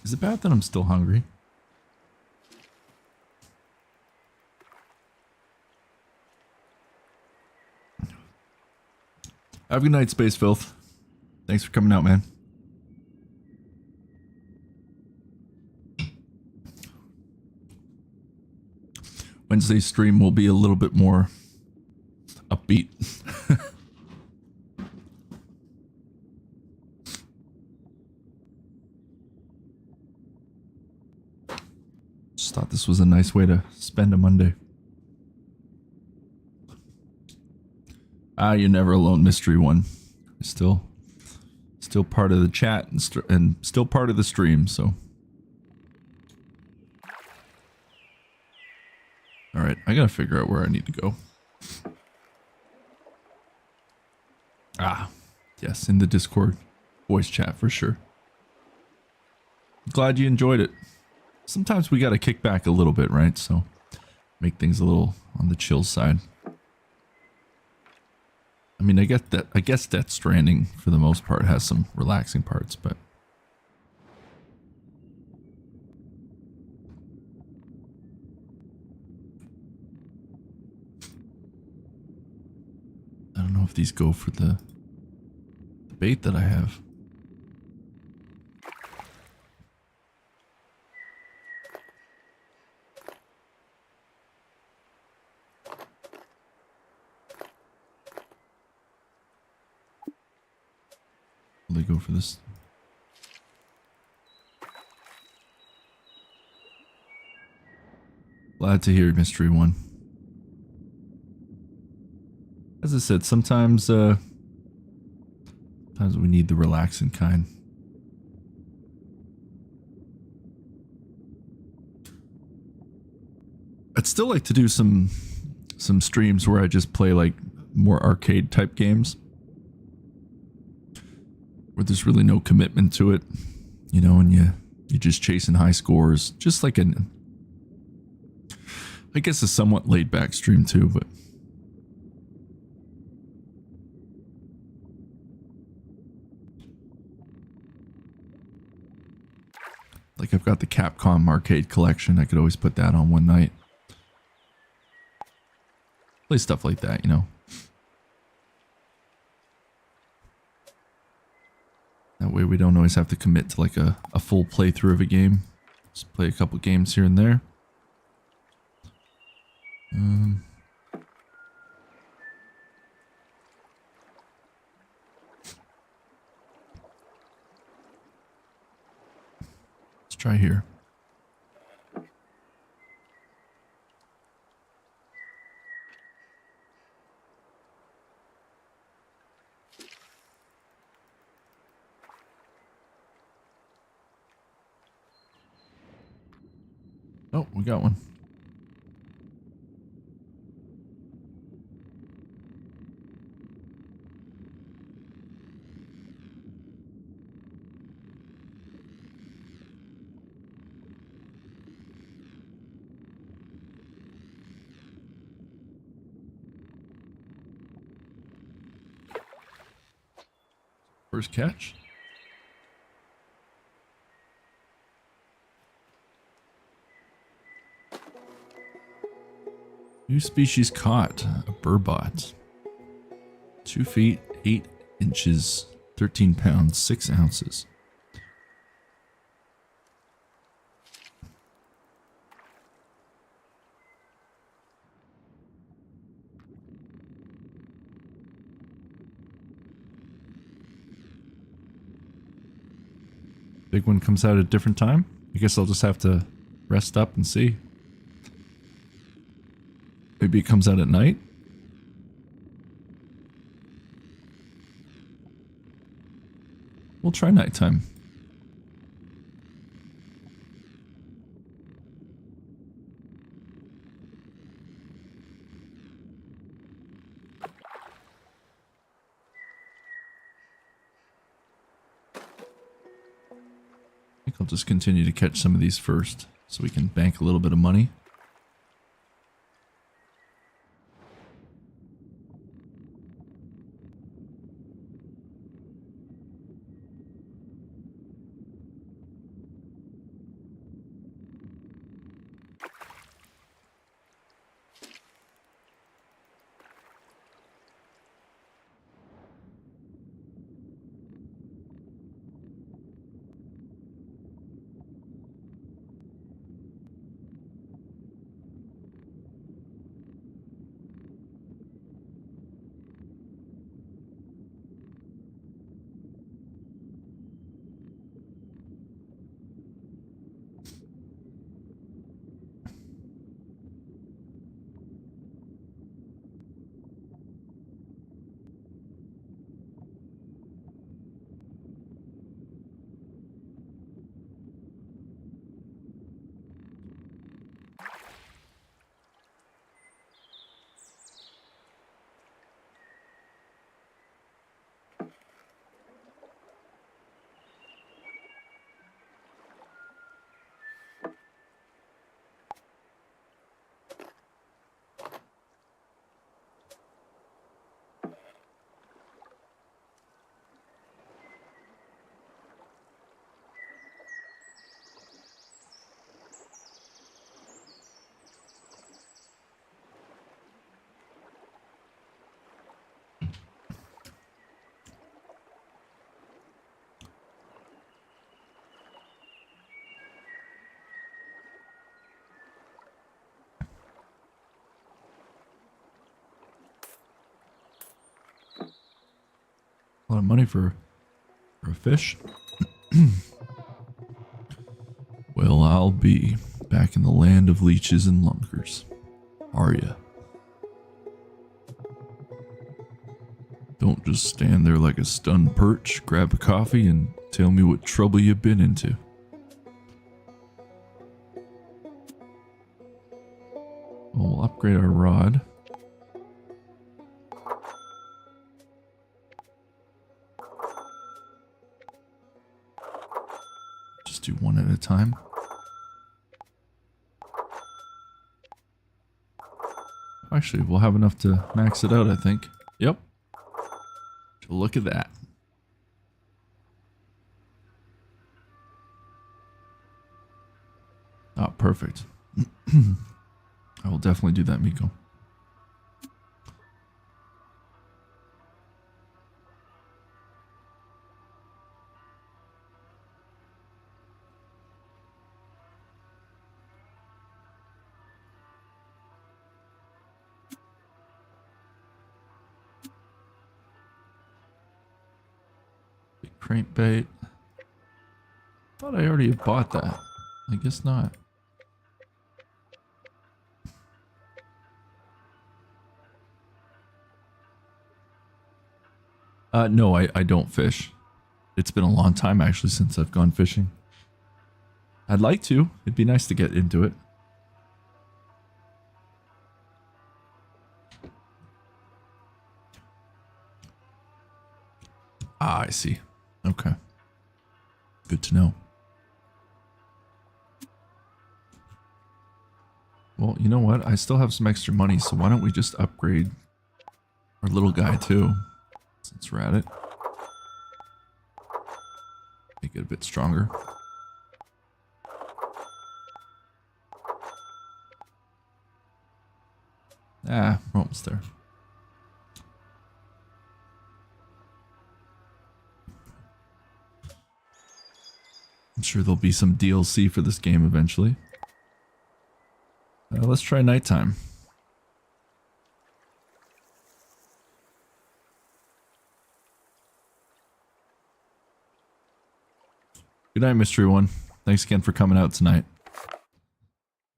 Is it bad that I'm still hungry? Have a good night, Space Filth. Thanks for coming out, man. Wednesday's stream will be a little bit more upbeat. Just thought this was a nice way to spend a Monday. Ah, you're never alone, Mystery One. You're still part of the chat and still part of the stream, so. All right, I gotta figure out where I need to go. Ah, yes, in the Discord voice chat for sure. Glad you enjoyed it. Sometimes we gotta kick back a little bit, right? So make things a little on the chill side. I mean, I guess Death Stranding for the most part has some relaxing parts, but I don't know if these go for the bait that I have. Will they go for this? Glad to hear, Mystery One. As I said, sometimes we need the relaxing kind. I'd still like to do some streams where I just play like more arcade type games, where there's really no commitment to it, you know, and you're just chasing high scores, just like I guess a somewhat laid back stream too, but. Like I've got the Capcom arcade collection. I could always put that on one night. Play stuff like that, you know. That way we don't always have to commit to like a full playthrough of a game. Just play a couple games here and there. Let's try here. Oh, we got one. First catch. New species caught, a burbot. 2 feet, 8 inches, 13 pounds, 6 ounces. Big one comes out at a different time. I guess I'll just have to rest up and see. Maybe it comes out at night. We'll try nighttime. I think I'll just continue to catch some of these first so we can bank a little bit of money. A lot of money for a fish. Well, I'll be back in the land of leeches and lunkers. Are ya? Don't just stand there like a stunned perch, grab a coffee, and tell me what trouble you've been into. Well, we'll upgrade our rod. Just do one at a time. Actually, we'll have enough to max it out, I think. Yep. Look at that. Oh, perfect. I will definitely do that, Miko. Crankbait. Thought I already bought that. I guess not. No, I don't fish. It's been a long time actually since I've gone fishing. I'd like to. It'd be nice to get into it. Ah, I see. Okay. Good to know. Well, you know what? I still have some extra money, so why don't we just upgrade our little guy too, since we're at it. Make it a bit stronger. Ah, we're almost there. I'm sure there'll be some DLC for this game eventually. Let's try nighttime. Good night, Mystery One. Thanks again for coming out tonight.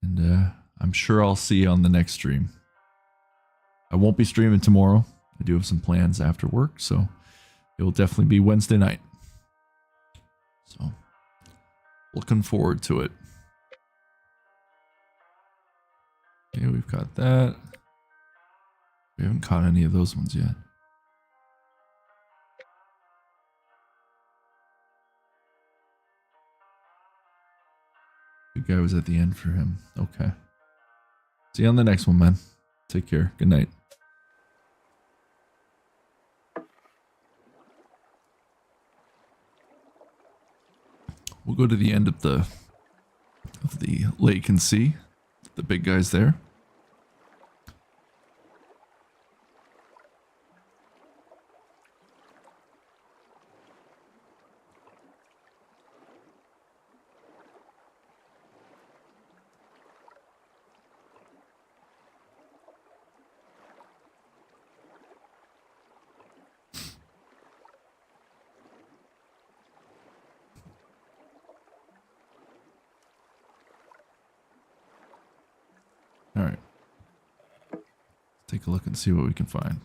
And I'm sure I'll see you on the next stream. I won't be streaming tomorrow. I do have some plans after work, so it will definitely be Wednesday night. So, looking forward to it. Okay, we've got that. We haven't caught any of those ones yet. The guy was at the end for him. Okay. See you on the next one, man. Take care. Good night. We'll go to the end of the lake and see the big guys there. All right. Take a look and see what we can find.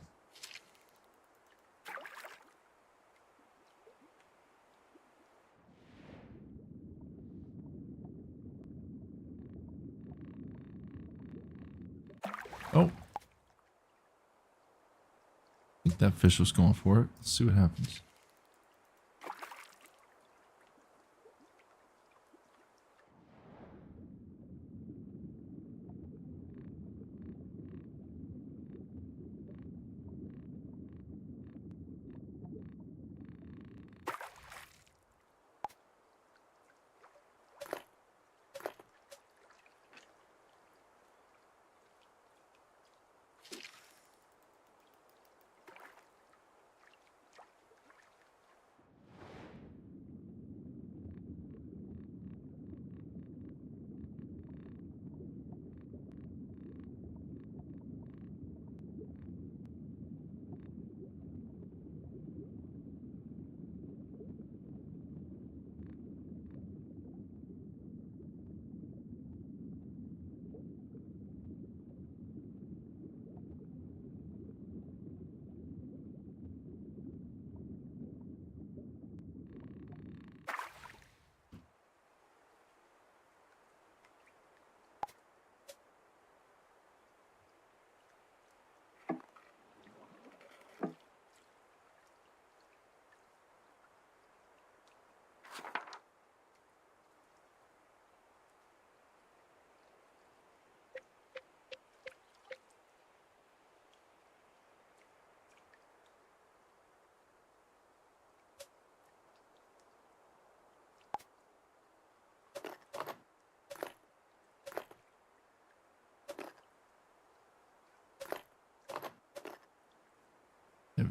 Oh. I think that fish was going for it. Let's see what happens.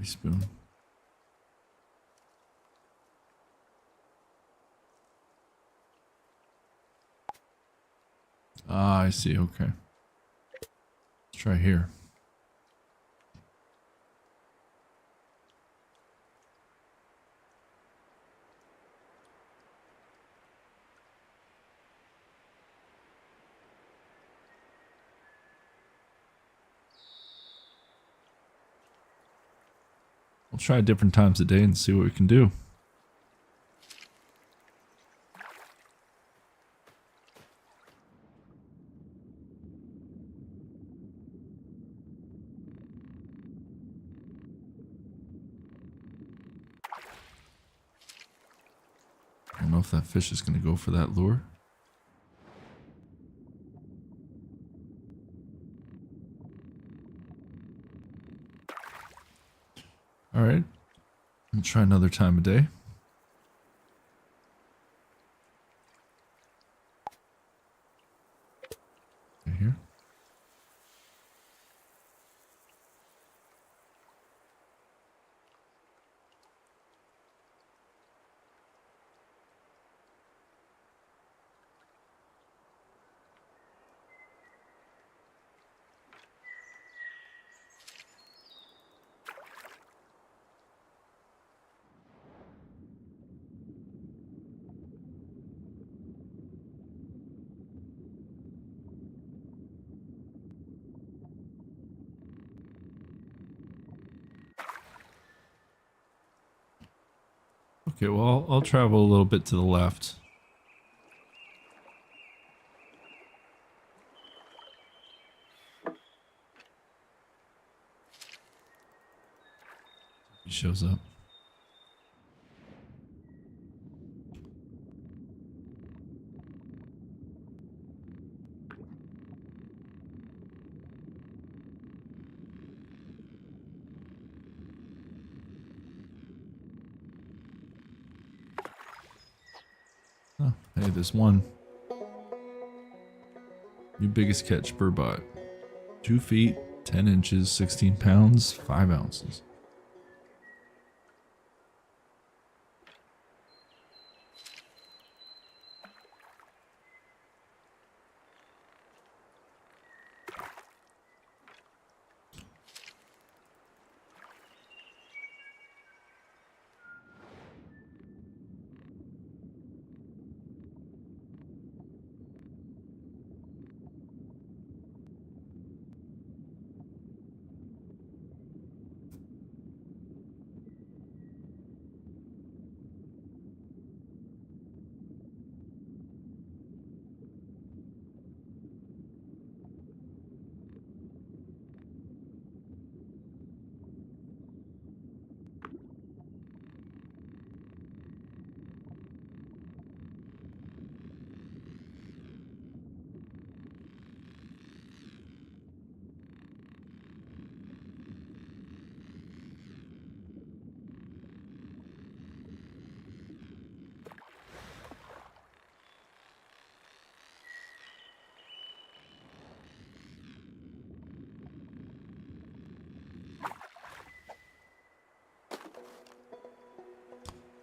Teaspoon. Ah, I see. Okay. Let's try here. We'll try different times a day and see what we can do. I don't know if that fish is going to go for that lure. All right. We'll try another time of day. Okay, here. Okay, well, I'll travel a little bit to the left. He shows up. Oh, hey, there's one. New biggest catch per bot. 2 feet, 10 inches, 16 pounds, 5 ounces.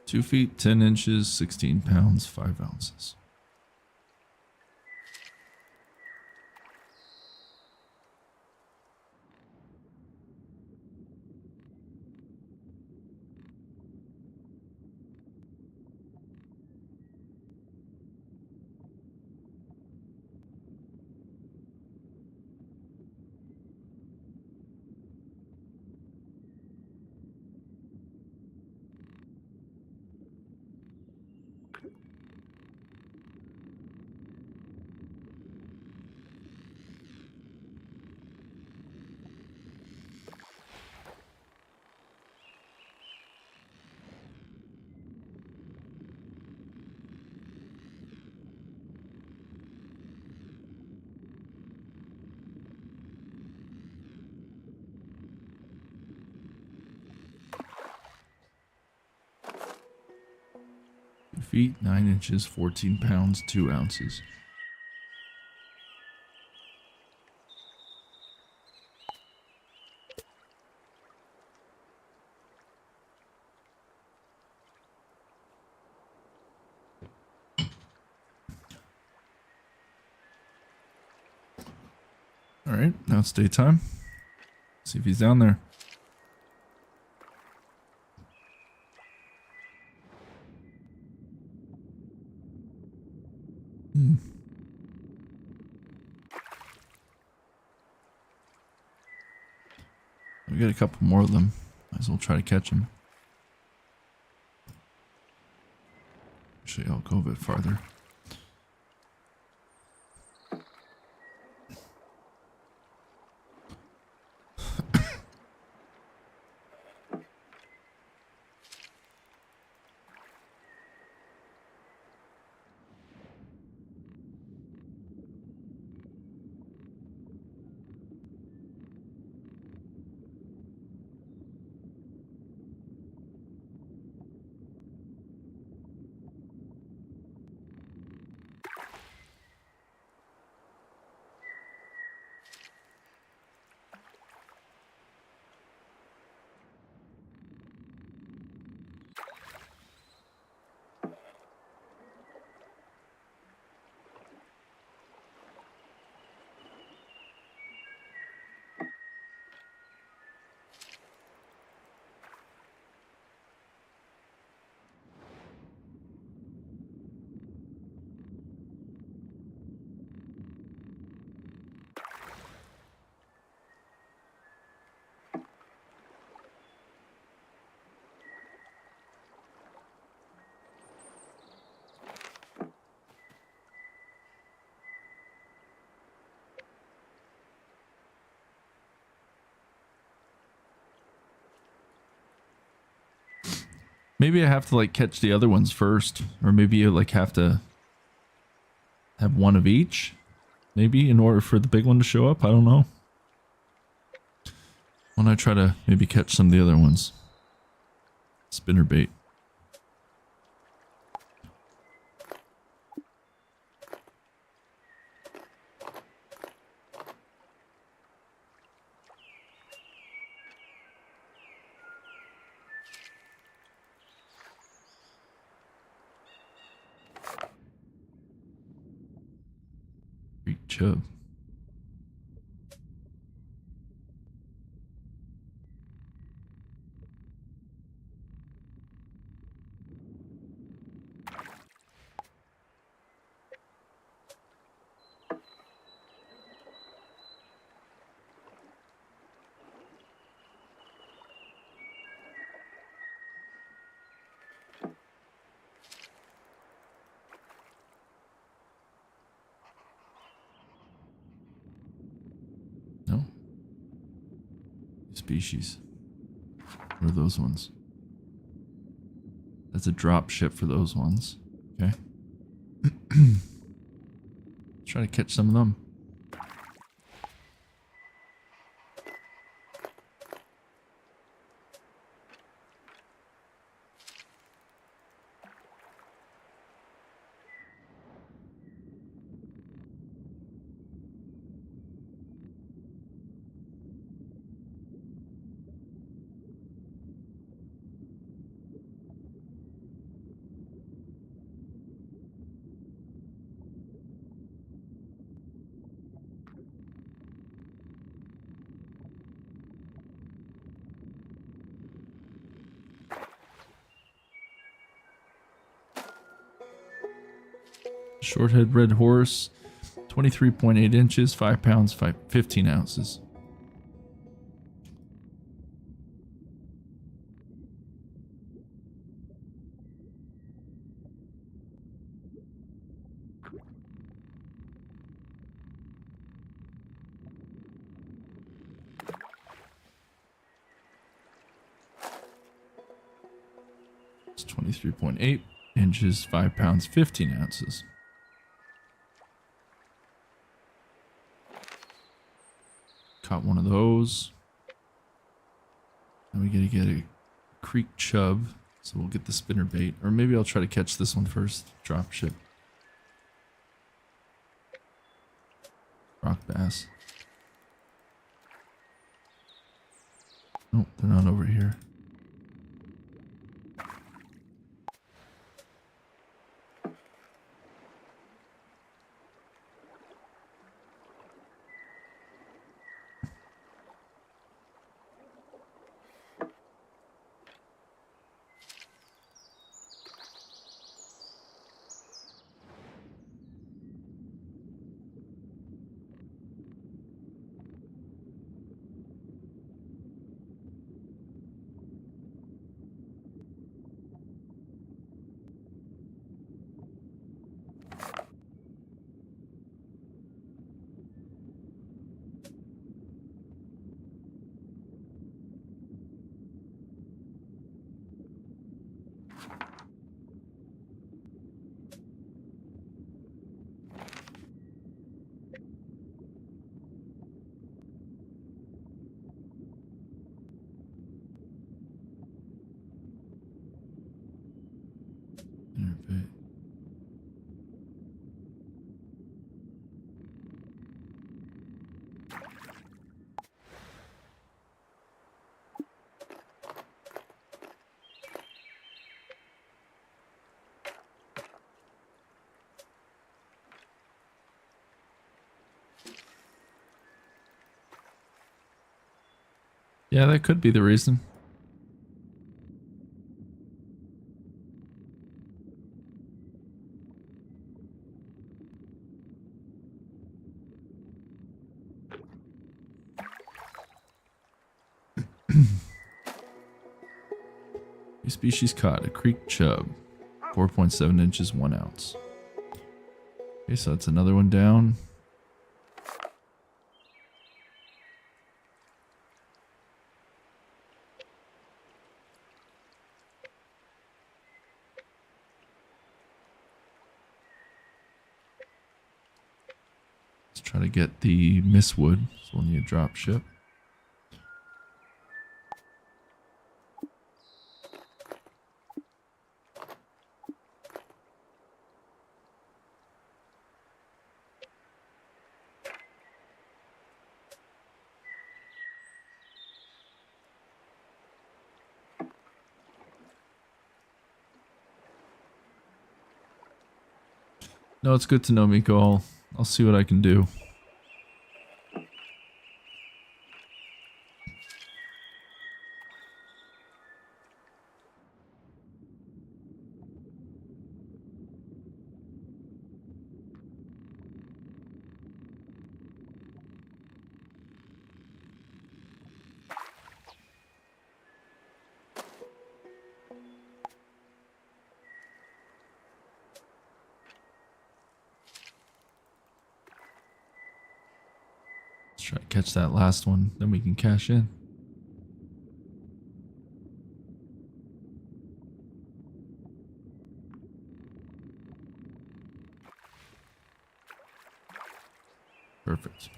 Two feet, 10 inches, 16 pounds, 5 ounces. Feet, 9 inches, 14 pounds, 2 ounces. All right, now it's daytime. See if he's down there. We got a couple more of them. Might as well try to catch them. Actually, I'll go a bit farther. Maybe I have to like catch the other ones first, or maybe you like have to have one of each, maybe in order for the big one to show up. I don't know. Why don't I try to maybe catch some of the other ones? Spinner bait. Chub. No. Species. What are those ones? That's a drop ship for those ones. Okay. Try to catch some of them. Shorthead red horse, 23.8 inches, 5 pounds, 15 ounces. It's 23.8 inches, 5 pounds, 15 ounces. Caught one of those. Then we gotta get a creek chub, so we'll get the spinner bait. Or maybe I'll try to catch this one first. Drop ship. Rock bass. Nope, they're not over here. Interface. Yeah, that could be the reason. A species caught, a creek chub, 4.7 inches, 1 ounce. Okay, so that's another one down. Let's try to get the mistwood, so we'll need a drop ship. No, it's good to know, Miko. I'll see what I can do. Let's try to catch that last one, then we can cash in. Perfect.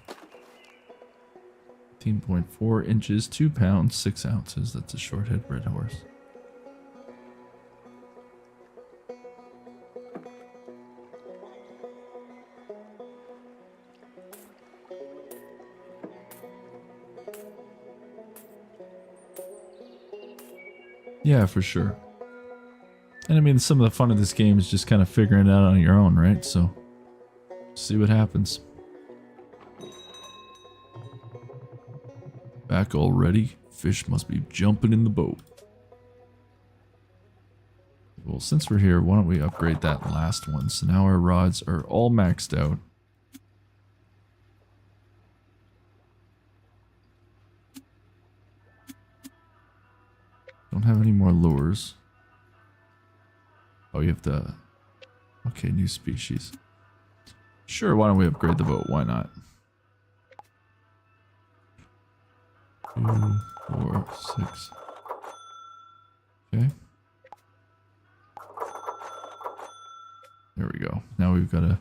15.4 inches, 2 pounds, 6 ounces. That's a short-head red horse. Yeah, for sure. And I mean, some of the fun of this game is just kind of figuring it out on your own, right? So, see what happens. Back already? Fish must be jumping in the boat. Well, since we're here, why don't we upgrade that last one? So now our rods are all maxed out. Don't have any more lures. Oh, you have to... Okay, new species. Sure, why don't we upgrade the boat? Why not? 2, 4, 6. Okay. There we go. Now we've got a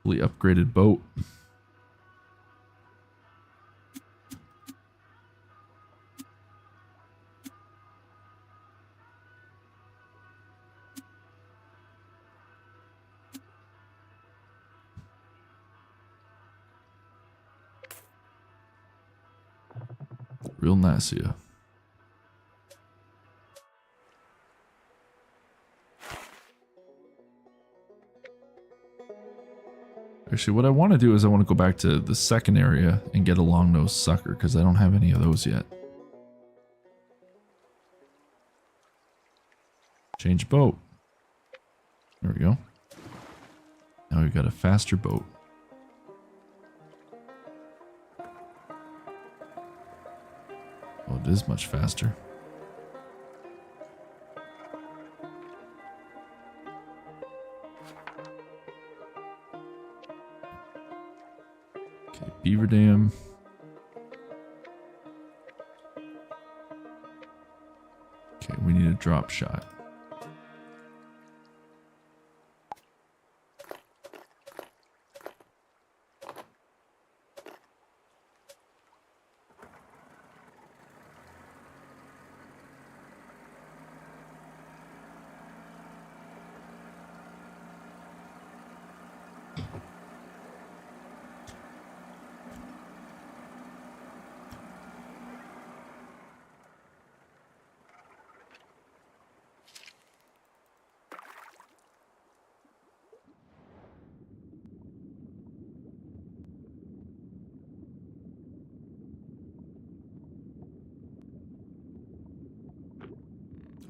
fully upgraded boat. Real nice here. Actually, what I want to do is I want to go back to the second area and get a long-nosed sucker, because I don't have any of those yet. Change boat. There we go. Now we've got a faster boat. Oh, it is much faster. Okay, Beaver Dam. Okay, we need a drop shot.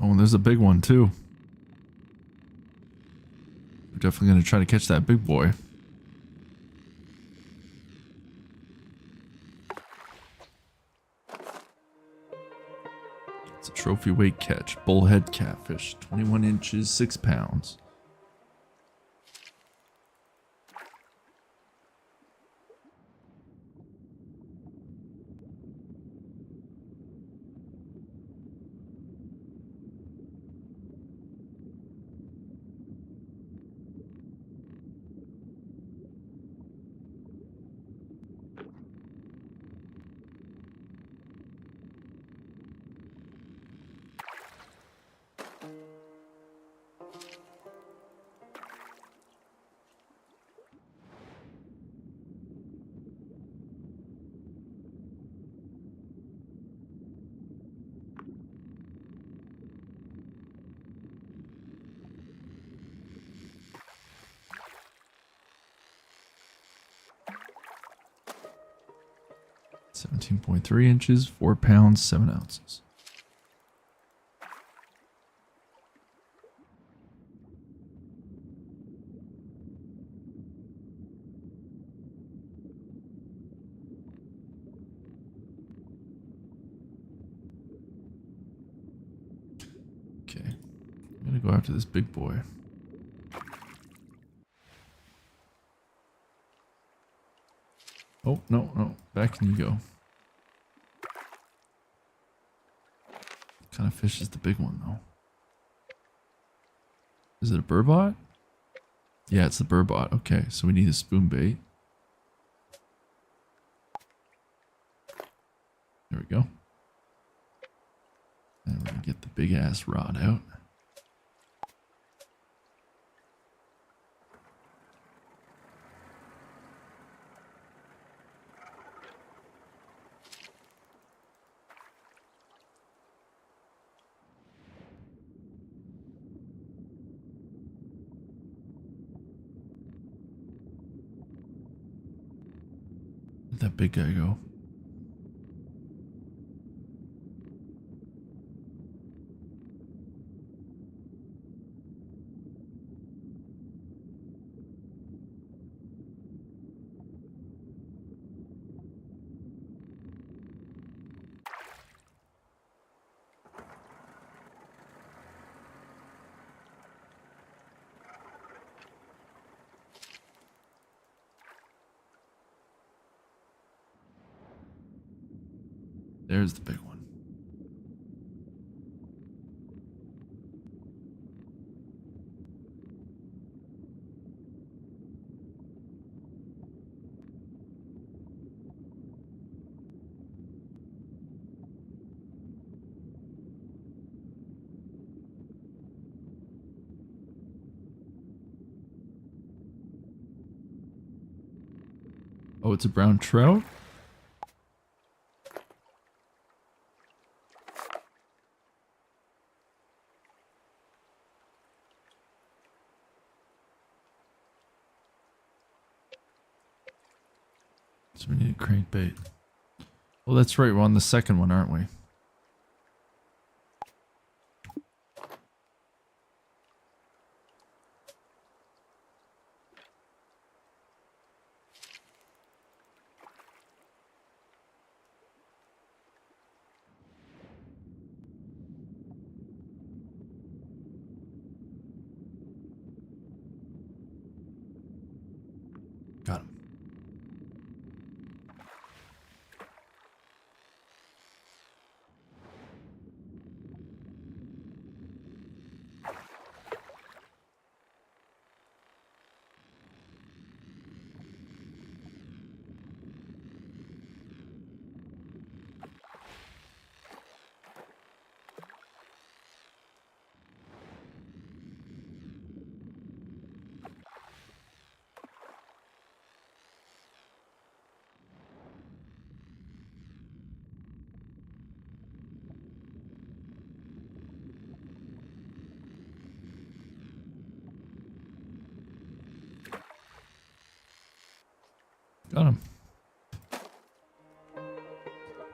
Oh, and there's a big one too. We're definitely going to try to catch that big boy. It's a trophy weight catch. Bullhead catfish. 21 inches, 6 pounds. .3 inches, 4 pounds, 7 ounces. Okay, I'm gonna go after this big boy. Oh, no, back you go. What kind of fish is the big one though? Is it a burbot? Yeah, it's the burbot. Okay, so we need a spoon bait. There we go. And we're gonna get the big ass rod out. Where'd that big guy go? There's the big one. Oh, it's a brown trout? So we need a crankbait. Well, that's right. We're on the second one, aren't we? Got him. Got him.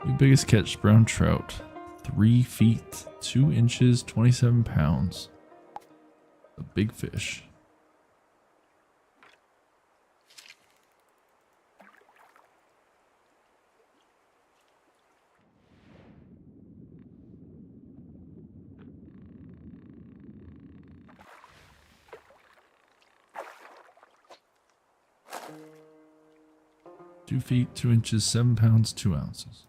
Your biggest catch, brown trout. 3 feet, 2 inches, 27 pounds. A big fish. Two feet, 2 inches, 7 pounds, 2 ounces.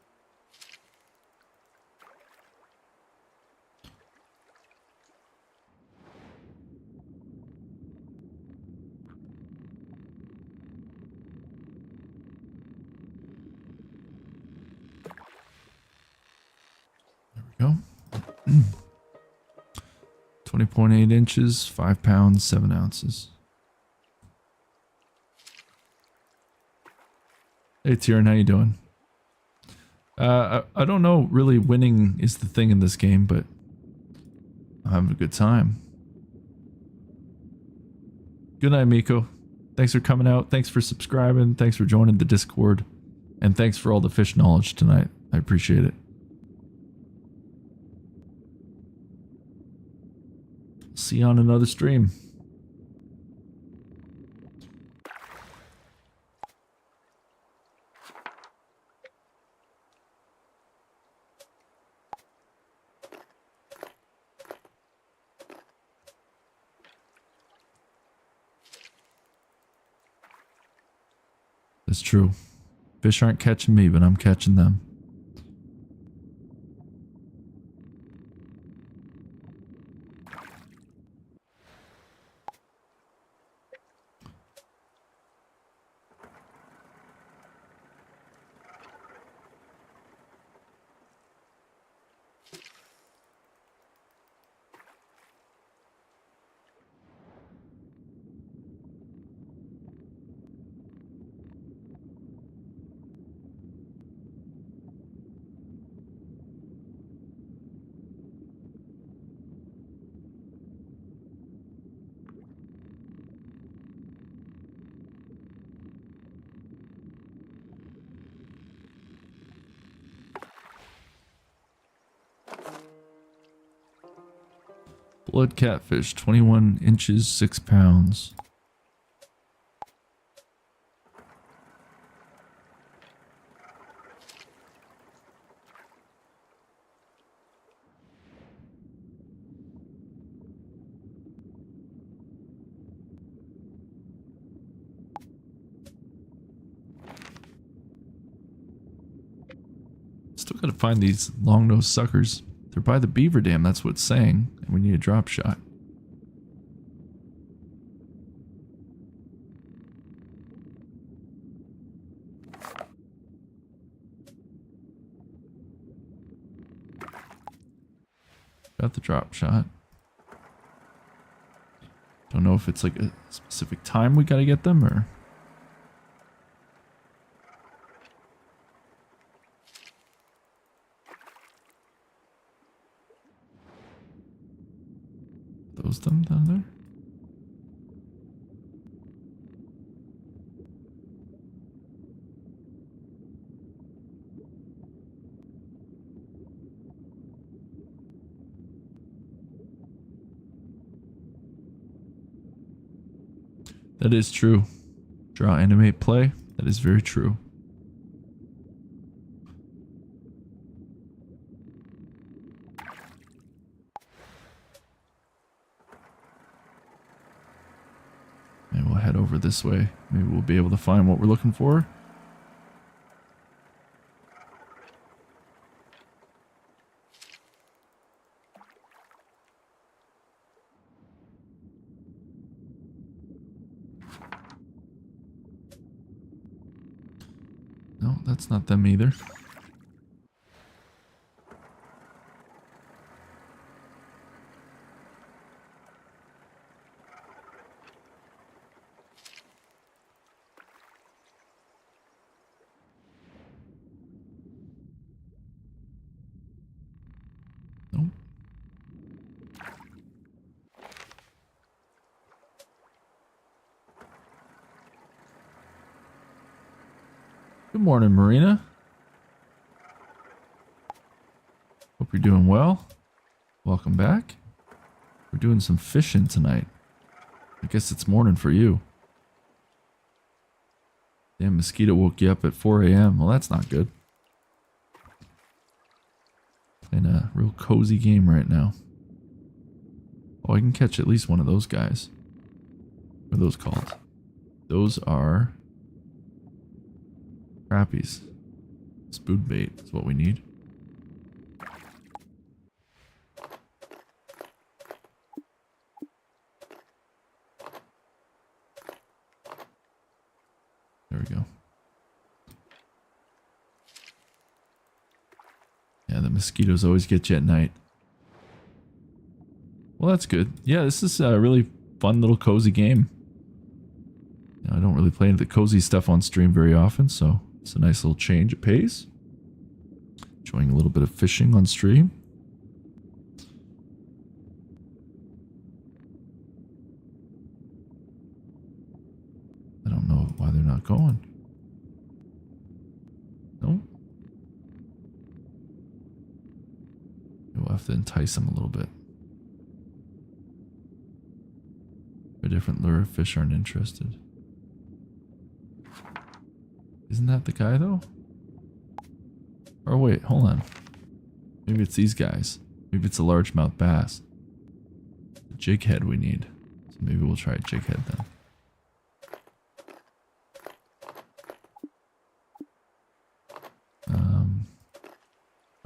There we go. 20.8 inches, 5 pounds, 7 ounces. Hey Tyrion, how you doing? I don't know really winning is the thing in this game, but I'm having a good time. Good night, Miko. Thanks for coming out. Thanks for subscribing. Thanks for joining the Discord. And thanks for all the fish knowledge tonight. I appreciate it. See you on another stream. It's true. Fish aren't catching me, but I'm catching them. Blood catfish, 21 inches, 6 pounds. Still gotta find these long-nosed suckers. They're by the beaver dam, that's what it's saying. And we need a drop shot. Got the drop shot. Don't know if it's like a specific time we gotta get them or... Those them down there? That is true. Draw, animate, play. That is very true. And we'll head over this way. Maybe we'll be able to find what we're looking for. No, that's not them either. Nope. Good morning, Marina. Hope you're doing well. Welcome back. We're doing some fishing tonight. I guess it's morning for you. Damn, mosquito woke you up at 4 a.m. Well, that's not good. Playing a real cozy game right now. Oh, I can catch at least one of those guys. What are those called? Those are crappies. Spoon bait is what we need. There we go. Yeah, the mosquitoes always get you at night. Well, that's good. Yeah, this is a really fun little cozy game. You know, I don't really play the cozy stuff on stream very often, so it's a nice little change. It pays. Enjoying a little bit of fishing on stream. I don't know why they're not going. No. We'll have to entice them a little bit. A different lure of fish aren't interested. Isn't that the guy though? Or wait, hold on. Maybe it's these guys. Maybe it's a largemouth bass. A jighead we need. So maybe we'll try a jighead then.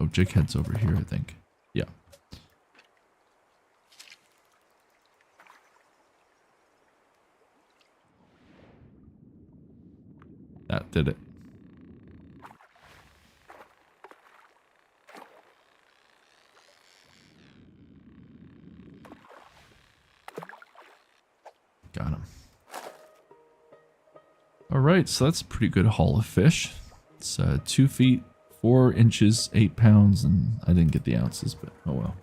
Oh, jighead's over here, I think. Yeah. That did it. Got him. Alright, so that's a pretty good haul of fish. It's 2 feet, 4 inches, 8 pounds, and I didn't get the ounces, but oh well.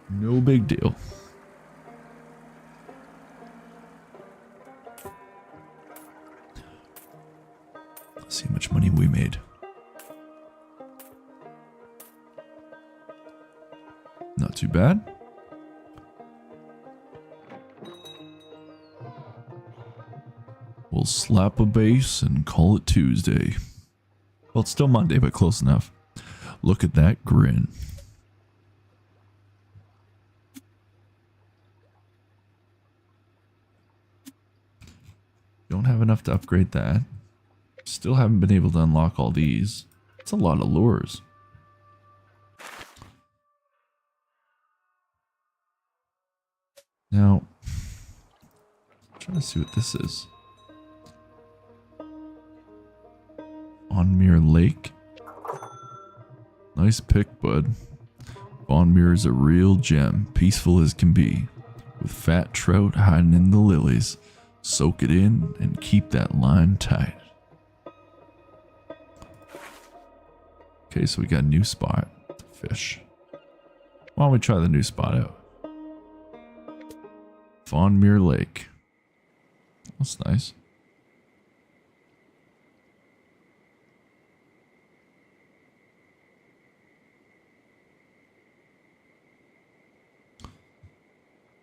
No big deal. Let's see how much money we made. Not too bad. We'll slap a base and call it Tuesday. Well, it's still Monday, but close enough. Look at that grin. Don't have enough to upgrade that. Still haven't been able to unlock all these. It's a lot of lures. Now, I'm trying to see what this is. Von Mere Lake. Nice pick, bud. Von Mere is a real gem, peaceful as can be. With fat trout hiding in the lilies. Soak it in and keep that line tight. Okay, so we got a new spot to fish. Why don't we try the new spot out? Von Mere Lake. That's nice.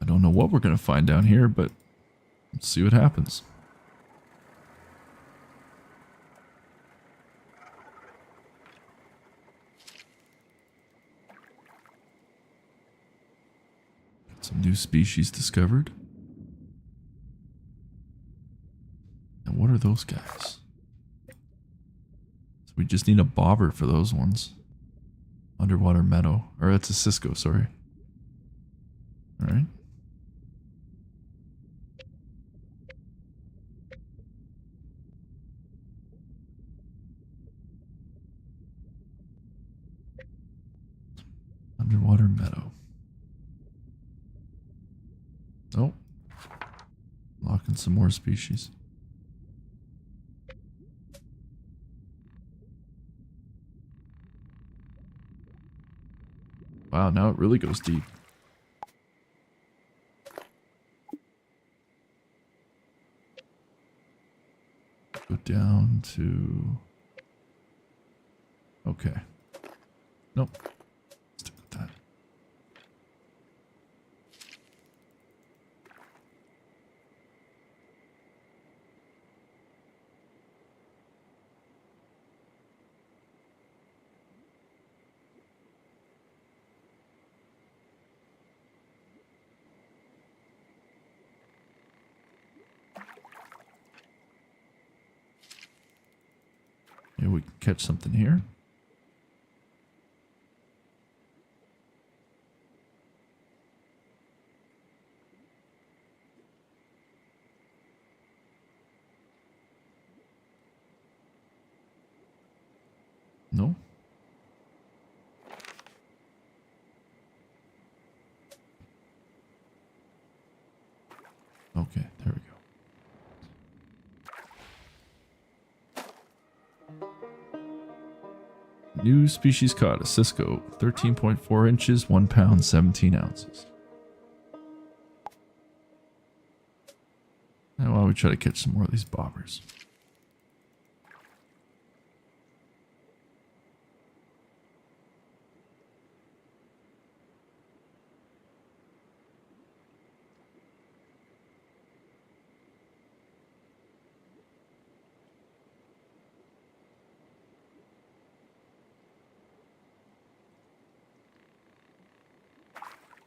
I don't know what we're going to find down here, but let's see what happens. Some new species discovered. And what are those guys? So we just need a bobber for those ones. Underwater meadow. Or it's a Cisco, sorry. Alright. Underwater meadow. Oh. Locking some more species. Wow, now it really goes deep. Go down to... Okay. Nope. Maybe we can catch something here. No. Okay, there we go. New species caught, a Cisco, 13.4 inches, 1 pound, 17 ounces. Now, while we try to catch some more of these bobbers.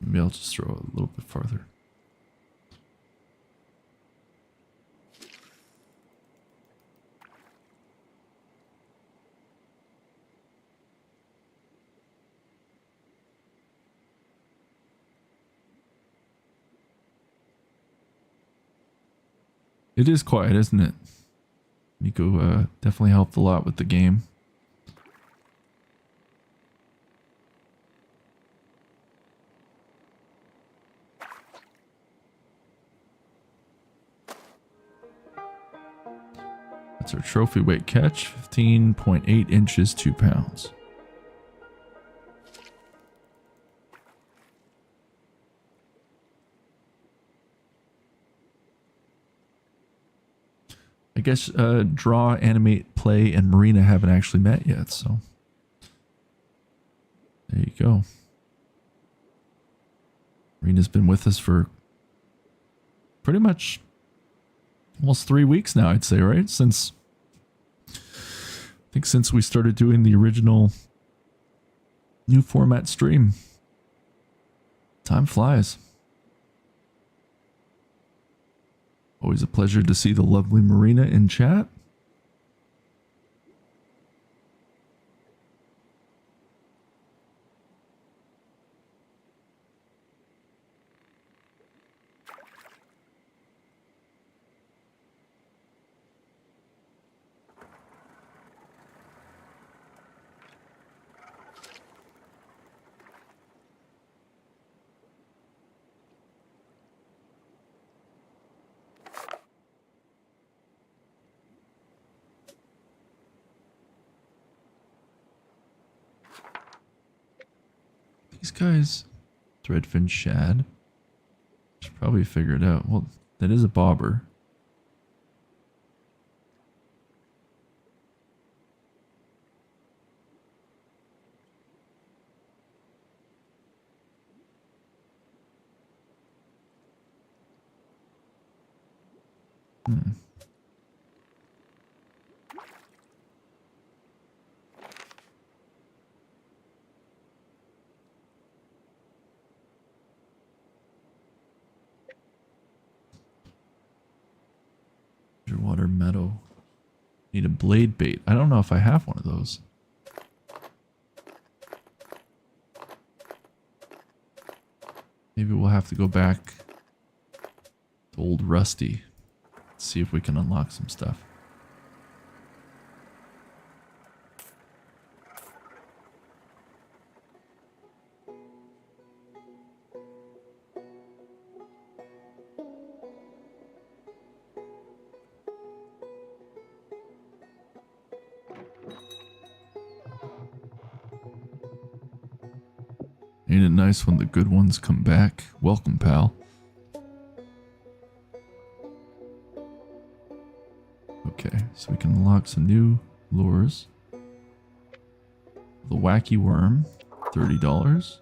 Maybe I'll just throw it a little bit farther. It is quiet, isn't it? Nico definitely helped a lot with the game. That's our trophy weight catch, 15.8 inches, 2 pounds. I guess Draw, Animate, Play, and Marina haven't actually met yet, so there you go. Marina's been with us for pretty much almost 3 weeks now, I'd say, right? I think since we started doing the original new format stream. Time flies. Always a pleasure to see the lovely Marina in chat. These guys, threadfin shad, should probably figure it out. Well, that is a bobber. Underwater meadow. Need a blade bait. I don't know if I have one of those. Maybe we'll have to go back to old Rusty. See if we can unlock some stuff. Ain't it nice when the good ones come back? Welcome, pal. Okay, so we can unlock some new lures. The wacky worm, $30.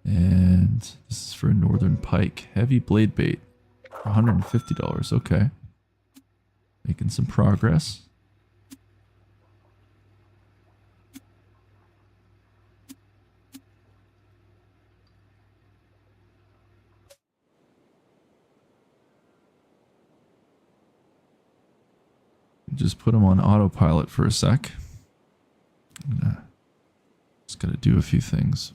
And this is for a northern pike. Heavy blade bait, $150. Okay. Making some progress. Just put them on autopilot for a sec. Just got to do a few things.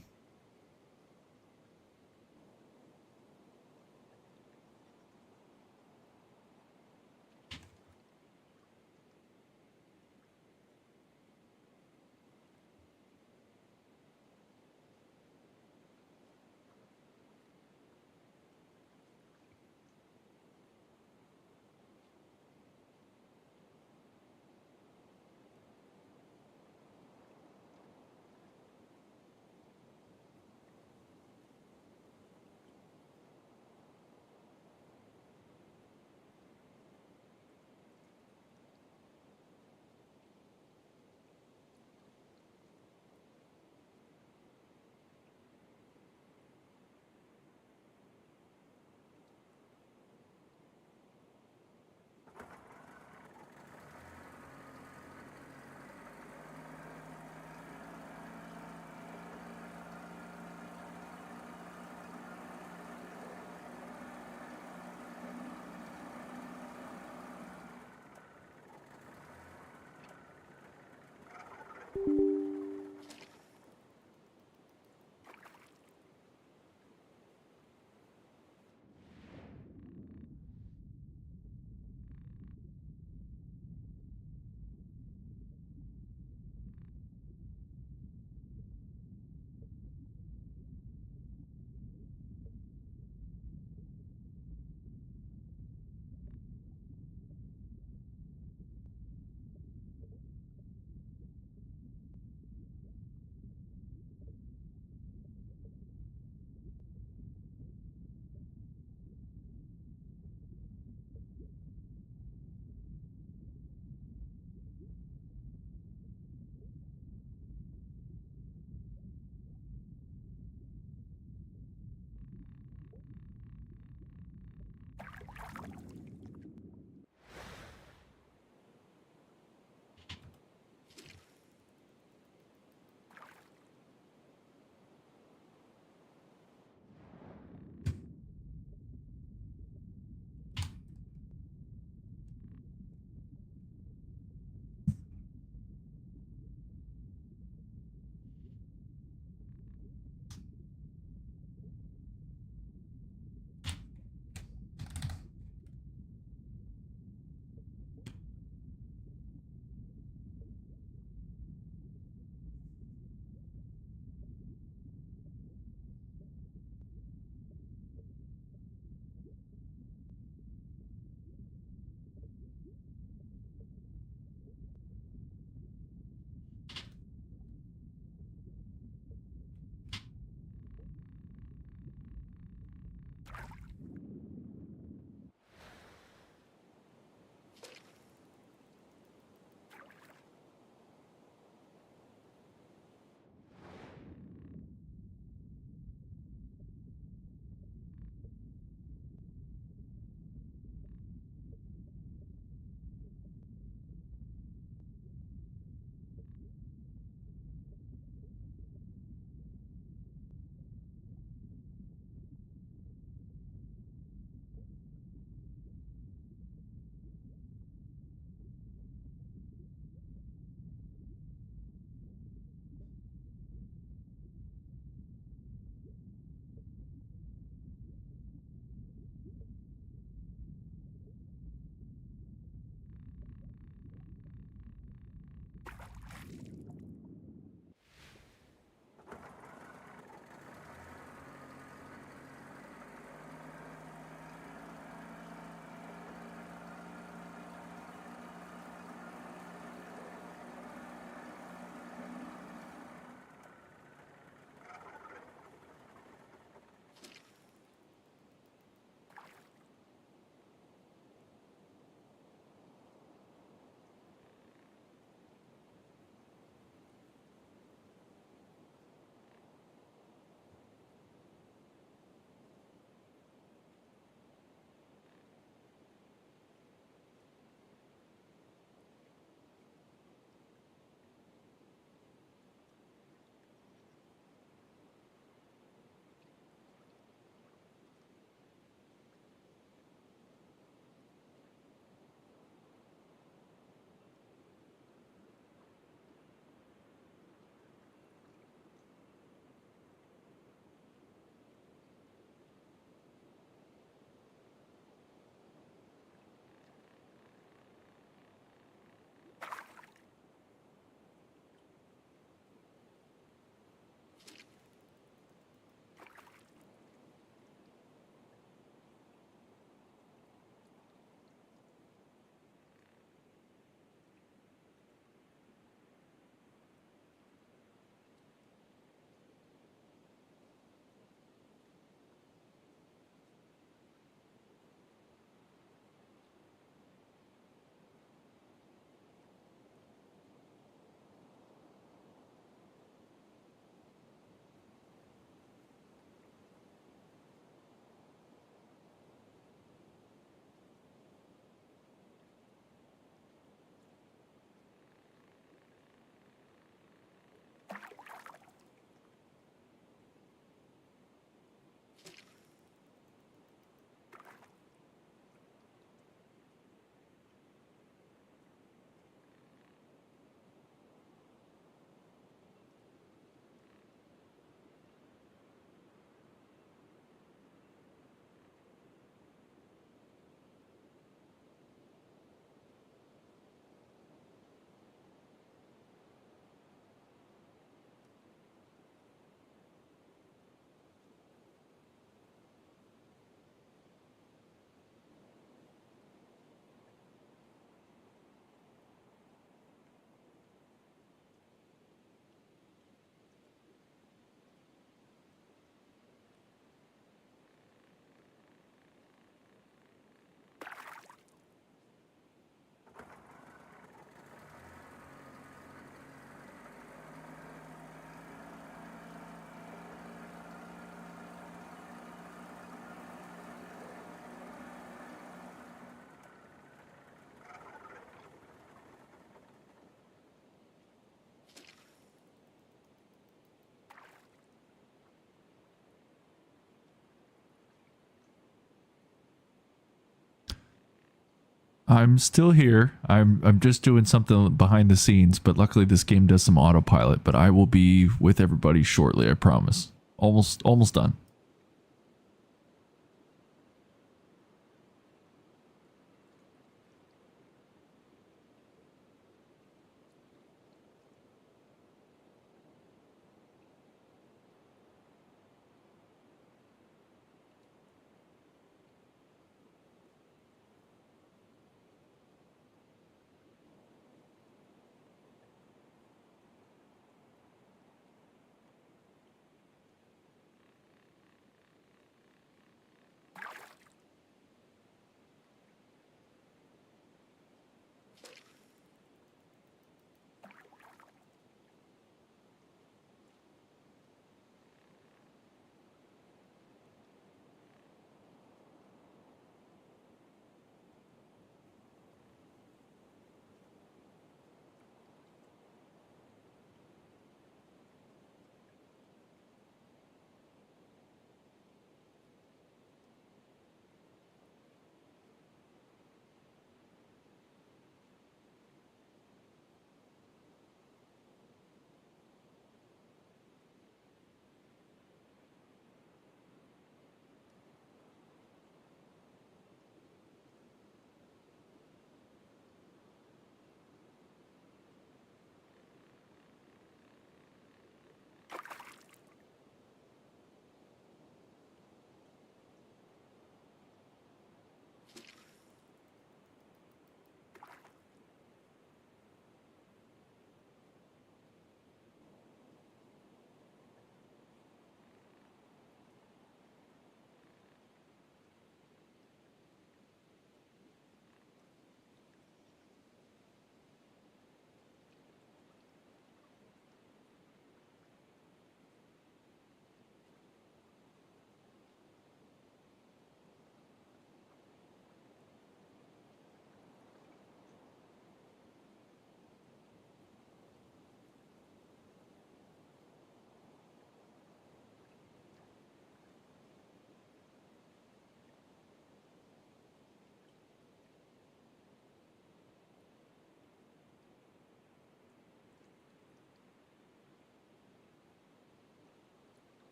I'm still here. I'm just doing something behind the scenes, but luckily this game does some autopilot, but I will be with everybody shortly, I promise. Almost done.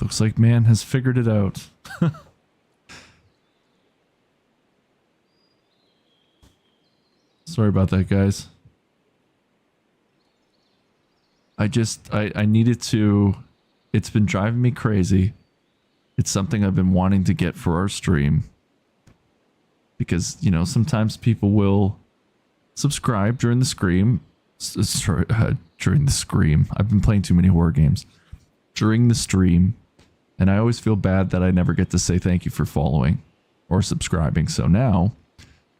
Looks like man has figured it out. Sorry about that, guys. I needed to... It's been driving me crazy. It's something I've been wanting to get for our stream. Because, you know, sometimes people will subscribe during the scream. During the scream. I've been playing too many horror games. During the stream. And I always feel bad that I never get to say thank you for following or subscribing. So now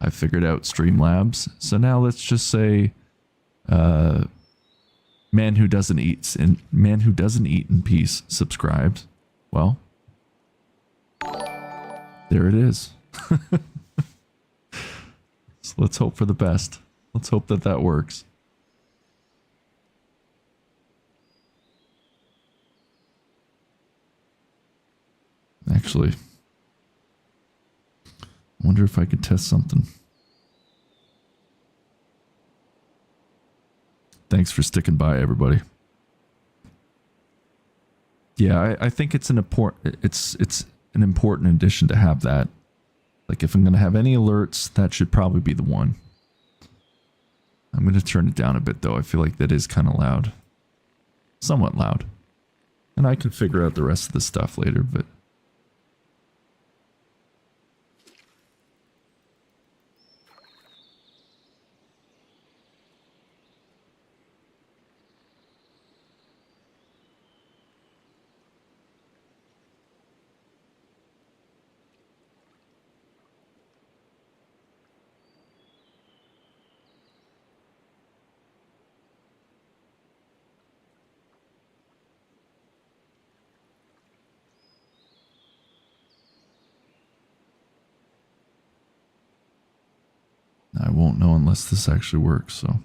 I figured out Streamlabs. So now let's just say man who doesn't eat in peace subscribed. Well, there it is. So let's hope for the best. Let's hope that that works. Actually, I wonder if I could test something. Thanks for sticking by, everybody. Yeah, I think it's an important addition to have that. Like if I'm going to have any alerts, that should probably be the one. I'm going to turn it down a bit though. I feel like that is kind of loud. Somewhat loud. And I can figure out the rest of the stuff later, but... I won't know unless this actually works, so...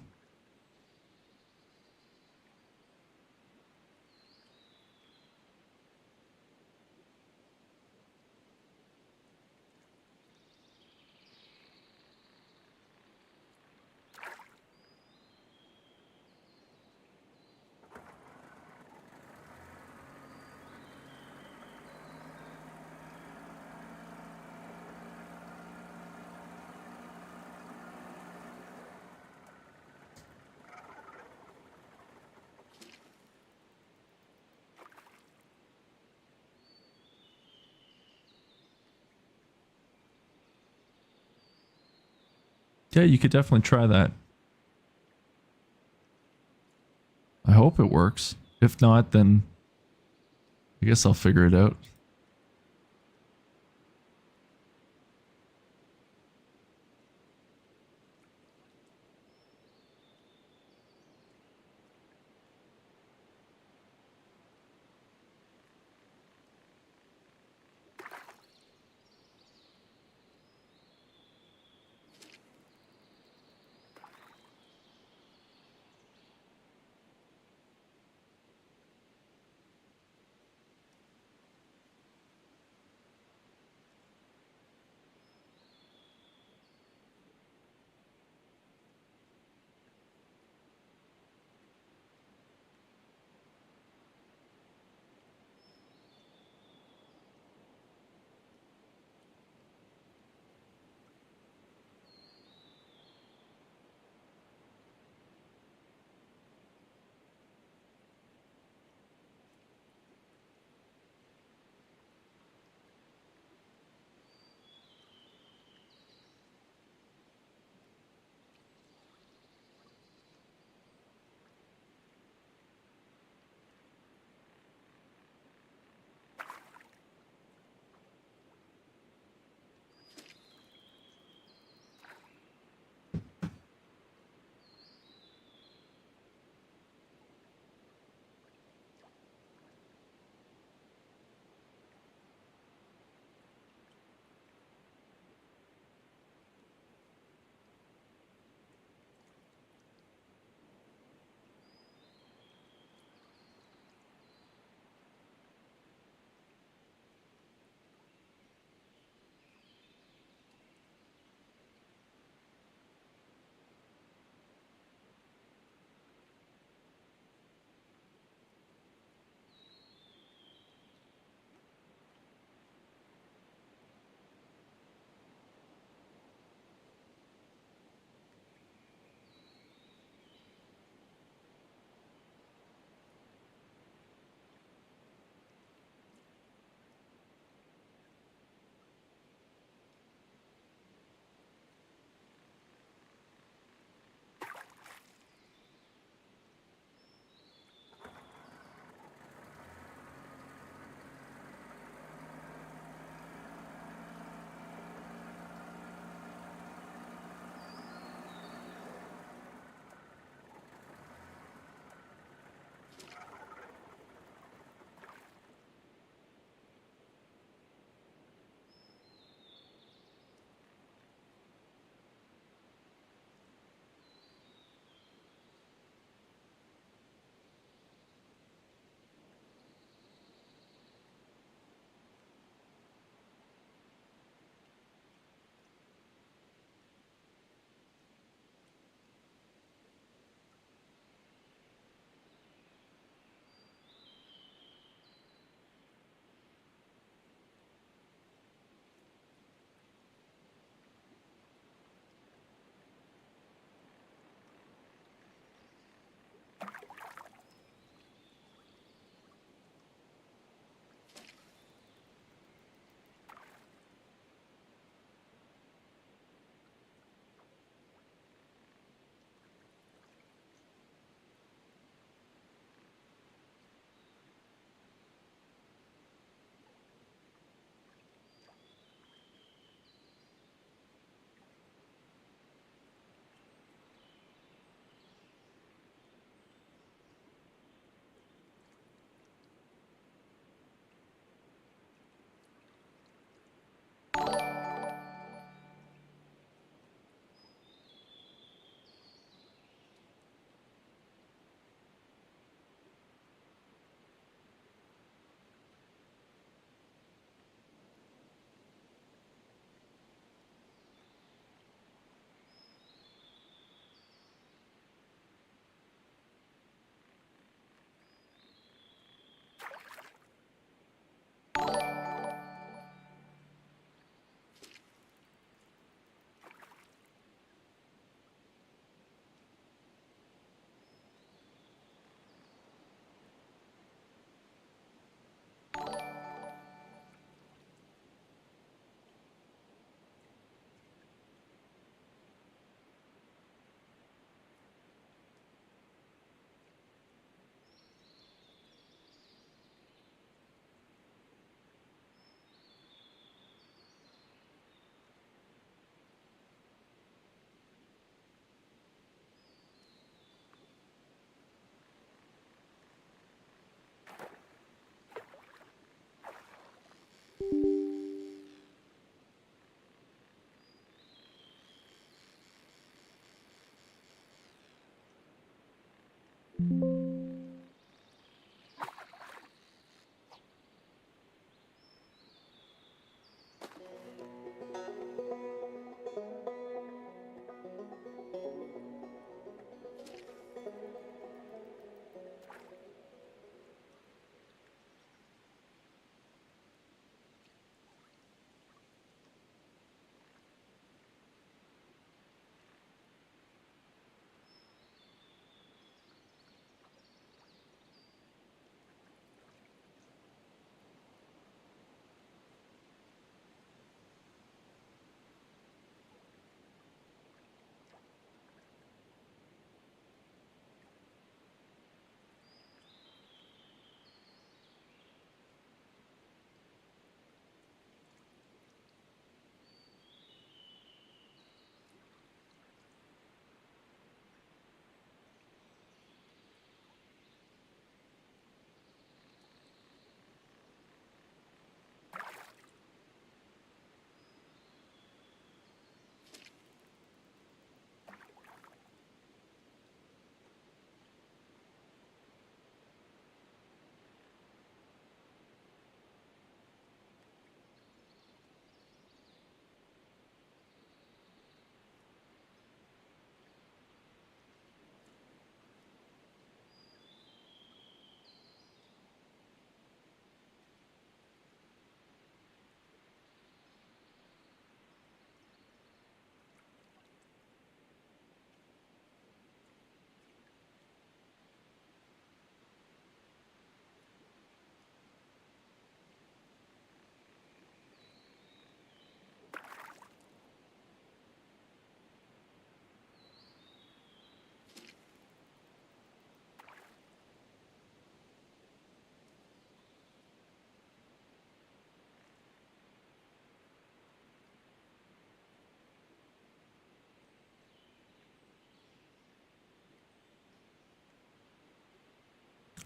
Yeah, you could definitely try that. I hope it works. If not, then I guess I'll figure it out.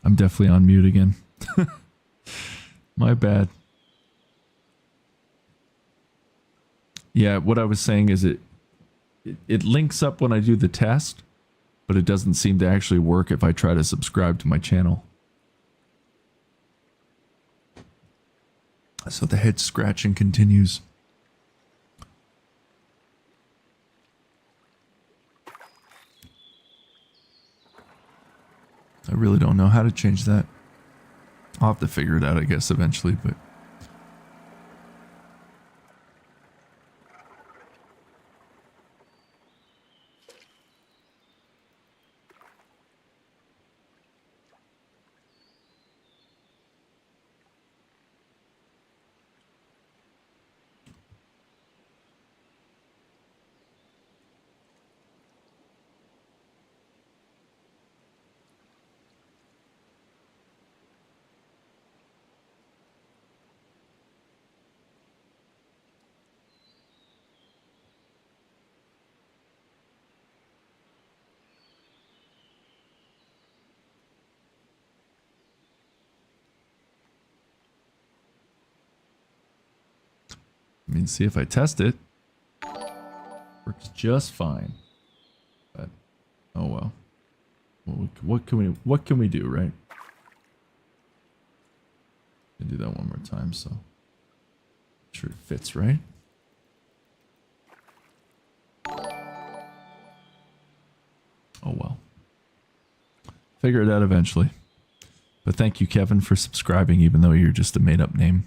I'm definitely on mute again. My bad. Yeah, what I was saying is it links up when I do the test, but it doesn't seem to actually work if I try to subscribe to my channel. So the head scratching continues. I really don't know how to change that. I'll have to figure it out, I guess, eventually, but... I mean, see if I test it. Works just fine. But, oh well. What can we do, right? Can do that one more time, so make sure it fits, right? Oh well. Figure it out eventually. But thank you, Kevin, for subscribing, even though you're just a made-up name.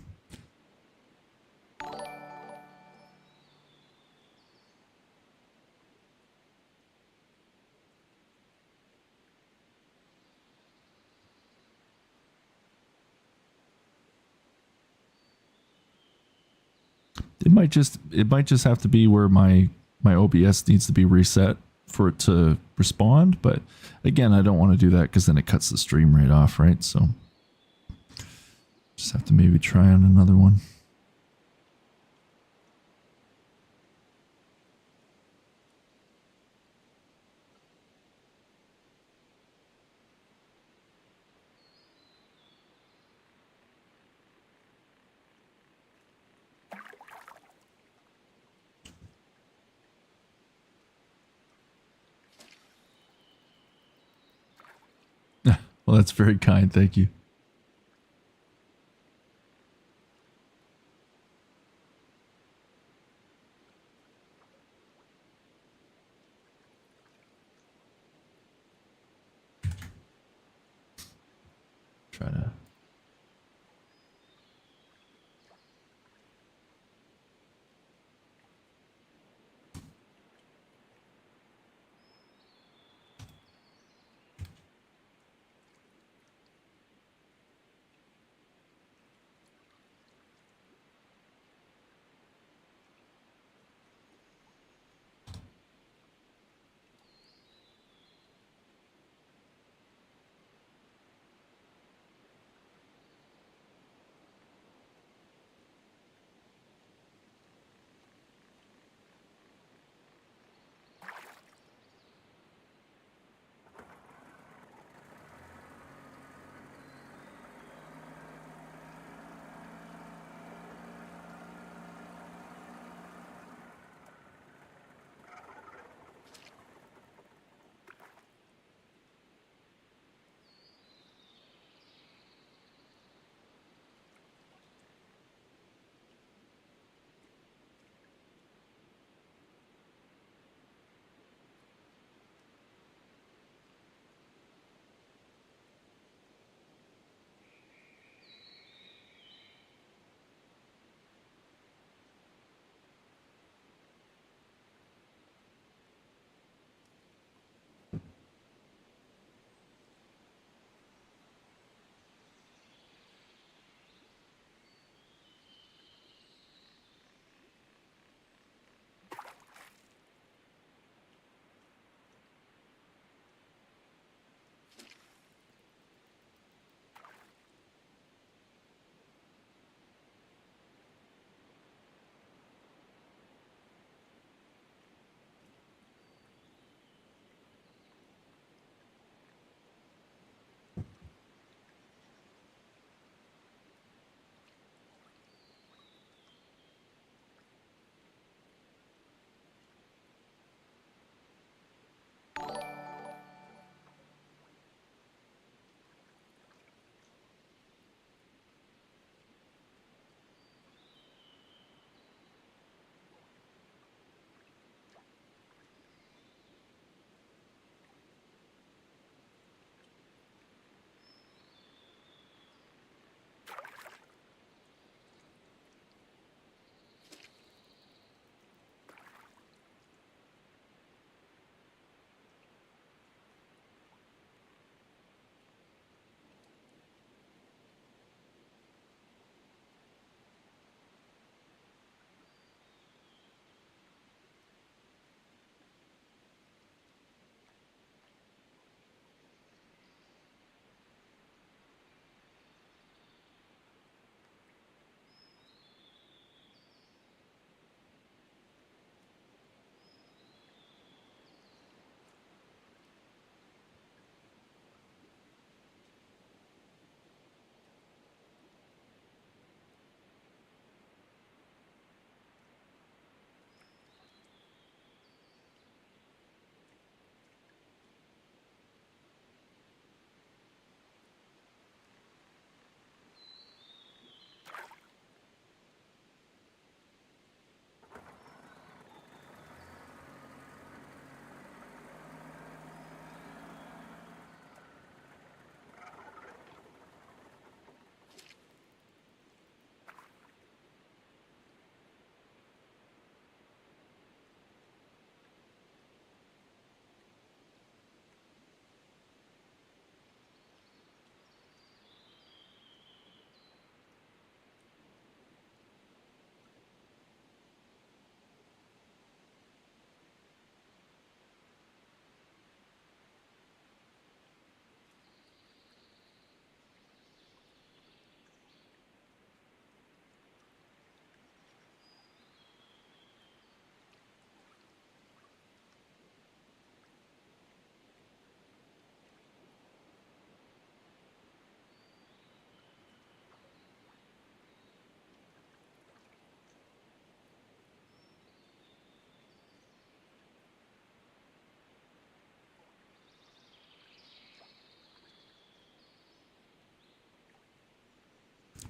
It might just have to be where my OBS needs to be reset for it to respond, but again, I don't want to do that because then it cuts the stream right off, right? So just have to maybe try on another one. Well, that's very kind. Thank you. Try to...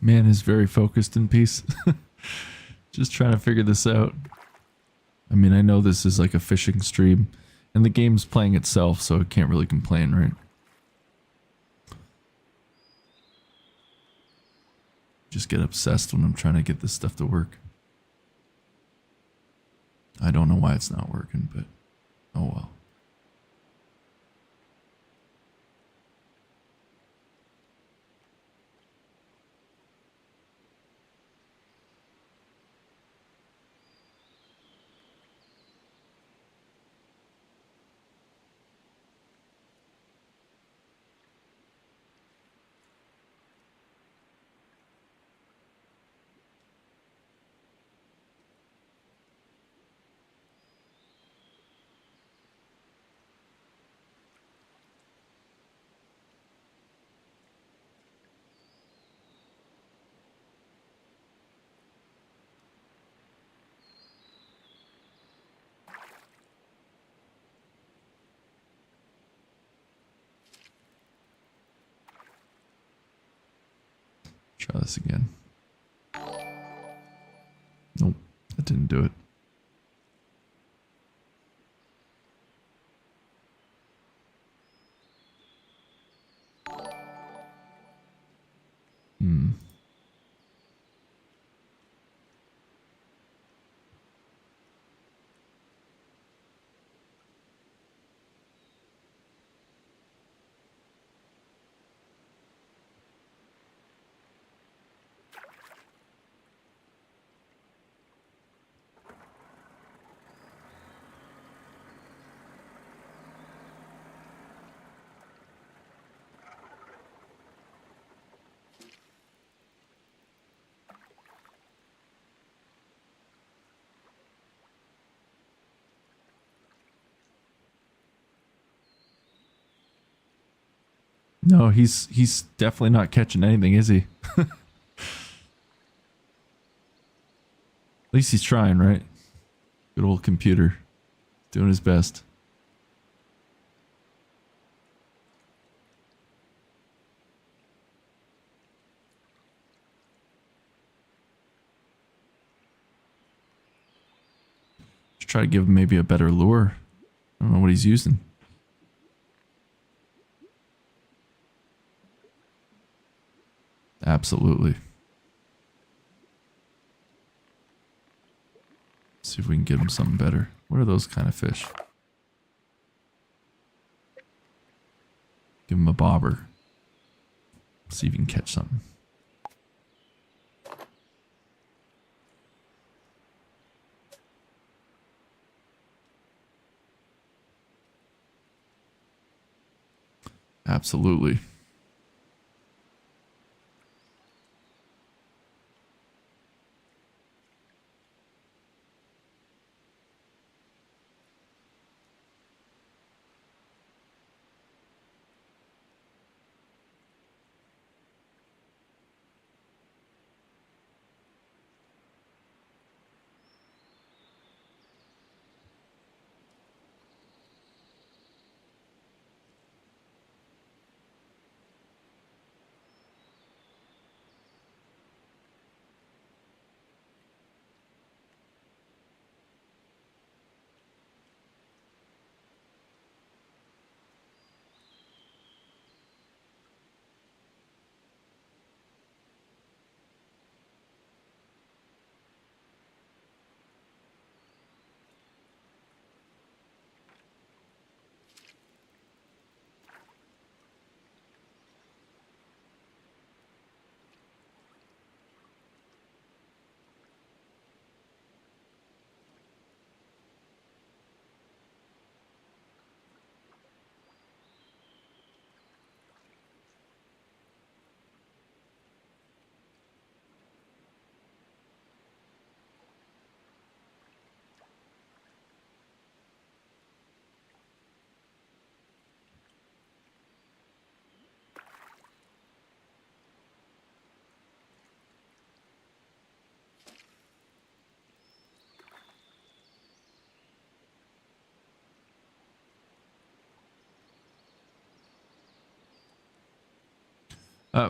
Man is very focused in peace. Just trying to figure this out. I mean, I know this is like a fishing stream, and the game's playing itself, so I can't really complain, right? Just get obsessed when I'm trying to get this stuff to work. I don't know why it's not working, but oh well. Try this again. Nope, that didn't do it. No, he's definitely not catching anything, is he? At least he's trying, right? Good old computer. Doing his best. Just try to give him maybe a better lure. I don't know what he's using. Absolutely. See if we can get him something better. What are those kind of fish? Give him a bobber. See if you can catch something. Absolutely.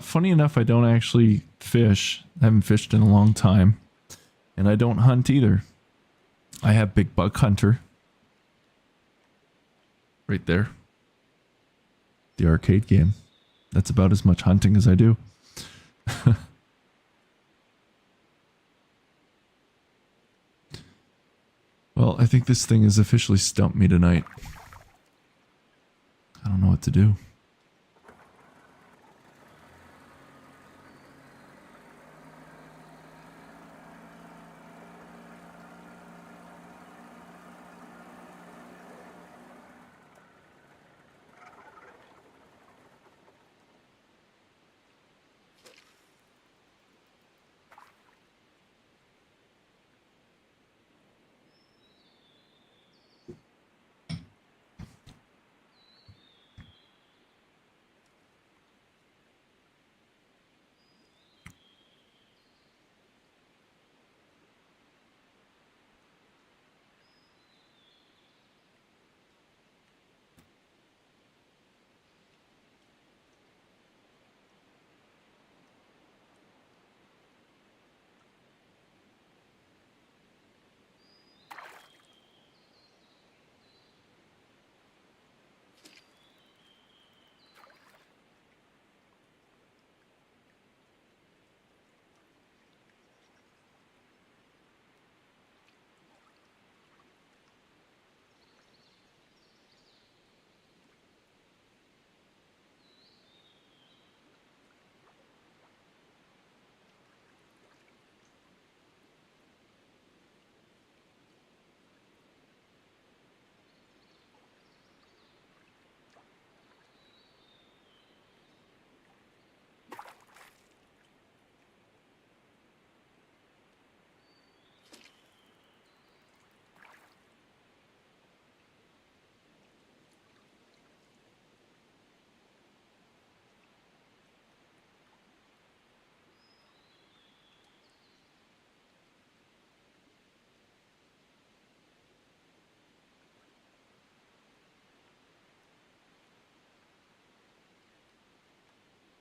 Funny enough, I don't actually fish. I haven't fished in a long time. And I don't hunt either. I have Big Buck Hunter. Right there. The arcade game. That's about as much hunting as I do. Well, I think this thing has officially stumped me tonight. I don't know what to do.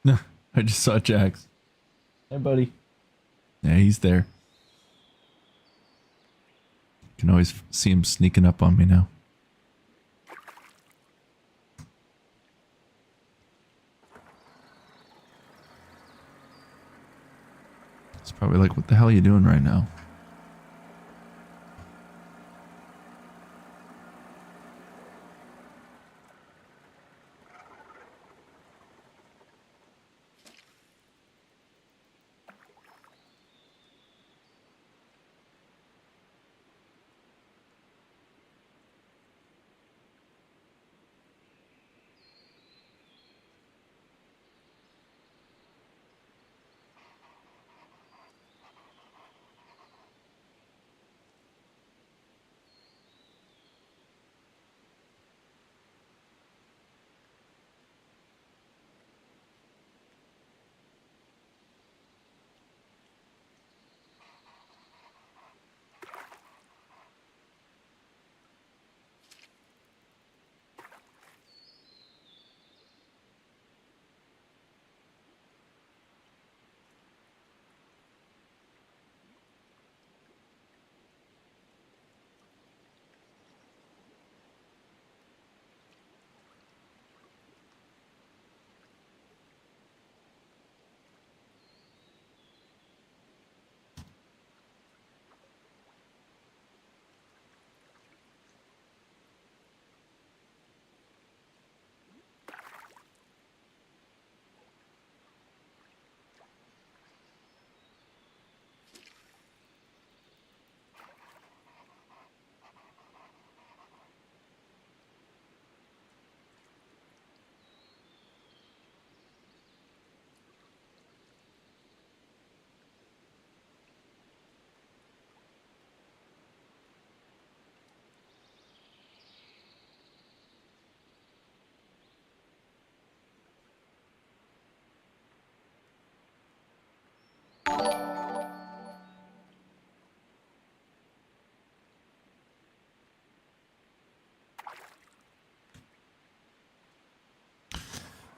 No, I just saw Jax. Hey, buddy. Yeah, he's there. Can always see him sneaking up on me now. It's probably like, what the hell are you doing right now?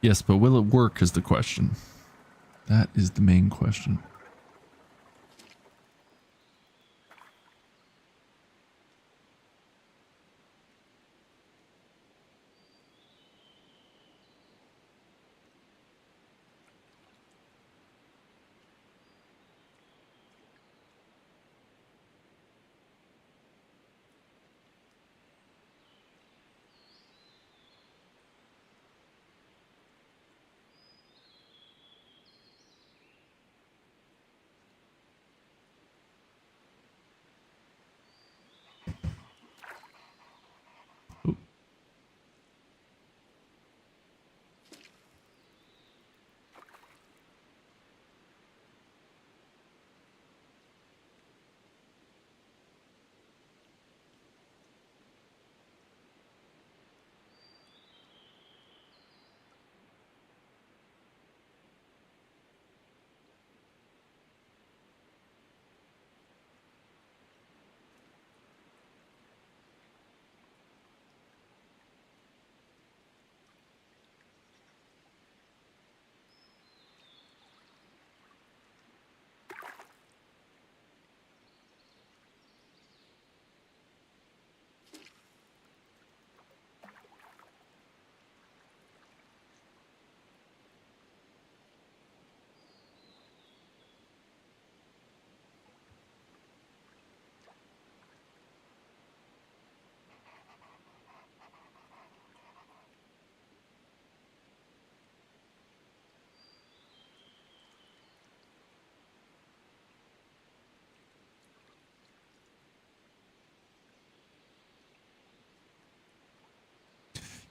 Yes, but will it work is the question. That is the main question.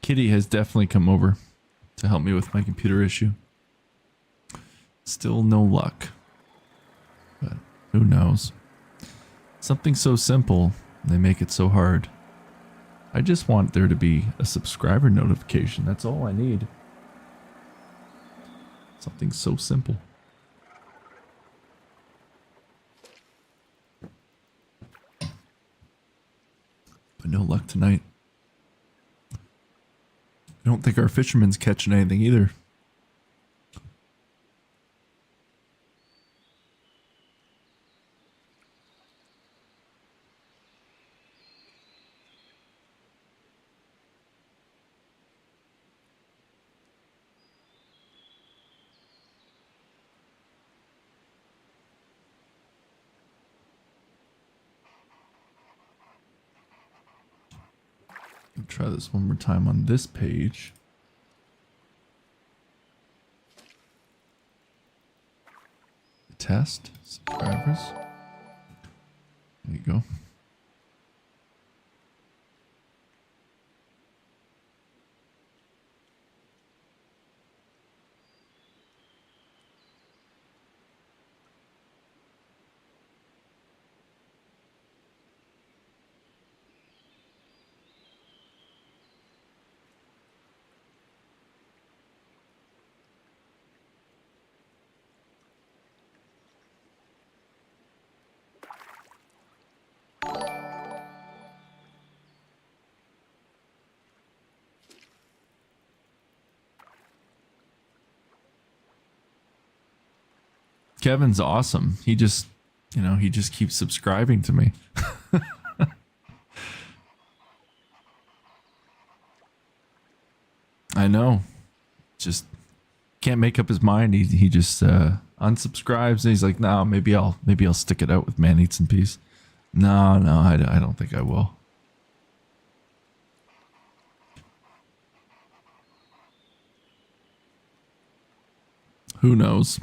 Kitty has definitely come over to help me with my computer issue. Still no luck. But who knows? Something so simple, they make it so hard. I just want there to be a subscriber notification. That's all I need. Something so simple. But no luck tonight. I don't think our fisherman's catching anything either. I'll try this one more time on this page. Test subscribers. There you go. Kevin's awesome. He just, he just keeps subscribing to me. I know. Just can't make up his mind. He just unsubscribes and he's like, no, maybe I'll stick it out with Man Eats in Peace. No, I don't think I will. Who knows?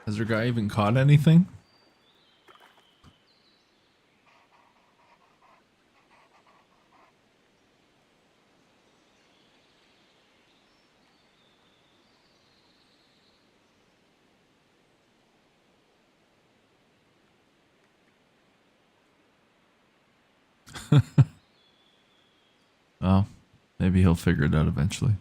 Has your guy even caught anything? Oh, maybe he'll figure it out eventually.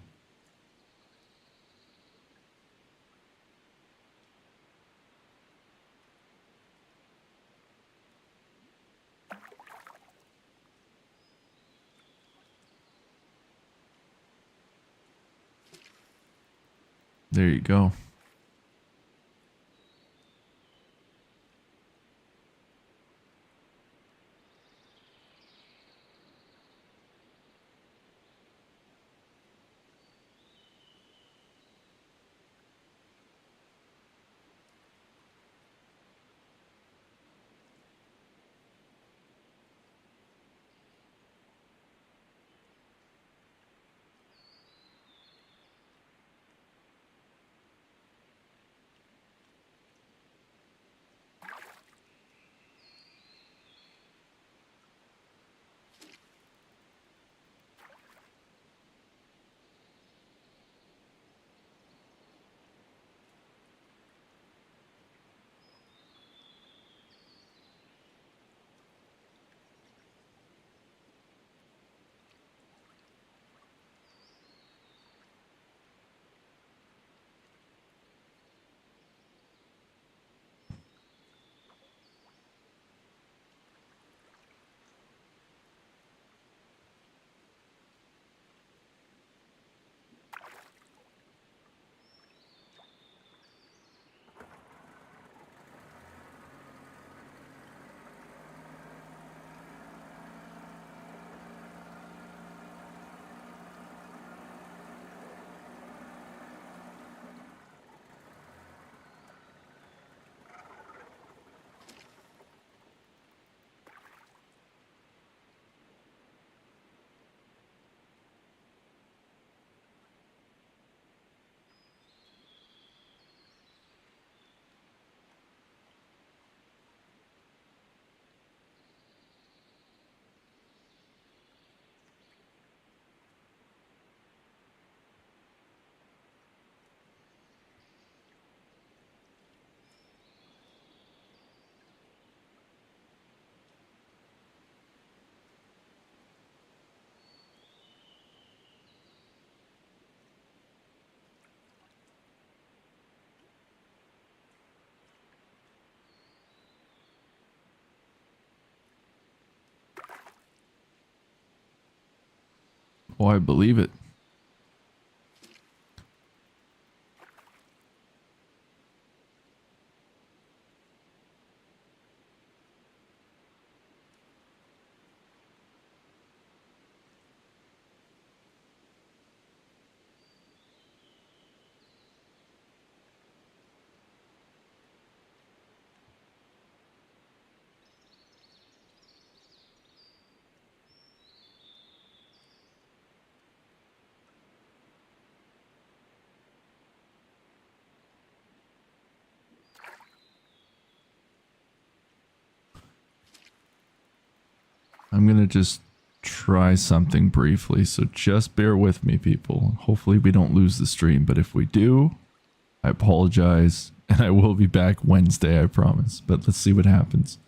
There you go. Oh, I believe it. I'm going to just try something briefly, so just bear with me, people. Hopefully we don't lose the stream, but if we do, I apologize, and I will be back Wednesday, I promise. But let's see what happens.